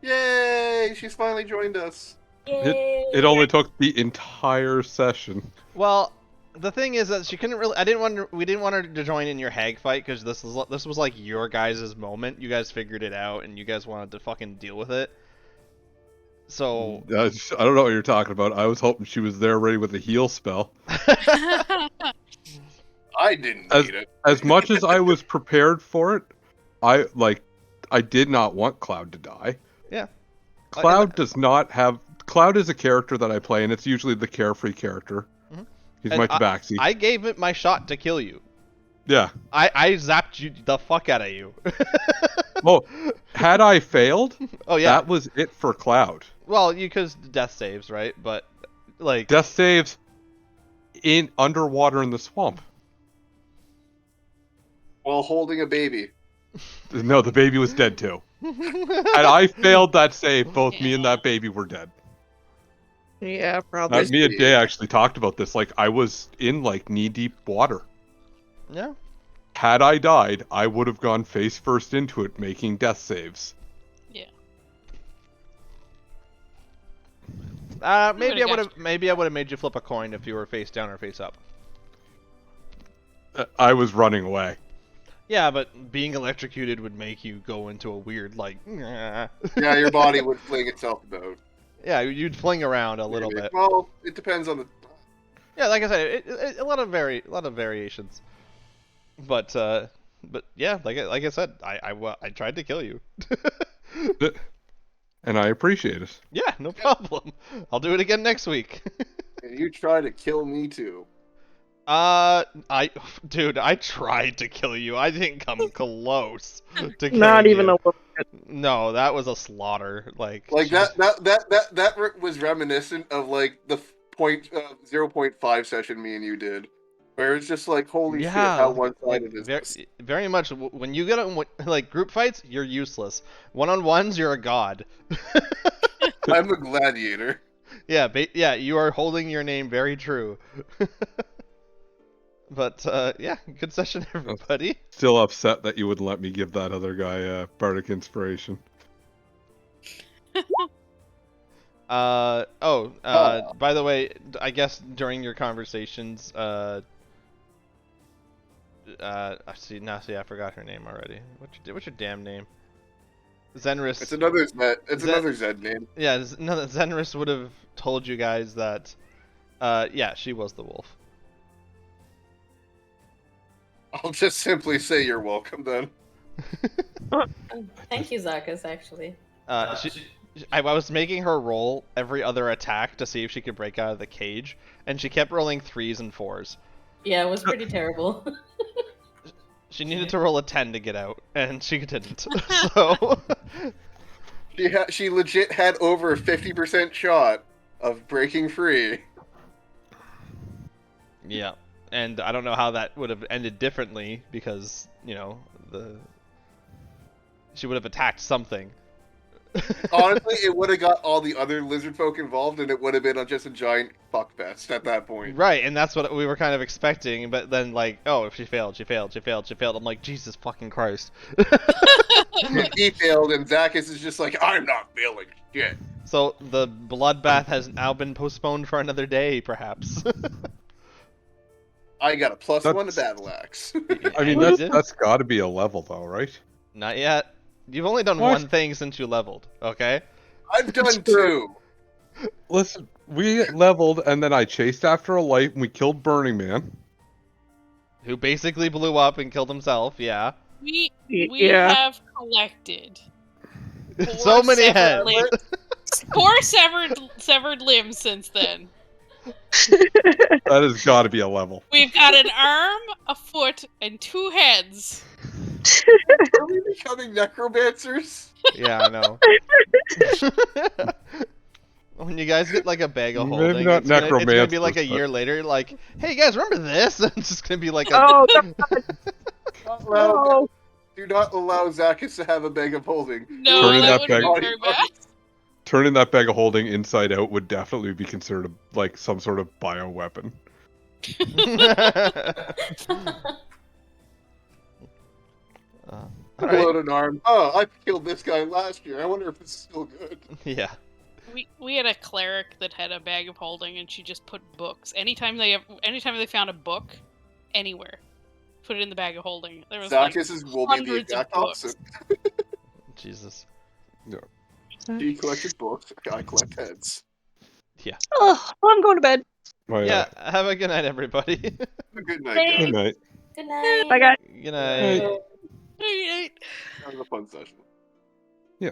Yay! She's finally joined us. It only took the entire session. Well, the thing is that she couldn't really. We didn't want her to join in your hag fight because this was like your guys' moment. You guys figured it out, and you guys wanted to fucking deal with it. So I don't know what you're talking about. I was hoping she was there ready with a heal spell. I didn't need it. As much as I was prepared for it, I did not want Cloud to die. Yeah. Cloud does not have. Cloud is a character that I play, and it's usually the carefree character. Mhm. He's And my tabaxi. I gave it my shot to kill you. Yeah. I zapped you the fuck out of you. Oh, had I failed, Oh yeah. that was it for Cloud. Well, because death saves, right? But like Death saves in underwater in the swamp. While holding a baby. No, the baby was dead too. Had I failed that save, both me and that baby were dead. Yeah, probably. Me and Day actually talked about this. Like, I was in like knee-deep water. Yeah. Had I died, I would have gone face first into it, making death saves. Yeah. Maybe would've I would have made you flip a coin if you were face down or face up. I was running away. Yeah, but being electrocuted would make you go into a weird like. Yeah, your body would fling itself about. Yeah, you'd fling around a little Maybe. bit. Well, it depends on the. Yeah, like I said, a lot of variations. But yeah, like I said, I tried to kill you. And I appreciate it. Yeah, no problem. I'll do it again next week. And you try to kill me too. Dude, I tried to kill you. I didn't come close to killing Not even you. a little bit. No, that was a slaughter. Like That jeez. that was reminiscent of like the 0.5 session me and you did, where it's just like, holy shit, how Yeah, like one-sided is very, this? very much. When you get on like group fights, you're useless. One-on-ones, you're a god. I'm a gladiator. Yeah, yeah, you are holding your name very true. But yeah, good session, everybody. Still upset that you wouldn't let me give that other guy bardic inspiration. By the way, I guess during your conversations, see, I forgot her name already. What's your damn name? Zenris. It's another Zed. It's another Zed name. Yeah, Zenris would have told you guys that. Yeah, she was the wolf. I'll just simply say you're welcome then. Thank you, Zakas, actually. I was making her roll every other attack to see if she could break out of the cage, and she kept rolling 3s and 4s. Yeah, it was pretty terrible. She needed to roll a 10 to get out, and she didn't. So She legit had over a 50% shot of breaking free. yeah, and I don't know how that would have ended differently because she would have attacked something. Honestly, it would have got all the other lizard folk involved, and it would have been just a giant fuckfest at that point. Right, and that's what we were kind of expecting, but then like, oh, if she failed. I'm like, Jesus fucking Christ. He failed, and Zakas is just like, I'm not failing shit. So the bloodbath has now been postponed for another day, perhaps. I got a +1 to battle axe. I mean, that's got to be a level, though, right? Not yet. You've only done one thing since you leveled, okay? I've done 2. Listen, we leveled, and then I chased after a light, and we killed Burning Man. Who basically blew up and killed himself, yeah. We Yeah. have collected So many heads. 4 severed limbs since then. That has got to be a level. We've got an arm, a foot, and 2 heads. Are we becoming necromancers? Yeah, I know. When you guys get like a bag of Maybe holding, not it's gonna be necromancers, like a but- year later, like, hey guys, remember this? It's just gonna be like a... Oh, No. Do not allow Zakas to have a bag of holding. No, Turning that that would bag- be very bad. Turning that bag of holding inside out would definitely be considered like some sort of bioweapon. Load an arm. Oh, I killed this guy last year. I wonder if it's still good. Yeah. We had a cleric that had a bag of holding, and she just put books. Anytime they found a book, anywhere, put it in the bag of holding. There was Zakas will be the hundreds of exact books. opposite. Jesus. She collected books. I collect heads. Oh, well, I'm going to bed. Oh, Yeah, have a good night, everybody. Good night, Thanks. guys. Good night. Good night. Bye, guys. Good night. That was a fun session. Yeah.